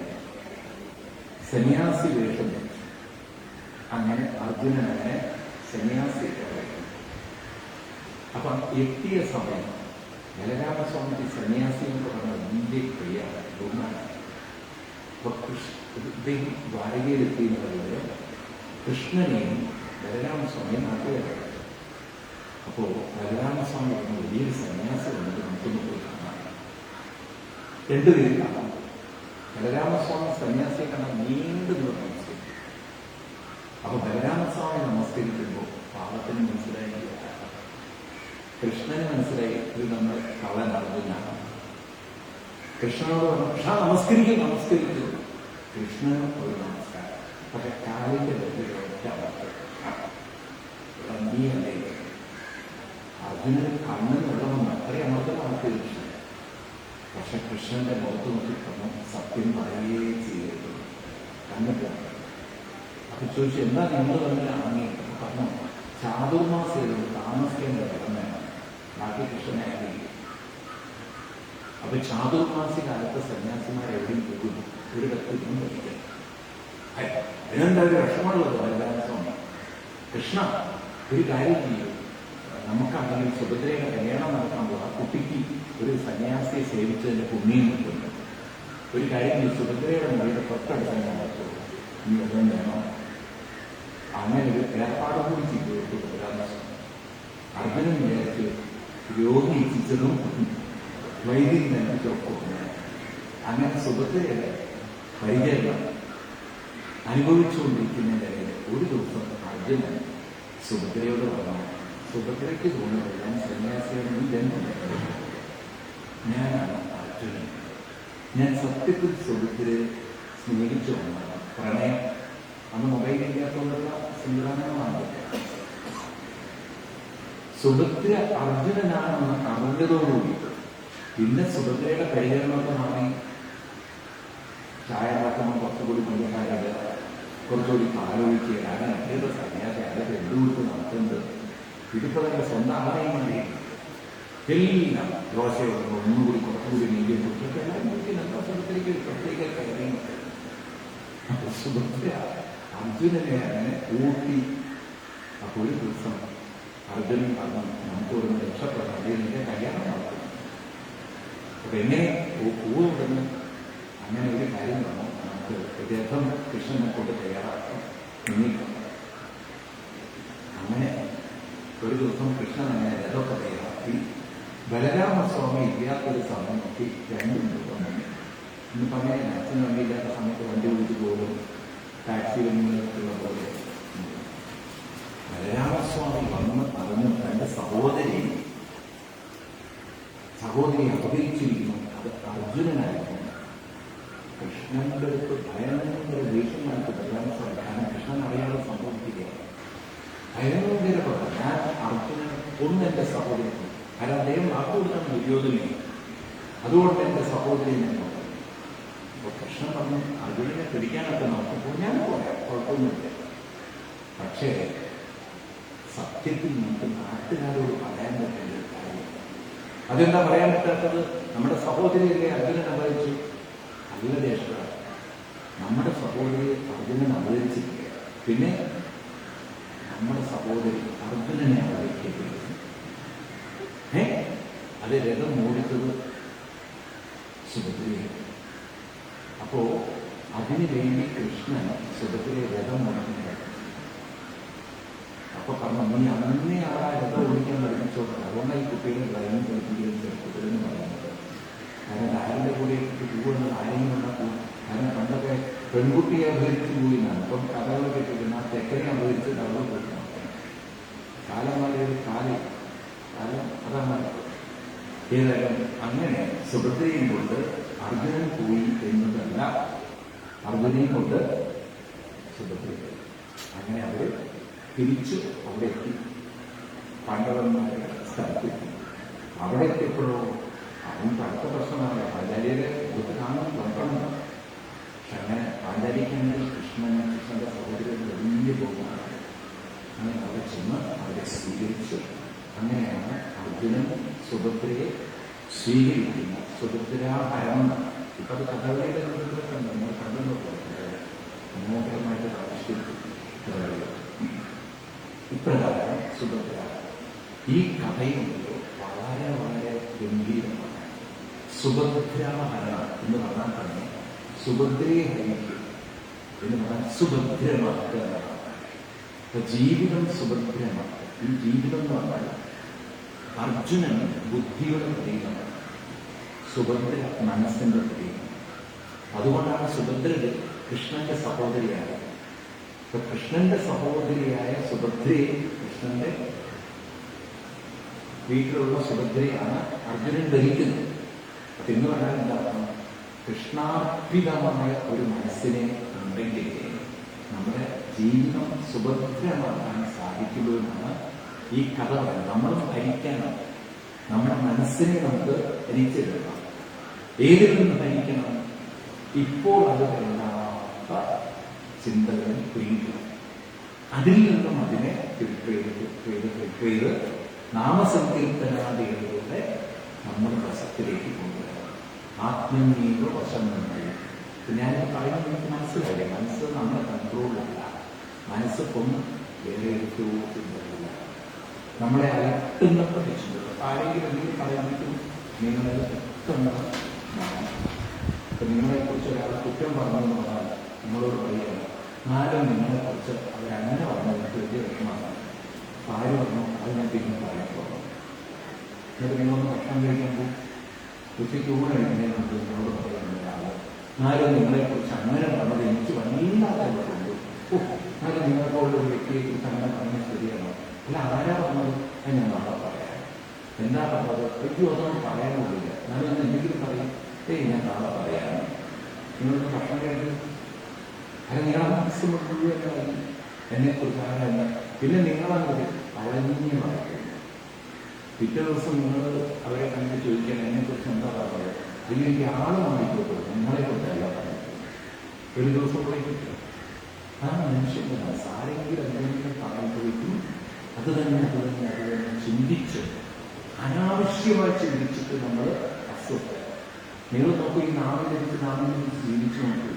സന്യാസി വേഷം ധരിച്ചു. അങ്ങനെ അർജുനൻ അങ്ങനെ സന്യാസി വയ്ക്കും. അപ്പൊ എത്തിയ സമയം ബലരാമസ്വാമിക്ക് സന്യാസി എന്ന് പറഞ്ഞ വലിയ പ്രിയാണ്, ബഹുമാനാണ്. അപ്പൊ ഇദ്ദേഹം ദ്വാരകയിലെത്തി എന്ന് പറയുന്നത് കൃഷ്ണനെയും ബലരാമസ്വാമിയും നാട്ടുകാരാണ്. അപ്പോ ബലരാമസ്വാമി പറഞ്ഞ വലിയൊരു സന്യാസി വന്നിട്ട് നമുക്കൊന്ന് പോയി കാണാം. രണ്ടുപേരും കാണാം. ബലരാമസ്വാമി സന്യാസിയെ കാണാൻ നീണ്ടു ദൂരം നമസ്കരിക്കും. അപ്പൊ ബലരാമസ്വാമി നമസ്കരിക്കുമ്പോൾ പാവത്തിന് മനസ്സിലായി, കൃഷ്ണന് മനസ്സിലായി ഇത് നമ്മൾ കള്ളൻ അർജുനാണ്. കൃഷ്ണനോട് പറഞ്ഞു, കൃഷ്ണ നമസ്കരിക്കും. കൃഷ്ണനും ഒരു നമസ്കാരം. പക്ഷെ കാലിന്റെ ഒറ്റ നീയല്ലേ അർജുനന് കണ്ണിനുള്ളതെന്ന് അത്രയും അമർത്തം നടത്തിയ കൃഷ്ണൻ. പക്ഷെ കൃഷ്ണന്റെ മുഖത്ത് നോക്കിക്കണം സത്യം പറയുകയേ ചെയ്യരുത്, കണ്ണിട്ട്. അപ്പൊ ചോദിച്ചു, എന്താ നിങ്ങൾ തന്നെ ആങ്ങി? പറഞ്ഞു, ചാതുർമാസം താമസിക്കേണ്ട കടമയാണ്, ബാക്കി കൃഷ്ണനെ അറിയില്ല. അപ്പൊ ചാതുർമാസി കാലത്ത് സന്യാസിമാരെവിടെയും പോകുന്നു, ഒരു കത്തിനും പഠിക്കും. അതിനെന്താ ഒരു വിഷമമുള്ളത്? ബലരാമസ്വാമി, കൃഷ്ണ ഒരു കാര്യം ചെയ്യും, നമുക്കാണെങ്കിൽ സുഭദ്രയുടെ കല്യാണം നടക്കാൻ പോകും. ആ കുട്ടിക്ക് ഒരു സന്യാസിയെ സേവിച്ചതിന്റെ പുണ്യം കിട്ടുന്നു. ഒരു കാര്യം ചെയ്യും, സുഭദ്രയുടെ മുറിയുടെ തൊട്ടടുത്ത് ഞാൻ നടത്തുള്ളൂ, നീ ഒന്നും വേണോ? അങ്ങനെ ഒരു ഏർപ്പാട് കൂടി ചെയ്തു കൊടുത്തു ബലരാമസ്വാമി. അർജുനൻ വിചാരിച്ച് രോഗി എത്തിച്ചതും വൈദ്യം തന്നെ ചോക്കുന്നു. അങ്ങനെ സുഭദ്രയുടെ പരിചരണം അനുഭവിച്ചുകൊണ്ടിരിക്കുന്നതിനിടയിൽ ഒരു ദിവസം അർജുനൻ സുഭദ്രയോട് പറഞ്ഞു, സുഭദ്രയ്ക്ക് തോന്നുന്നതെല്ലാം സന്യാസിയുടെ ജന്മം. ഞാനാണ് അർജുനൻ. ഞാൻ സത്യത്തിൽ സുഭദ്രയെ സ്നേഹിച്ചു വന്നതാണ്. പ്രണയം അന്ന് മൊബൈലില്ലാത്തതുകൊണ്ടുള്ള സംവിധാനങ്ങളാണ്. സുഭദ്ര അർജുനനാണെന്ന് അറിഞ്ഞതോടുകൂടി പിന്നെ സുഭദ്രയുടെ പരിചരണമൊക്കെ മാറി. ചായ ഉണ്ടാക്കുമ്പോൾ കുറച്ചുകൂടി പഞ്ചസാരത്, കുറച്ചുകൂടി പാലൊഴിക്കുക, കാരണം എത്രയൊക്കെ സന്യാസി അതൊക്കെ എന്തുകൊണ്ട് നടത്തുന്നത്. ഇതിപ്പോൾ തന്നെ സ്വന്തം ആളെയും വേണ്ടി എല്ലാം ദോശ ഒന്നുകൂടി കുറച്ചുകൂടി നെയ്യും കുറിച്ചൊക്കെ എല്ലാം എന്താ സുഭദ്രയ്ക്ക് പ്രത്യേക കാര്യങ്ങൾ. അപ്പോൾ സുഭദ്ര അർജുനനെ അങ്ങനെ ഊട്ടി. അപ്പോൾ ഒരു ദിവസം അർജുനൻ പറഞ്ഞു, നമുക്ക് ഒരു രക്ഷപ്പെടാം, അർജുനന്റെ കല്യാണം നടത്തും. അപ്പൊ എങ്ങനെ പൂവുണ്ടെന്ന് അങ്ങനെ ഒരു കാര്യം വേണം, നമുക്ക് രഥം കൃഷ്ണനെ കൊണ്ട് തയ്യാറാക്കാം നീക്കം. അങ്ങനെ ഒരു ദിവസം കൃഷ്ണൻ അങ്ങനെ രഥമൊക്കെ തയ്യാറാക്കി. ബലരാമസ്വാമി ഇല്ലാത്തൊരു സമയം നോക്കി രണ്ടും ദിവസം തന്നെ ഇന്ന് പറയാൻ അച്ഛനും വണ്ടിയില്ലാത്ത സമയത്ത് വണ്ടി വിളിച്ച് പോകും, ടാക്സി വണ്ടികളുള്ള പോലെ. ബലരാമസ്വാമി വന്ന് പറഞ്ഞ് തന്റെ സഹോദരി അപകരിച്ചിരിക്കുന്നു. അത് അർജുനനായിരുന്നു. കൃഷ്ണന്റെ അടുത്ത് ഭയങ്കര ദേഷ്യമായിട്ട് ബലരാമസ്വാമി, കാരണം കൃഷ്ണൻ അറിയാതെ സംഭവിക്കുകയാണ്. ഭയങ്കര പറഞ്ഞു, ഞാൻ അർജുനൻ എന്റെ സഹോദരി, കാരണം അദ്ദേഹം വാക്കുകൊടുത്താണ് ദുര്യോധനെ, അതുകൊണ്ട് എന്റെ സഹോദരി ഞാൻ പറഞ്ഞു. അപ്പൊ കൃഷ്ണൻ പറഞ്ഞു, അർജുനനെ പിടിക്കാനൊക്കെ നോക്കുമ്പോൾ ഞാൻ പറയാം, കുഴപ്പമൊന്നുമില്ല. പക്ഷേ സത്യത്തിൽ നമുക്ക് നാട്ടുകാരോട് പറയാൻ പറ്റുന്ന ഒരു കാര്യം. അതെന്താ പറയാൻ പറ്റാത്തത്? നമ്മുടെ സഹോദരിയല്ലേ അർജുനൻ അപഹരിച്ചു? നല്ല ജ്യേഷ്ഠ, നമ്മുടെ സഹോദരിയെ അർജുനൻ അപഹരിച്ചിരിക്കുക, പിന്നെ നമ്മുടെ സഹോദരി അർജുനനെ അപഹരിക്കുകയും അത് രഥം ഓടിച്ചത് സുഭദ്രയെ. അപ്പോ അതിനു വേണ്ടി കൃഷ്ണൻ സുഭദ്രയെ രഥം ഓടിക്കുന്നത്. അപ്പൊ പറഞ്ഞു, നീ അന്നേ ആ രഥം ഓടിക്കാൻ പഠിപ്പിച്ചോട്ടെ, അതുകൊണ്ടാണ് ഈ കുട്ടികളെ ഡ്രൈവിംഗ് പഠിപ്പിക്കുകയും ചെറുപ്പത്തിലെന്ന് പറയുന്നത്. കാരണം ആരുടെ കൂടെ പോകുന്ന ആരെങ്കിലും ഉണ്ടാക്കും. കാരണം പണ്ടൊക്കെ പെൺകുട്ടിയെ അപഹരിച്ചു പോയി എന്നാണ്. അപ്പം കഥകൾ കേട്ടിട്ടുണ്ട്, ആ തെക്കനെ അപഹരിച്ച് കഥകൾ പോയിട്ടാണ്. കാലം വളരെ കാലം അതാണ്. ഏതായാലും അങ്ങനെ സുഭദ്രയും കൊണ്ട് അർജുനൻ പോയി എന്നതല്ല, അർജുനയും കൊണ്ട് സുഭദ്ര. അങ്ങനെ അവർ തിരിച്ചു അവിടെ എത്തി, പാണ്ഡവന്മാരുടെ സ്ഥലത്തെത്തി. അവിടെ എത്തിയപ്പോഴോ അവൻ അടുത്ത പ്രശ്നമാണ്, പാഞ്ചാലിയുടെ അടുത്ത് കാണാൻ നോക്കണം. പക്ഷെ അങ്ങനെ പാഞ്ചാലിക്കാണെങ്കിൽ കൃഷ്ണന്റെ സഹോദരൻ വലിയ ബഹുമാനമാണ്. അങ്ങനെ അവിടെ ചെന്ന് അവരെ സ്വീകരിച്ചു. അങ്ങനെയാണ് അർജുനൻ സുഭദ്രയെ സ്വീകരിക്കുന്ന സുഭദ്രാഹരണം. ഇപ്പൊ അത് കഥകളിയുടെ നേതൃത്വത്തിൽ നമ്മൾ കണ്ടെന്ന് പോകുന്നത് മനോഹരമായിട്ട് ആവിഷ്കരിച്ചു. ഇപ്രകാരം സുഭദ്ര ഈ കഥയുണ്ട് വളരെ വളരെ ഗംഭീരമാണ്. സുഭദ്രാഹരണം എന്ന് പറഞ്ഞാൽ തന്നെ സുഭദ്രയെ ഹരിക്കും എന്ന് പറഞ്ഞാൽ സുഭദ്രമാക്കുക എന്നാണ്. അപ്പൊ ജീവിതം സുഭദ്രമാക്കുക. ഈ ജീവിതം എന്ന് പറഞ്ഞാൽ അർജുനൻ ബുദ്ധിയുടെ പ്രതീകമാണ്, സുഭദ്ര മനസ്സിന്റെ പ്രതീകം. അതുകൊണ്ടാണ് സുഭദ്ര കൃഷ്ണന്റെ സഹോദരിയായത്. അപ്പൊ കൃഷ്ണന്റെ സഹോദരിയായ സുഭദ്രയെ, കൃഷ്ണന്റെ വീട്ടിലുള്ള സുഭദ്രയാണ് അർജുനൻ ധരിക്കുന്നത്. അപ്പൊ എന്ന് പറഞ്ഞാൽ എന്താണ്? കൃഷ്ണാർപ്പിതമായ ഒരു മനസ്സിനെ ഉണ്ടെങ്കിൽ നമ്മുടെ ജീവിതം സുഭദ്രമാക്കാൻ സാധിക്കുമെന്നാണ് ഈ കഥ പറയുന്നത്. നമ്മളും ഭരിക്കണം, നമ്മുടെ മനസ്സിനെ നമുക്ക് ഭരിച്ചെടുക്കണം. ഏതിൽ നിന്ന് ഭരിക്കണം? ഇപ്പോൾ അത് വേണ്ടാത്ത ചിന്തകളെ പിടിക്കണം. അതിൽ നിന്നും അതിനെ ഫിൽട്ടർ ചെയ്ത് നാമസങ്കീർത്തനാദികളിലൂടെ നമ്മുടെ വശത്തിലേക്ക് കൊണ്ടുവരണം. ആത്മീയ വശം നമ്മൾ ഞാൻ പറയുന്നത് എനിക്ക് മനസ്സിലായില്ലേ? മനസ്സ് നമ്മുടെ കൺട്രോളിലല്ല. മനസ്സിപ്പം വേറെ ഒരു ചിന്തകളില്ല, നമ്മളെ അലട്ടുന്ന പ്രതീക്ഷകൾ. ആരെങ്കിലും എന്തെങ്കിലും പറയാൻ പറ്റും, നിങ്ങളെ പെട്ടെന്ന് ഇപ്പം നിങ്ങളെക്കുറിച്ച് ഒരാളെ കുറ്റം പറഞ്ഞെന്ന് പറഞ്ഞാൽ നിങ്ങളോട് പറയുകയാണ്, എന്നാലും നിങ്ങളെക്കുറിച്ച് അവരങ്ങനെ പറഞ്ഞത് വലിയ വിഷമമാണ്. ആര് പറഞ്ഞു അത് ഞാൻ പിന്നെ പറയാൻ പോകുന്നു. എന്നിട്ട് നിങ്ങളൊന്ന് ഭക്ഷണം കഴിക്കുമ്പോൾ ഉച്ചയ്ക്ക് ഊണ് കഴിക്കുന്നതിന് മുമ്പ് നിങ്ങളോട് പറയുന്ന ഒരാൾ, എന്നാലും നിങ്ങളെക്കുറിച്ച് അങ്ങനെ പറഞ്ഞത് എനിക്ക് വല്ലാതെ ഉണ്ട്. എന്നാലും നിങ്ങളെപ്പോലുള്ള ഒരു വ്യക്തിയെക്കുറിച്ച് അങ്ങനെ പറഞ്ഞ ശരിയാണോ? അല്ല, ആരാ പറഞ്ഞത്? ഞാൻ നാളെ പറയാം. എന്താ പറഞ്ഞത്? എനിക്ക് അതൊന്നും പറയാനൊന്നുമില്ല. എന്നാലും ഞാൻ എന്തെങ്കിലും പറയും, ഞാൻ നാളെ പറയാം. നിങ്ങൾക്ക് ഭക്ഷണം കഴിക്കും, അത് നിങ്ങളെ മനസ്സ് മുഴുവനായി എന്നെക്കുറിച്ച് ആരല്ല. പിന്നെ നിങ്ങളങ്ങനെ അവളഞ്ഞു വായിക്കുന്നു. പിറ്റേ ദിവസം നിങ്ങൾ അവരെ കണ്ട് ചോദിക്കാൻ എന്നെക്കുറിച്ച് എന്താ അല്ലെങ്കിൽ ആളുമായിക്കോട്ടെ ഞങ്ങളെ കൊണ്ടല്ല പറയുന്നത്. ഒരു ദിവസം കൂടെ കിട്ടുക ആ മനുഷ്യന്റെ മനസ്സ് ആരെങ്കിലും എന്തെങ്കിലും പറയുമ്പോഴേക്കും അത് തന്നെ ചിന്തിച്ച് അനാവശ്യമായി ചിന്തിച്ചിട്ട് നമ്മൾ അസ്വസ്ഥ. നിങ്ങൾ നോക്കൂ, ഈ നാമിലേക്ക് ജീവിച്ചു നോക്കൂ.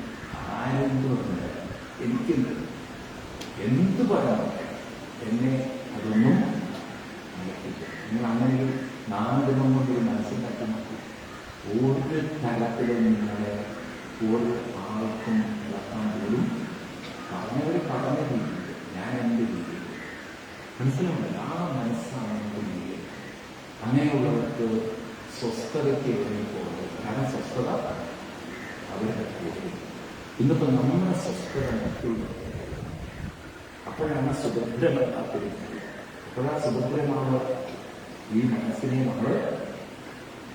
ആരെന്ത് പറഞ്ഞത് എനിക്കെന്ത് എന്ത് പറയാം എന്നെ അതൊന്നും നടക്കില്ല. നിങ്ങൾ അങ്ങനെ ഒരു നാമജപം കൊണ്ടൊരു മനസ്സിലാക്കി നോക്കൂ. ഒരു തലത്തിലും നിങ്ങളെ ഒരു ആൾക്കും നടത്താൻ പോലും പറഞ്ഞവർ പറഞ്ഞ രീതിയിൽ ഞാൻ എൻ്റെ രീതിയിൽ മനസ്സിലാവുന്നില്ല. ആ മനസ്സാണ് നമുക്ക് രീതിയിൽ. അങ്ങനെയുള്ളവർക്ക് സ്വസ്ഥതയ്ക്ക് എവിടെ പോകുന്നത്? കാരണം സ്വസ്ഥത അവരുടെ കൂടെ. ഇന്നിപ്പോൾ നമ്മുടെ സ്വസ്ഥത മറ്റുള്ളത് അപ്പോഴാണ് സുഭദ്രമ കാത്തിരിക്കുന്നത്. അപ്പോഴാ സുഭദ്രമാവ് ഈ മനസ്സിനെ നമ്മൾ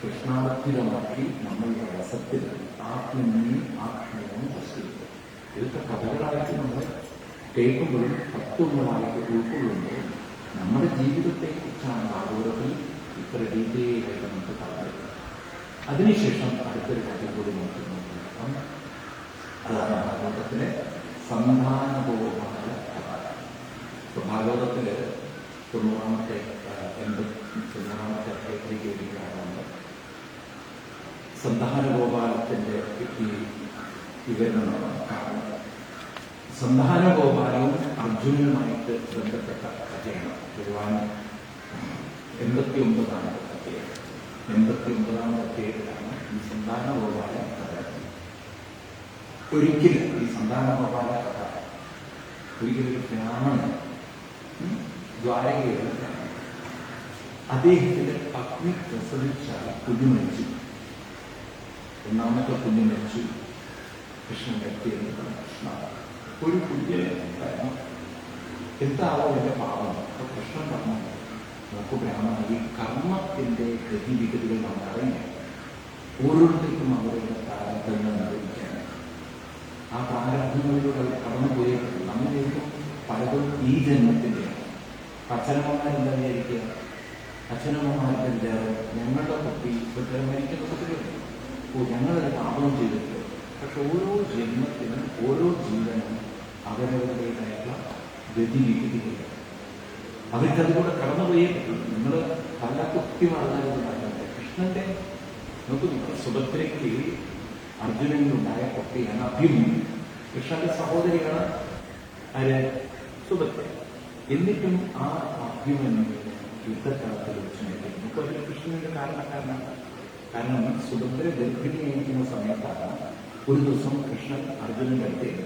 കൃഷ്ണാർപ്പിതമാക്കി നമ്മളുടെ രസത്തിൽ ആത്മീയ ആത്മീയവും പ്രശ്നിക്കും. ഇതൊക്കെ കഥകളായിട്ട് നമ്മൾ കേൾക്കുമ്പോഴും തത്വങ്ങളായിട്ട് ഉൾക്കൊള്ളുമ്പോഴും നമ്മുടെ ജീവിതത്തെക്കുറിച്ചാണ് ഭാഗവതത്തിൽ ഇത്ര ഡീറ്റെയിലായിട്ട് നമുക്ക് പറയുന്നത്. അതിനുശേഷം അടുത്തൊരു കഥ കൂടി നമുക്ക് നോക്കാം. അതാണ് ഭാഗവതത്തിലെ സന്ധാനപൂർവമായ കഥ. ഭാഗവതത്തില് 90-ാമത്തെ അധ്യായത്തിലേക്ക് വരികയാണ്. സന്ധാനഗോപാലത്തിന്റെ ഈ വിവരണമാണ് കാണുന്നത്. സന്ധാനഗോപാലവും അർജുനനുമായിട്ട് ബന്ധപ്പെട്ട കഥയാണ്. ഭഗവാൻ 89-ാമത്തെ കഥയാണ്. 89-ാമത്തെ അധ്യായത്തിലാണ് ഈ സന്ധാനഗോപാല കഥ. ഒരിക്കലും ഈ സന്ധാനഗോപാല കഥ ഒരിക്കലൊരു ബ്രാഹ്മണൻ ദ്വാരകയുടെ അദ്ദേഹത്തിന്റെ പത്നി പ്രസവിച്ച കുഞ്ഞു മരിച്ചു. ഒന്നാമത്തെ കുഞ്ഞു മരിച്ചു. കൃഷ്ണൻ വ്യക്തിയെന്ന് കൃഷ്ണ ഒരു കുഞ്ഞിനെ എന്താവോ എന്റെ പാവം. അപ്പൊ കൃഷ്ണൻ പറഞ്ഞു, നോക്കു ബ്രാഹ്മണ, ഈ കർമ്മത്തിന്റെ ഗതിവിഗതികൾ നമ്മൾ അറിയാം. ഓരോരുത്തർക്കും അവരുടെ പ്രാരബ്ധങ്ങൾ നിർവഹിക്കാൻ ആ പ്രാരബ്ധങ്ങളിലൂടെ അവർ കടന്നുപോയിട്ട് നമ്മളേക്കും പലതും ഈ ജന്മത്തിൻ്റെയാണ്. അച്ഛനമ്മമാരെന്താ വിചാരിക്കുക? അച്ഛനമ്മമാരുടെ വിചാരം ഞങ്ങളുടെ കുട്ടി ഇപ്പോഴത്തെ മരിക്കുന്ന കുട്ടികളുണ്ട്. ഞങ്ങളത് പാപം ചെയ്തിട്ട്. പക്ഷെ ഓരോ ജന്മത്തിനും ഓരോ ജീവനും അവരവരുടേതായിട്ടുള്ള ഗതിവിഗതികളുണ്ട്. അവർക്കതിലൂടെ കടന്നുപോയേ പറ്റുള്ളൂ. നിങ്ങൾ പല കുട്ടി വളർന്നതായിട്ട് കൃഷ്ണന്റെ നോക്കുന്നു. സുഭദ്രയ്ക്ക് അർജുനനുണ്ടായ കുട്ടിയാണ് അഭിമന്യു. കൃഷ്ണന്റെ സഹോദരിയാണ് ആര്? സുഭദ്ര. എന്നിട്ടും ആ അഭിമന്യു യുദ്ധക്കളത്തിൽ വെച്ച് നേരിടുന്നു. ഇപ്പോൾ ഒരു കൃഷ്ണന്റെ കാരണക്കാരനാണ്. കാരണം സുഭദ്ര ഗർഭിണിയായിരിക്കുന്ന സമയത്താണ് ഒരു ദിവസം കൃഷ്ണൻ അർജുനന്റെ അടുത്തേക്ക്.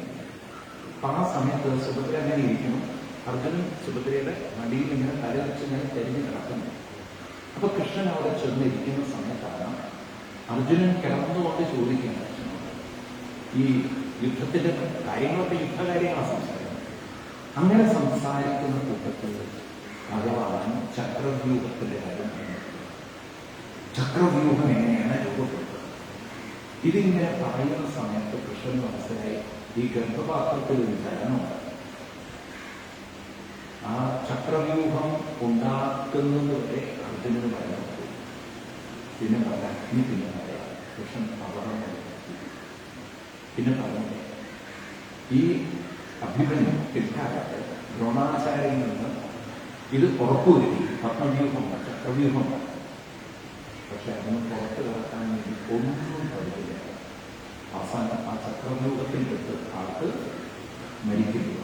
അപ്പൊ ആ സമയത്ത് സുഭദ്ര അങ്ങനെ ഇരിക്കണം. അർജുനൻ സുഭദ്രയുടെ മടിയിൽ ഇങ്ങനെ തലവെച്ച് ഇങ്ങനെ തെരഞ്ഞു കിടക്കുന്നു. അപ്പൊ കൃഷ്ണൻ അവിടെ ചെന്നിരിക്കുന്ന സമയത്താണ് അർജുനൻ കിടന്നുകൊണ്ട് ചോദിക്കുന്നത്, ഈ യുദ്ധത്തിന്റെ കാര്യങ്ങളൊക്കെ യുദ്ധകാര്യങ്ങളാണ് സംസാരിക്കുന്നത്. അങ്ങനെ സംസാരിക്കുന്ന കൂട്ടത്തിൽ ഭഗവാൻ ചക്രവ്യൂഹത്തിന്റെ കാര്യം പറയുന്നത്. ചക്രവ്യൂഹം എങ്ങനെയാണ് രൂപപ്പെടുന്നത്? ഇതിങ്ങനെ പറയുന്ന സമയത്ത് കൃഷ്ണൻ മനസ്സിലായി ഈ ഗർഭപാത്രത്തിൽ ഒരു ചലനമുണ്ട്. ആ ചക്രവ്യൂഹം ഉണ്ടാക്കുന്നത് വരെ അർജുനന് പറയാൻ പറ്റും. പിന്നെ പറയാൻ പിന്നെ പറയാം. കൃഷ്ണൻ അപകടം പിന്നെ പറഞ്ഞു. ഈ അഭിമന്യു പിൽക്കാലത്ത് ദ്രോണാചാര്യയിൽ നിന്ന് ഇത് ഉറപ്പുവരുത്തി പത്മവ്യൂഹമാണ്, ചക്രവ്യൂഹമാണ്. പക്ഷെ അതിന് പുറത്ത് കിടക്കാൻ വേണ്ടി ഒന്നും കഴിയില്ല. അവസാനം ആ ചക്രവ്യൂഹത്തിൻ്റെ ആൾക്ക് മരിക്കുന്നു.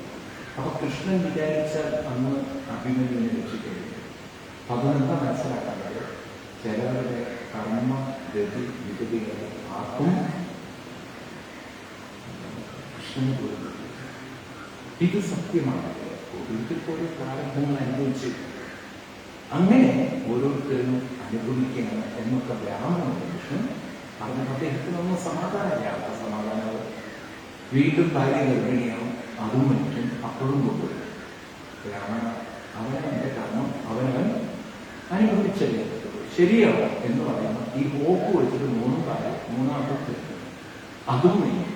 അപ്പൊ കൃഷ്ണൻ വിചാരിച്ചാൽ അന്ന് അഭിമന്യുവിനെ രക്ഷിക്കരുത്. അതെന്താ മനസ്സിലാക്കേണ്ടത്? ചിലവരുടെ കർമ്മ ഗതി വിഗതികളെ ആർക്കും കൃഷ്ണന് പോലും ഇത് സത്യമാണ്. ഓരോരുത്തർക്ക് ഓരോ പ്രാരംഭങ്ങൾ അനുഭവിച്ച് അങ്ങനെ ഓരോരുത്തരും അനുഭവിക്കണം എന്നൊക്കെ ബ്രാഹ്മണ കൃഷ്ണൻ പറഞ്ഞ അദ്ദേഹത്തിനൊന്നും സമാധാനമില്ല. സമാധാനം വീണ്ടും ഭാര്യ ഗർഭിണിയാവും, അതും മറ്റും അപ്പോഴും കൊണ്ടുവരും. ബ്രാഹ്മണ അവനവന്റെ കർമ്മം അവനവൻ അനുഭവിച്ചല്ലേ ശരിയാവും എന്ന് പറയുന്ന ഈ ഓപ്പ് വെച്ചിട്ട് മൂന്നാമത്തെ അതും വേണം.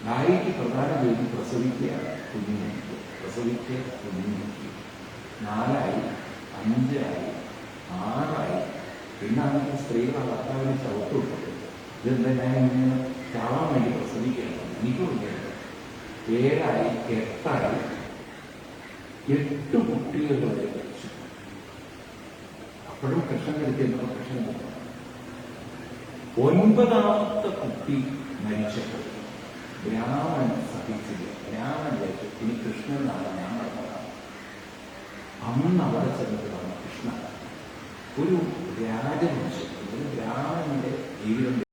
ഭാര്യയ്ക്ക് പ്രധാന ജോലി പ്രസവിക്കുകയാണ്, കുഞ്ഞിനെ പ്രസവിക്കുക, കുഞ്ഞിനെ 4ആയി 5ആയി 6ആയി. പിന്നെ സ്ത്രീകൾ ഭർത്താവിനെ ചവിട്ടും. ഇതെന്താ ഞാൻ ഇങ്ങനെ ചാവാൻ വേണ്ടി പ്രസവിക്കുകയാണ്. എനിക്കുണ്ടായിരുന്നു 7 8 8 കുട്ടികൾ വരെ മരിച്ചു. അപ്പോഴും കൃഷ്ണൻ എടുത്തിരുന്ന കൃഷ്ണൻ 9ാമത്തെ കുട്ടി മരിച്ചപ്പോൾ രാമൻ സഹിച്ചില്ല. രാമൻ വിചാരിച്ചു ഇനി കൃഷ്ണൻ നാളെ ഞാൻ നടന്നതാണ്. അന്ന് അവിടെ ചെന്നിട്ട് പറഞ്ഞ കൃഷ്ണ ഒരു രാജവംശത്തിൽ ഒരു ബ്രാഹ്മണന്റെ ജീവിതം